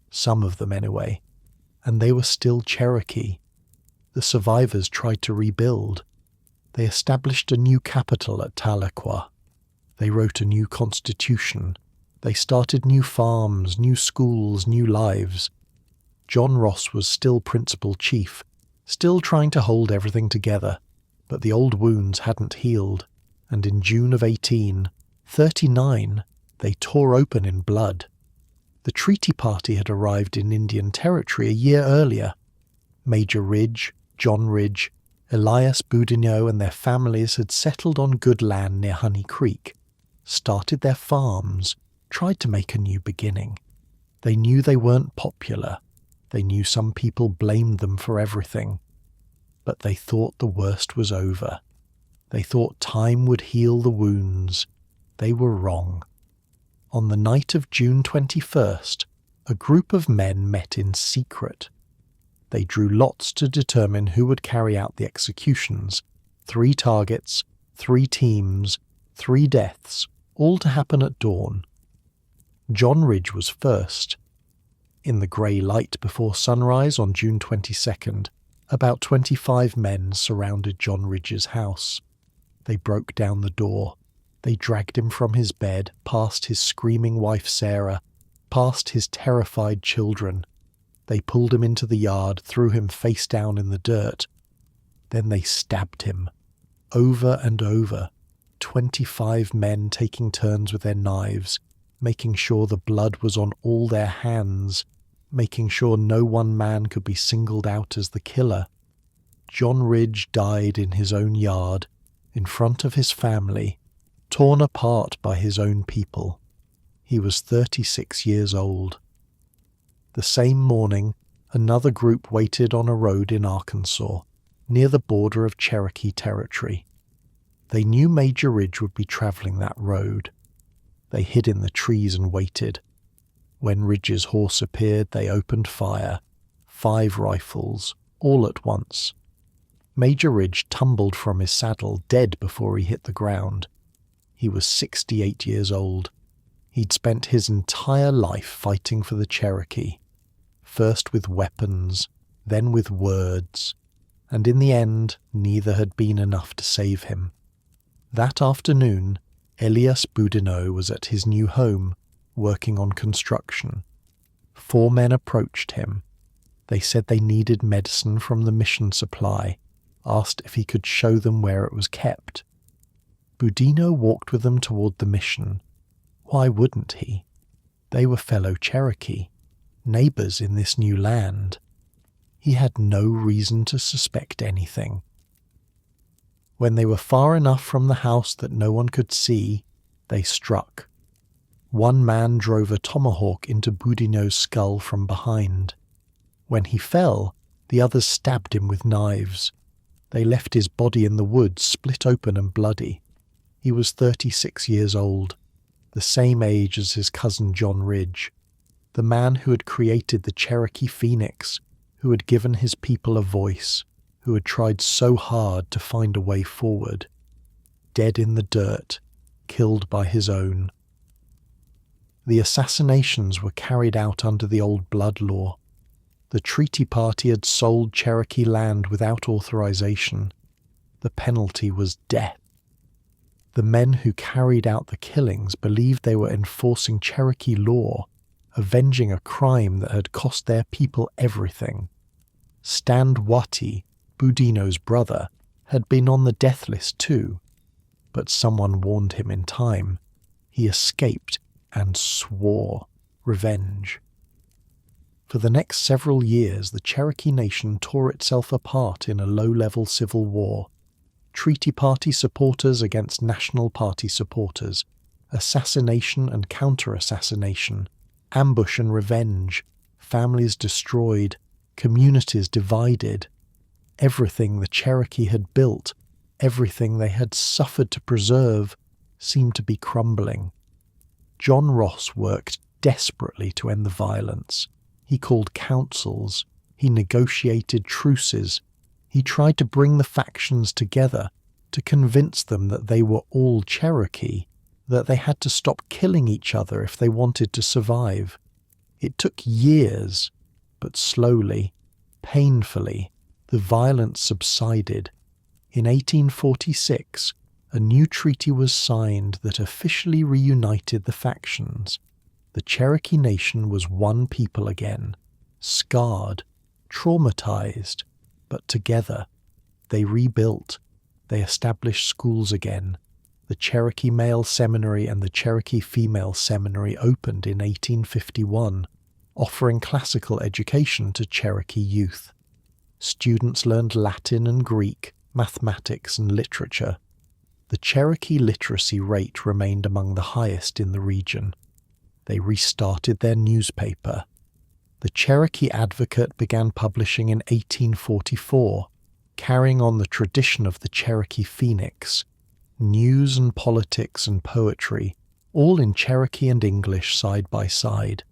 some of them anyway, and they were still Cherokee. The survivors tried to rebuild. They established a new capital at Tahlequah. They wrote a new constitution. They started new farms, new schools, new lives. John Ross was still principal chief, still trying to hold everything together, but the old wounds hadn't healed, and in June of 1839, they tore open in blood. The treaty party had arrived in Indian Territory a year earlier. Major Ridge, John Ridge, Elias Boudinot and their families had settled on good land near Honey Creek, started their farms, tried to make a new beginning. They knew they weren't popular. They knew some people blamed them for everything. But they thought the worst was over. They thought time would heal the wounds. They were wrong. On the night of June 21st, a group of men met in secret. They drew lots to determine who would carry out the executions. 3 targets, 3 teams, 3 deaths, all to happen at dawn. John Ridge was first. In the grey light before sunrise on June 22nd, about 25 men surrounded John Ridge's house. They broke down the door. They dragged him from his bed, past his screaming wife Sarah, past his terrified children. They pulled him into the yard, threw him face down in the dirt. Then they stabbed him, over and over, 25 men taking turns with their knives, making sure the blood was on all their hands, making sure no one man could be singled out as the killer. John Ridge died in his own yard, in front of his family, torn apart by his own people. He was 36 years old. The same morning, another group waited on a road in Arkansas, near the border of Cherokee Territory. They knew Major Ridge would be traveling that road. They hid in the trees and waited. When Ridge's horse appeared, they opened fire. 5 rifles, all at once. Major Ridge tumbled from his saddle, dead before he hit the ground. He was 68 years old. He'd spent his entire life fighting for the Cherokee, first with weapons, then with words, and in the end, neither had been enough to save him. That afternoon, Elias Boudinot was at his new home, working on construction. 4 men approached him. They said they needed medicine from the mission supply, asked if he could show them where it was kept. Boudinot walked with them toward the mission. Why wouldn't he? They were fellow Cherokee, neighbors in this new land. He had no reason to suspect anything. When they were far enough from the house that no one could see, they struck. One man drove a tomahawk into Boudinot's skull from behind. When he fell, the others stabbed him with knives. They left his body in the woods, split open and bloody. He was 36 years old, the same age as his cousin John Ridge, the man who had created the Cherokee Phoenix, who had given his people a voice, who had tried so hard to find a way forward. Dead in the dirt, killed by his own, The assassinations were carried out under the old blood law. The treaty party had sold Cherokee land without authorization. The penalty was death. The men who carried out the killings believed they were enforcing Cherokee law, avenging a crime that had cost their people everything. Stand Watie, Boudinot's brother, had been on the death list too, but someone warned him in time. He escaped and swore revenge. For the next several years, the Cherokee Nation tore itself apart in a low-level civil war. Treaty Party supporters against National Party supporters, assassination and counter-assassination, ambush and revenge, families destroyed, communities divided. Everything the Cherokee had built, everything they had suffered to preserve, seemed to be crumbling. John Ross worked desperately to end the violence. He called councils, he negotiated truces, he tried to bring the factions together, to convince them that they were all Cherokee, that they had to stop killing each other if they wanted to survive. It took years, but slowly, painfully, the violence subsided. In 1846, a new treaty was signed that officially reunited the factions. The Cherokee Nation was one people again, scarred, traumatized, but together. They rebuilt. They established schools again. The Cherokee Male Seminary and the Cherokee Female Seminary opened in 1851, offering classical education to Cherokee youth. Students learned Latin and Greek, mathematics and literature. The Cherokee literacy rate remained among the highest in the region. They restarted their newspaper. The Cherokee Advocate began publishing in 1844, carrying on the tradition of the Cherokee Phoenix. News and politics and poetry, all in Cherokee and English side by side.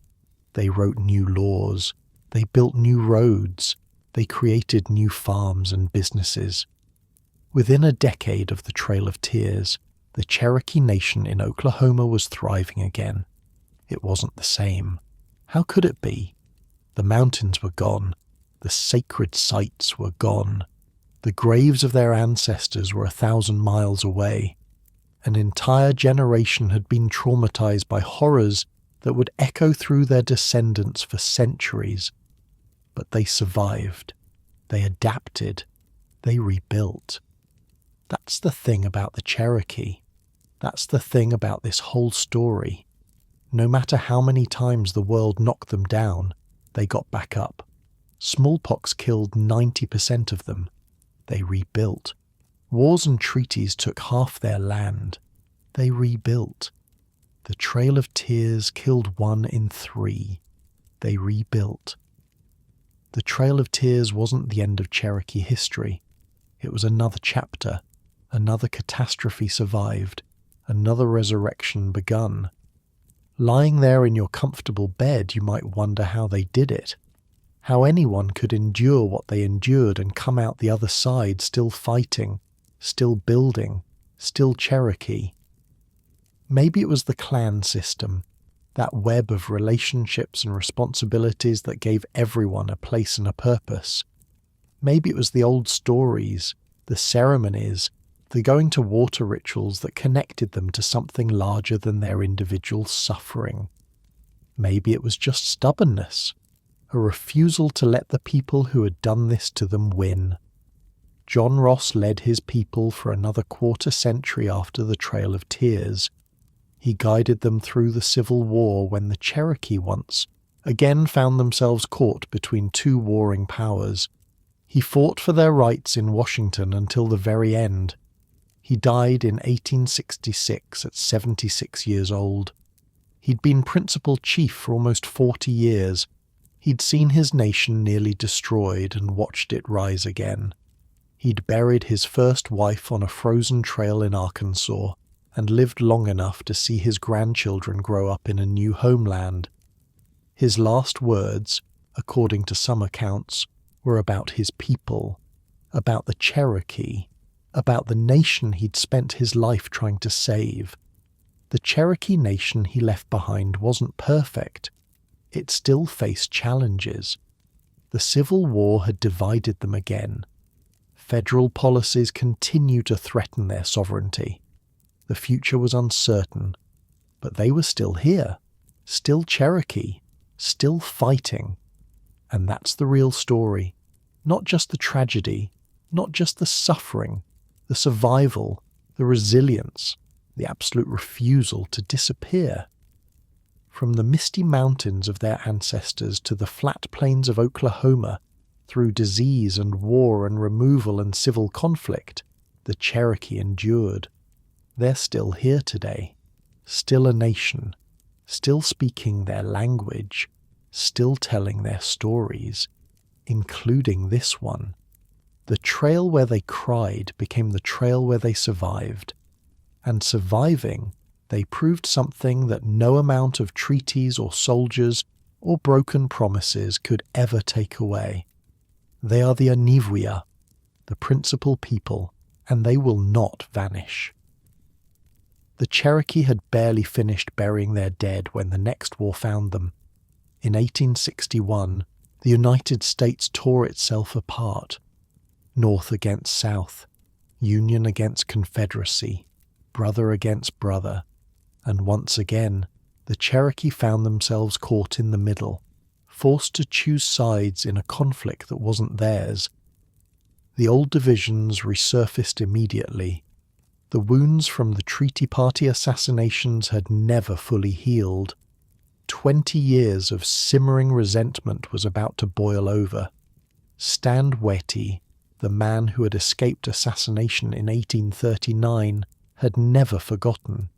They wrote new laws. They built new roads. They created new farms and businesses. Within a decade of the Trail of Tears, the Cherokee Nation in Oklahoma was thriving again. It wasn't the same. How could it be? The mountains were gone. The sacred sites were gone. The graves of their ancestors were 1,000 miles away. An entire generation had been traumatized by horrors that would echo through their descendants for centuries. But they survived. They adapted. They rebuilt. That's the thing about the Cherokee. That's the thing about this whole story. No matter how many times the world knocked them down, they got back up. Smallpox killed 90% of them. They rebuilt. Wars and treaties took half their land. They rebuilt. The Trail of Tears killed 1 in 3. They rebuilt. The Trail of Tears wasn't the end of Cherokee history. It was another chapter. Another catastrophe survived. Another resurrection begun. Lying there in your comfortable bed, you might wonder how they did it. How anyone could endure what they endured and come out the other side still fighting, still building, still Cherokee. Maybe it was the clan system, that web of relationships and responsibilities that gave everyone a place and a purpose. Maybe it was the old stories, the ceremonies, the going to water rituals that connected them to something larger than their individual suffering. Maybe it was just stubbornness, a refusal to let the people who had done this to them win. John Ross led his people for another quarter century after the Trail of Tears. He guided them through the Civil War when the Cherokee once again found themselves caught between 2 warring powers. He fought for their rights in Washington until the very end. He died in 1866 at 76 years old. He'd been principal chief for almost 40 years. He'd seen his nation nearly destroyed and watched it rise again. He'd buried his first wife on a frozen trail in Arkansas and lived long enough to see his grandchildren grow up in a new homeland. His last words, according to some accounts, were about his people, about the Cherokee, about the nation he'd spent his life trying to save. The Cherokee Nation he left behind wasn't perfect. It still faced challenges. The Civil War had divided them again. Federal policies continued to threaten their sovereignty. The future was uncertain, but they were still here, still Cherokee, still fighting. And that's the real story. Not just the tragedy, not just the suffering, the survival, the resilience, the absolute refusal to disappear. From the misty mountains of their ancestors to the flat plains of Oklahoma, through disease and war and removal and civil conflict, the Cherokee endured. They're still here today, still a nation, still speaking their language, still telling their stories, including this one. The trail where they cried became the trail where they survived. And surviving, they proved something that no amount of treaties or soldiers or broken promises could ever take away. They are the Anivuya, the principal people, and they will not vanish. The Cherokee had barely finished burying their dead when the next war found them. In 1861, the United States tore itself apart. North against South, Union against Confederacy, brother against brother, and once again, the Cherokee found themselves caught in the middle, forced to choose sides in a conflict that wasn't theirs. The old divisions resurfaced immediately. The wounds from the Treaty Party assassinations had never fully healed. 20 years of simmering resentment was about to boil over. Stand Watie, the man who had escaped assassination in 1839, had never forgotten,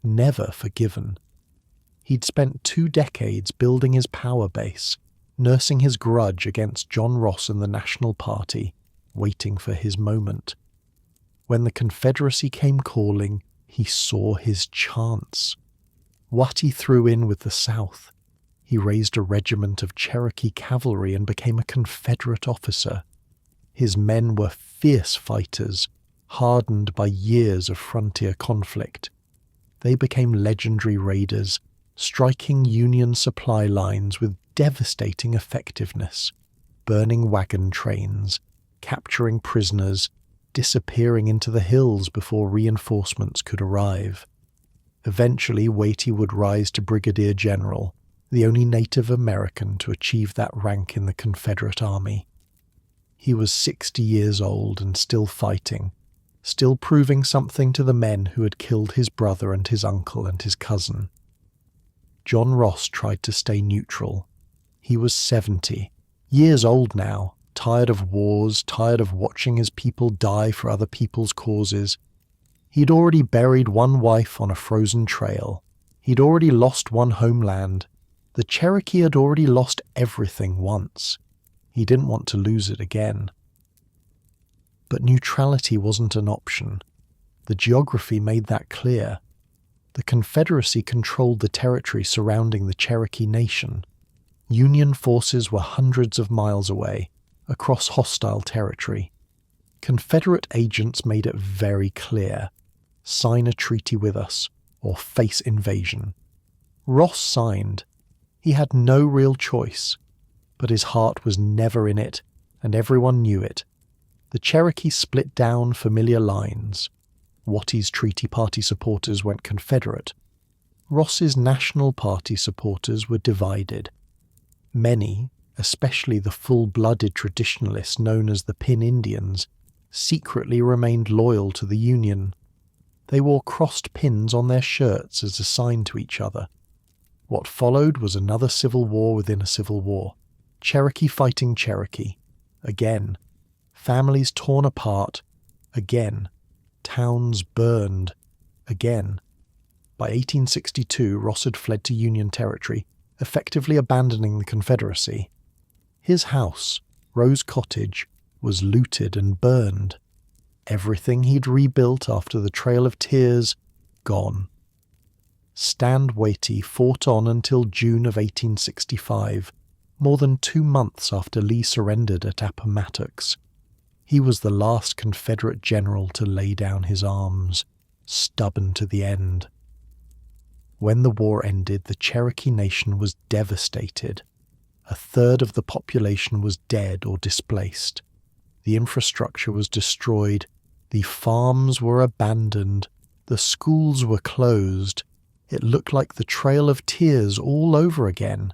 never forgiven. He'd spent 2 decades building his power base, nursing his grudge against John Ross and the National Party, waiting for his moment. When the Confederacy came calling, he saw his chance. Watie threw in with the South. He raised a regiment of Cherokee cavalry and became a Confederate officer. His men were fierce fighters, hardened by years of frontier conflict. They became legendary raiders, striking Union supply lines with devastating effectiveness, burning wagon trains, capturing prisoners, disappearing into the hills before reinforcements could arrive. Eventually, Watie would rise to brigadier general, the only Native American to achieve that rank in the Confederate Army. He was 60 years old and still fighting, still proving something to the men who had killed his brother and his uncle and his cousin. John Ross tried to stay neutral. He was 70, years old now, tired of wars, tired of watching his people die for other people's causes. He'd already buried one wife on a frozen trail. He'd already lost one homeland. The Cherokee had already lost everything once. He didn't want to lose it again. But neutrality wasn't an option. The geography made that clear. The Confederacy controlled the territory surrounding the Cherokee Nation. Union forces were hundreds of miles away, across hostile territory. Confederate agents made it very clear: sign a treaty with us, or face invasion. Ross signed. He had no real choice, but his heart was never in it, and everyone knew it. The Cherokee split down familiar lines. Watie's Treaty Party supporters went Confederate. Ross's National Party supporters were divided. Many, especially the full-blooded traditionalists known as the Pin Indians, secretly remained loyal to the Union. They wore crossed pins on their shirts as a sign to each other. What followed was another civil war within a civil war. Cherokee fighting Cherokee. Again. Families torn apart. Again. Towns burned. Again. By 1862, Ross had fled to Union territory, effectively abandoning the Confederacy. His house, Rose Cottage, was looted and burned. Everything he'd rebuilt after the Trail of Tears, gone. Stand Watie fought on until June of 1865, more than 2 months after Lee surrendered at Appomattox. He was the last Confederate general to lay down his arms, stubborn to the end. When the war ended, the Cherokee Nation was devastated. A third of the population was dead or displaced. The infrastructure was destroyed. The farms were abandoned. The schools were closed. It looked like the Trail of Tears all over again,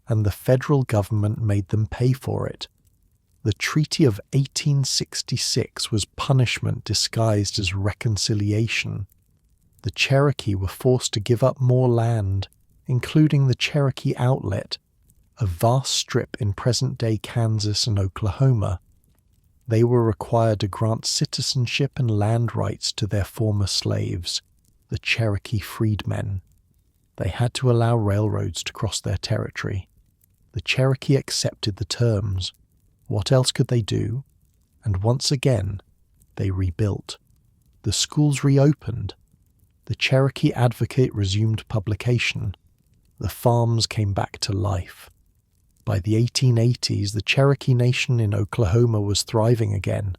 and the federal government made them pay for it. The Treaty of 1866 was punishment disguised as reconciliation. The Cherokee were forced to give up more land, including the Cherokee Outlet, a vast strip in present-day Kansas and Oklahoma. They were required to grant citizenship and land rights to their former slaves, the Cherokee freedmen. They had to allow railroads to cross their territory. The Cherokee accepted the terms. What else could they do? And once again, they rebuilt. The schools reopened. The Cherokee Advocate resumed publication. The farms came back to life. By the 1880s, the Cherokee Nation in Oklahoma was thriving again.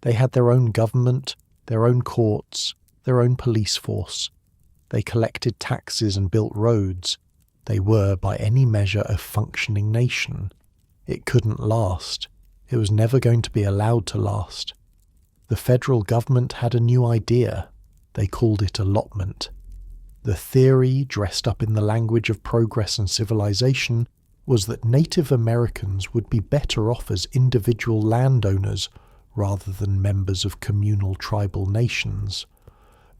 They had their own government, their own courts, their own police force. They collected taxes and built roads. They were, by any measure, a functioning nation. It couldn't last. It was never going to be allowed to last. The federal government had a new idea. They called it allotment. The theory, dressed up in the language of progress and civilization, was that Native Americans would be better off as individual landowners rather than members of communal tribal nations.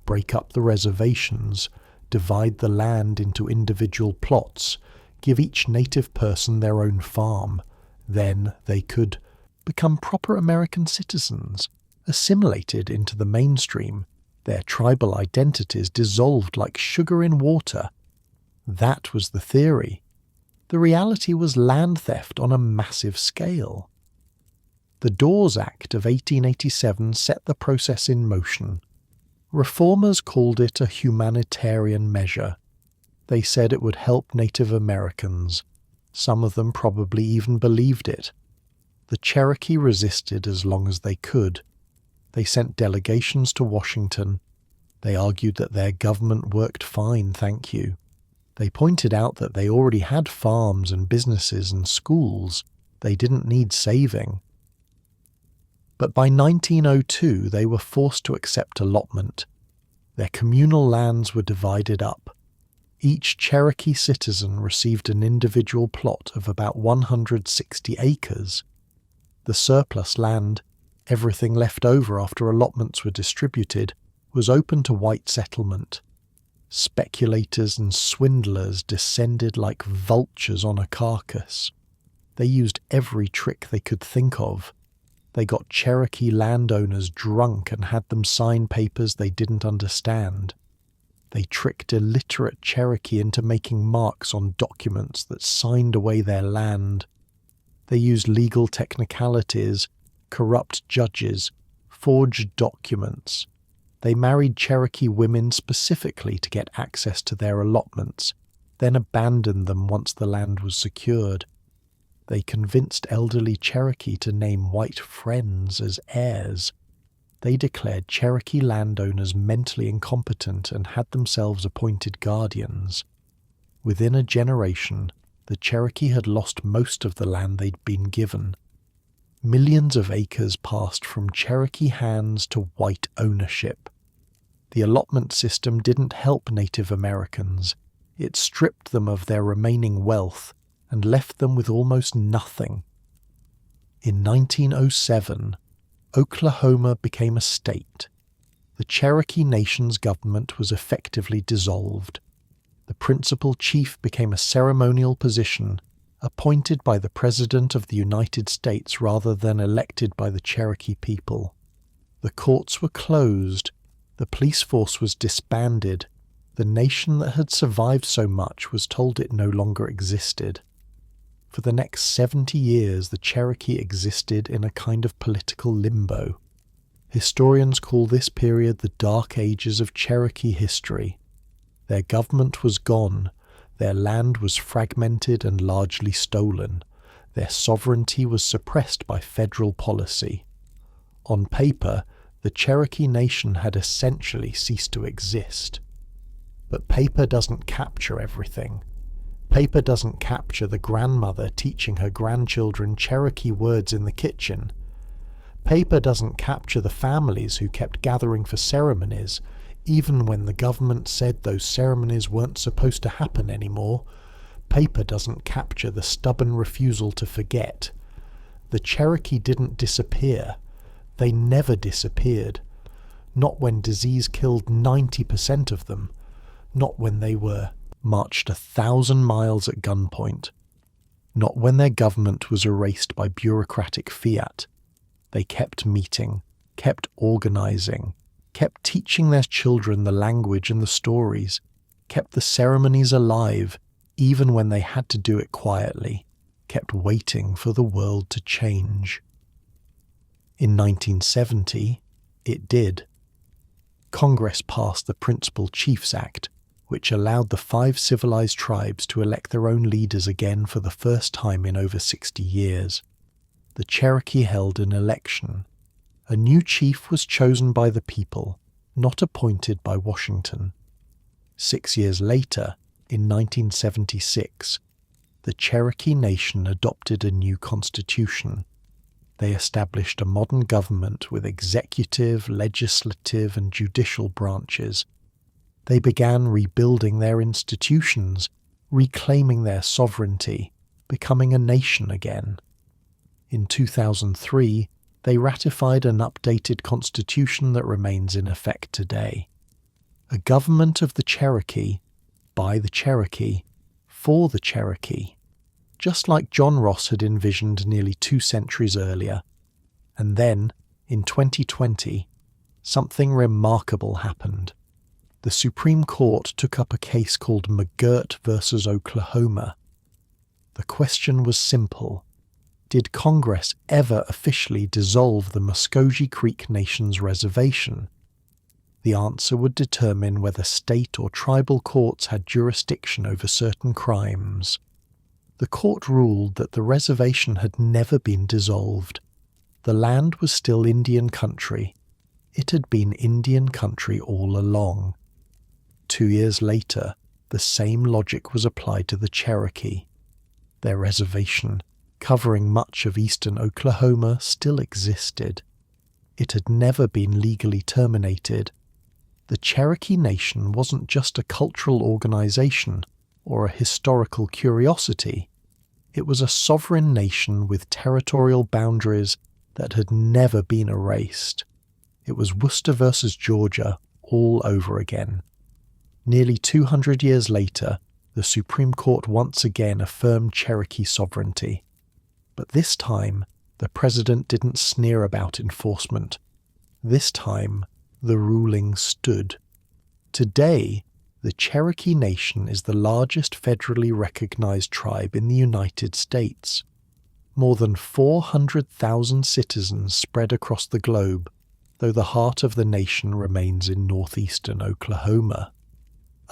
Break up the reservations, divide the land into individual plots, give each native person their own farm. Then they could become proper American citizens, assimilated into the mainstream, their tribal identities dissolved like sugar in water. That was the theory. The reality was land theft on a massive scale. The Dawes Act of 1887 set the process in motion. Reformers called it a humanitarian measure. They said it would help Native Americans. Some of them probably even believed it. The Cherokee resisted as long as they could. They sent delegations to Washington. They argued that their government worked fine, thank you. They pointed out that they already had farms and businesses and schools. They didn't need saving. But by 1902 they were forced to accept allotment. Their communal lands were divided up. Each Cherokee citizen received an individual plot of about 160 acres. The surplus land, everything left over after allotments were distributed, was open to white settlement. Speculators and swindlers descended like vultures on a carcass. They used every trick they could think of. They got Cherokee landowners drunk and had them sign papers they didn't understand. They tricked illiterate Cherokee into making marks on documents that signed away their land. They used legal technicalities, corrupt judges, forged documents. They married Cherokee women specifically to get access to their allotments, then abandoned them once the land was secured. They convinced elderly Cherokee to name white friends as heirs. They declared Cherokee landowners mentally incompetent and had themselves appointed guardians. Within a generation, the Cherokee had lost most of the land they'd been given. Millions of acres passed from Cherokee hands to white ownership. The allotment system didn't help Native Americans. It stripped them of their remaining wealth and left them with almost nothing. In 1907, Oklahoma became a state. The Cherokee Nation's government was effectively dissolved. The principal chief became a ceremonial position, appointed by the President of the United States rather than elected by the Cherokee people. The courts were closed, the police force was disbanded, the nation that had survived so much was told it no longer existed. For the next 70 years, the Cherokee existed in a kind of political limbo. Historians call this period the Dark Ages of Cherokee history. Their government was gone, their land was fragmented and largely stolen, their sovereignty was suppressed by federal policy. On paper, the Cherokee Nation had essentially ceased to exist. But paper doesn't capture everything. Paper doesn't capture the grandmother teaching her grandchildren Cherokee words in the kitchen. Paper doesn't capture the families who kept gathering for ceremonies, even when the government said those ceremonies weren't supposed to happen anymore. Paper doesn't capture the stubborn refusal to forget. The Cherokee didn't disappear. They never disappeared. Not when disease killed 90% of them. Not when they were marched 1,000 miles at gunpoint. Not when their government was erased by bureaucratic fiat. They kept meeting, kept organizing, kept teaching their children the language and the stories, kept the ceremonies alive, even when they had to do it quietly, kept waiting for the world to change. In 1970, it did. Congress passed the Principal Chiefs Act, which allowed the 5 civilized tribes to elect their own leaders again for the first time in over 60 years. The Cherokee held an election. A new chief was chosen by the people, not appointed by Washington. 6 years later, in 1976, the Cherokee Nation adopted a new constitution. They established a modern government with executive, legislative, and judicial branches. They began rebuilding their institutions, reclaiming their sovereignty, becoming a nation again. In 2003, they ratified an updated constitution that remains in effect today. A government of the Cherokee, by the Cherokee, for the Cherokee, just like John Ross had envisioned nearly 2 centuries earlier. And then, in 2020, something remarkable happened. The Supreme Court took up a case called McGirt versus Oklahoma. The question was simple. Did Congress ever officially dissolve the Muscogee Creek Nation's reservation? The answer would determine whether state or tribal courts had jurisdiction over certain crimes. The court ruled that the reservation had never been dissolved. The land was still Indian country. It had been Indian country all along. 2 years later, the same logic was applied to the Cherokee. Their reservation, covering much of eastern Oklahoma, still existed. It had never been legally terminated. The Cherokee Nation wasn't just a cultural organization or a historical curiosity. It was a sovereign nation with territorial boundaries that had never been erased. It was Worcester versus Georgia all over again. Nearly 200 years later, the Supreme Court once again affirmed Cherokee sovereignty. But this time, the president didn't sneer about enforcement. This time, the ruling stood. Today, the Cherokee Nation is the largest federally recognized tribe in the United States. More than 400,000 citizens spread across the globe, though the heart of the nation remains in northeastern Oklahoma.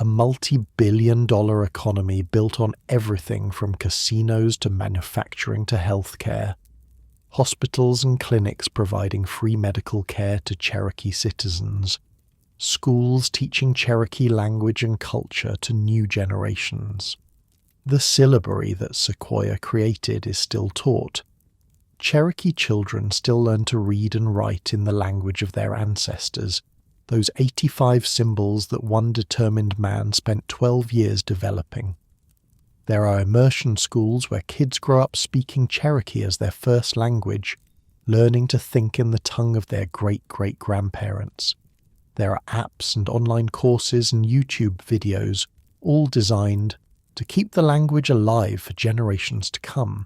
A multi-billion-dollar economy built on everything from casinos to manufacturing to healthcare. Hospitals and clinics providing free medical care to Cherokee citizens. Schools teaching Cherokee language and culture to new generations. The syllabary that Sequoyah created is still taught. Cherokee children still learn to read and write in the language of their ancestors, those 85 symbols that one determined man spent 12 years developing. There are immersion schools where kids grow up speaking Cherokee as their first language, learning to think in the tongue of their great-great-grandparents. There are apps and online courses and YouTube videos, all designed to keep the language alive for generations to come.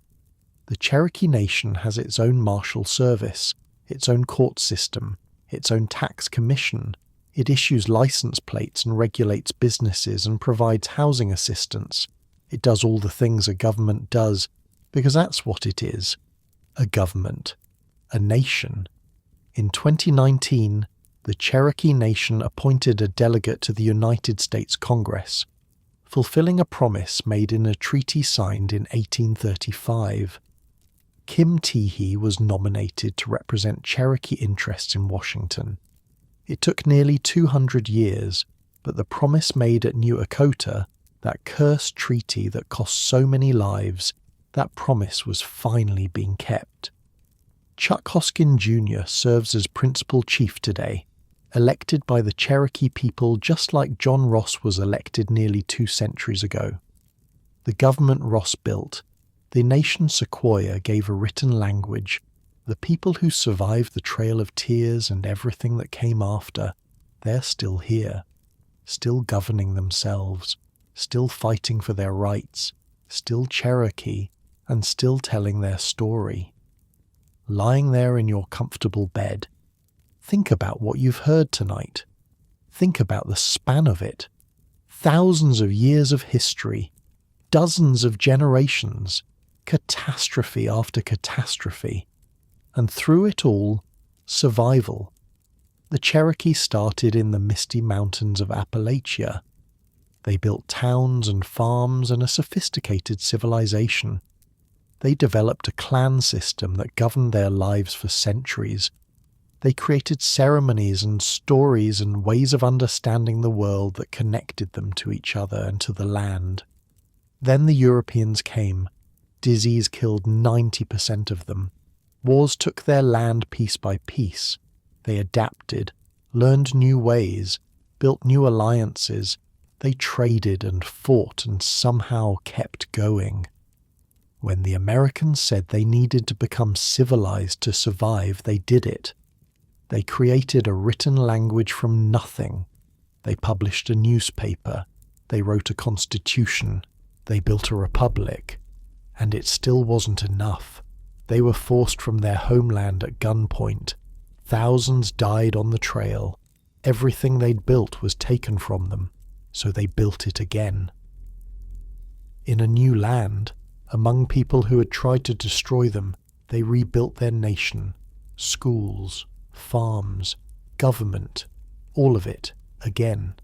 The Cherokee Nation has its own marshal service, its own court system, its own tax commission. It issues license plates and regulates businesses and provides housing assistance. It does all the things a government does, because that's what it is. A government. A nation. In 2019, the Cherokee Nation appointed a delegate to the United States Congress, fulfilling a promise made in a treaty signed in 1835. Kim Teehee was nominated to represent Cherokee interests in Washington. It took nearly 200 years, But the promise made at New Echota, that cursed treaty that cost so many lives, that promise was finally being kept. Chuck Hoskin Jr. serves as principal chief today, elected by the Cherokee people just like John Ross was elected nearly 2 centuries ago. The government Ross built, the nation Sequoyah, gave a written language. The people who survived the Trail of Tears and everything that came after, they're still here, still governing themselves, still fighting for their rights, still Cherokee, and still telling their story. Lying there in your comfortable bed, think about what you've heard tonight. Think about the span of it. Thousands of years of history, dozens of generations, catastrophe after catastrophe, and through it all, survival. The Cherokee started in the misty mountains of Appalachia. They built towns and farms and a sophisticated civilization. They developed a clan system that governed their lives for centuries. They created ceremonies and stories and ways of understanding the world that connected them to each other and to the land. Then the Europeans came. Disease killed 90% of them. Wars took their land piece by piece. They adapted, learned new ways, built new alliances. They traded and fought and somehow kept going. When the Americans said they needed to become civilized to survive, they did it. They created a written language from nothing. They published a newspaper. They wrote a constitution. They built a republic. And it still wasn't enough. They were forced from their homeland at gunpoint. Thousands died on the trail. Everything they'd built was taken from them, so they built it again. In a new land, among people who had tried to destroy them, they rebuilt their nation, schools, farms, government, all of it, again.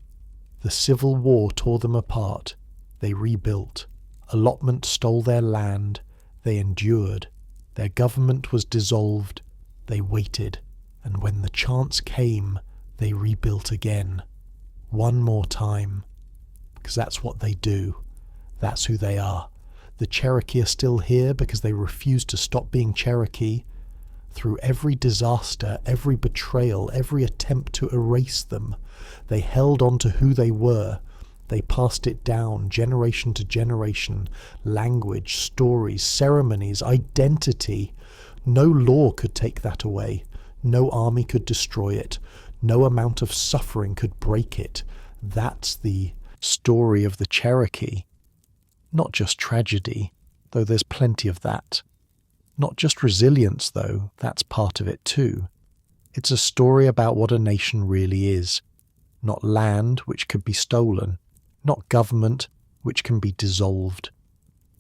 The Civil War tore them apart. They rebuilt. Allotment stole their land. They endured. Their government was dissolved. They waited. And when the chance came, they rebuilt again. One more time. Because that's what they do. That's who they are. The Cherokee are still here because they refused to stop being Cherokee. Through every disaster, every betrayal, every attempt to erase them, they held on to who they were. They passed it down, generation to generation. Language, stories, ceremonies, identity. No law could take that away. No army could destroy it. No amount of suffering could break it. That's the story of the Cherokee. Not just tragedy, though there's plenty of that. Not just resilience, though, that's part of it too. It's a story about what a nation really is. Not land, which could be stolen. Not government, which can be dissolved.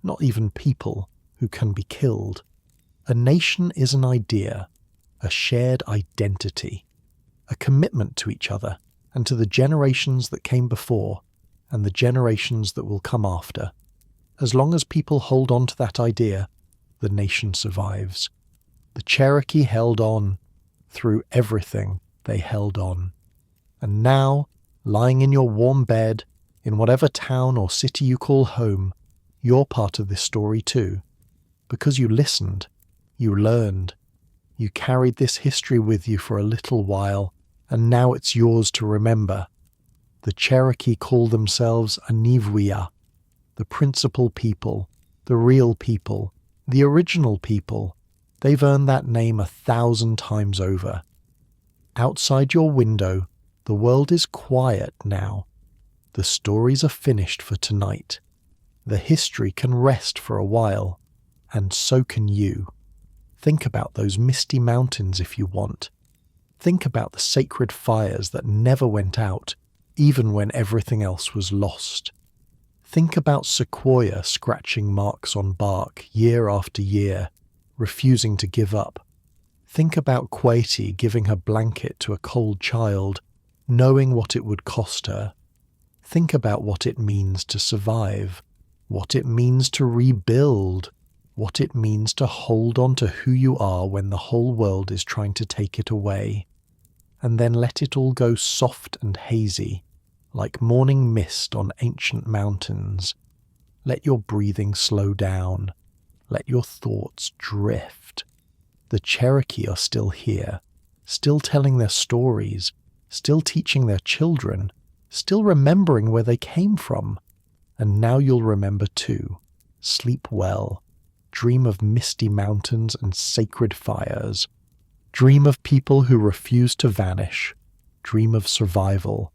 Not even people, who can be killed. A nation is an idea, a shared identity, a commitment to each other and to the generations that came before and the generations that will come after. As long as people hold on to that idea, the nation survives. The Cherokee held on. Through everything, they held on. And now, lying in your warm bed, in whatever town or city you call home, you're part of this story too. Because you listened, you learned, you carried this history with you for a little while, and now it's yours to remember. The Cherokee call themselves Anivuya, the principal people, the real people, the original people. They've earned that name 1,000 times over. Outside your window, the world is quiet now. The stories are finished for tonight. The history can rest for a while, and so can you. Think about those misty mountains if you want. Think about the sacred fires that never went out, even when everything else was lost. Think about Sequoyah scratching marks on bark year after year, refusing to give up. Think about Quaity giving her blanket to a cold child, knowing what it would cost her. Think about what it means to survive, what it means to rebuild, what it means to hold on to who you are when the whole world is trying to take it away. And then let it all go soft and hazy. like morning mist on ancient mountains. Let your breathing slow down. Let your thoughts drift. The Cherokee are still here, still telling their stories, still teaching their children, still remembering where they came from. And now you'll remember too. Sleep well. Dream of misty mountains and sacred fires. Dream of people who refuse to vanish. Dream of survival.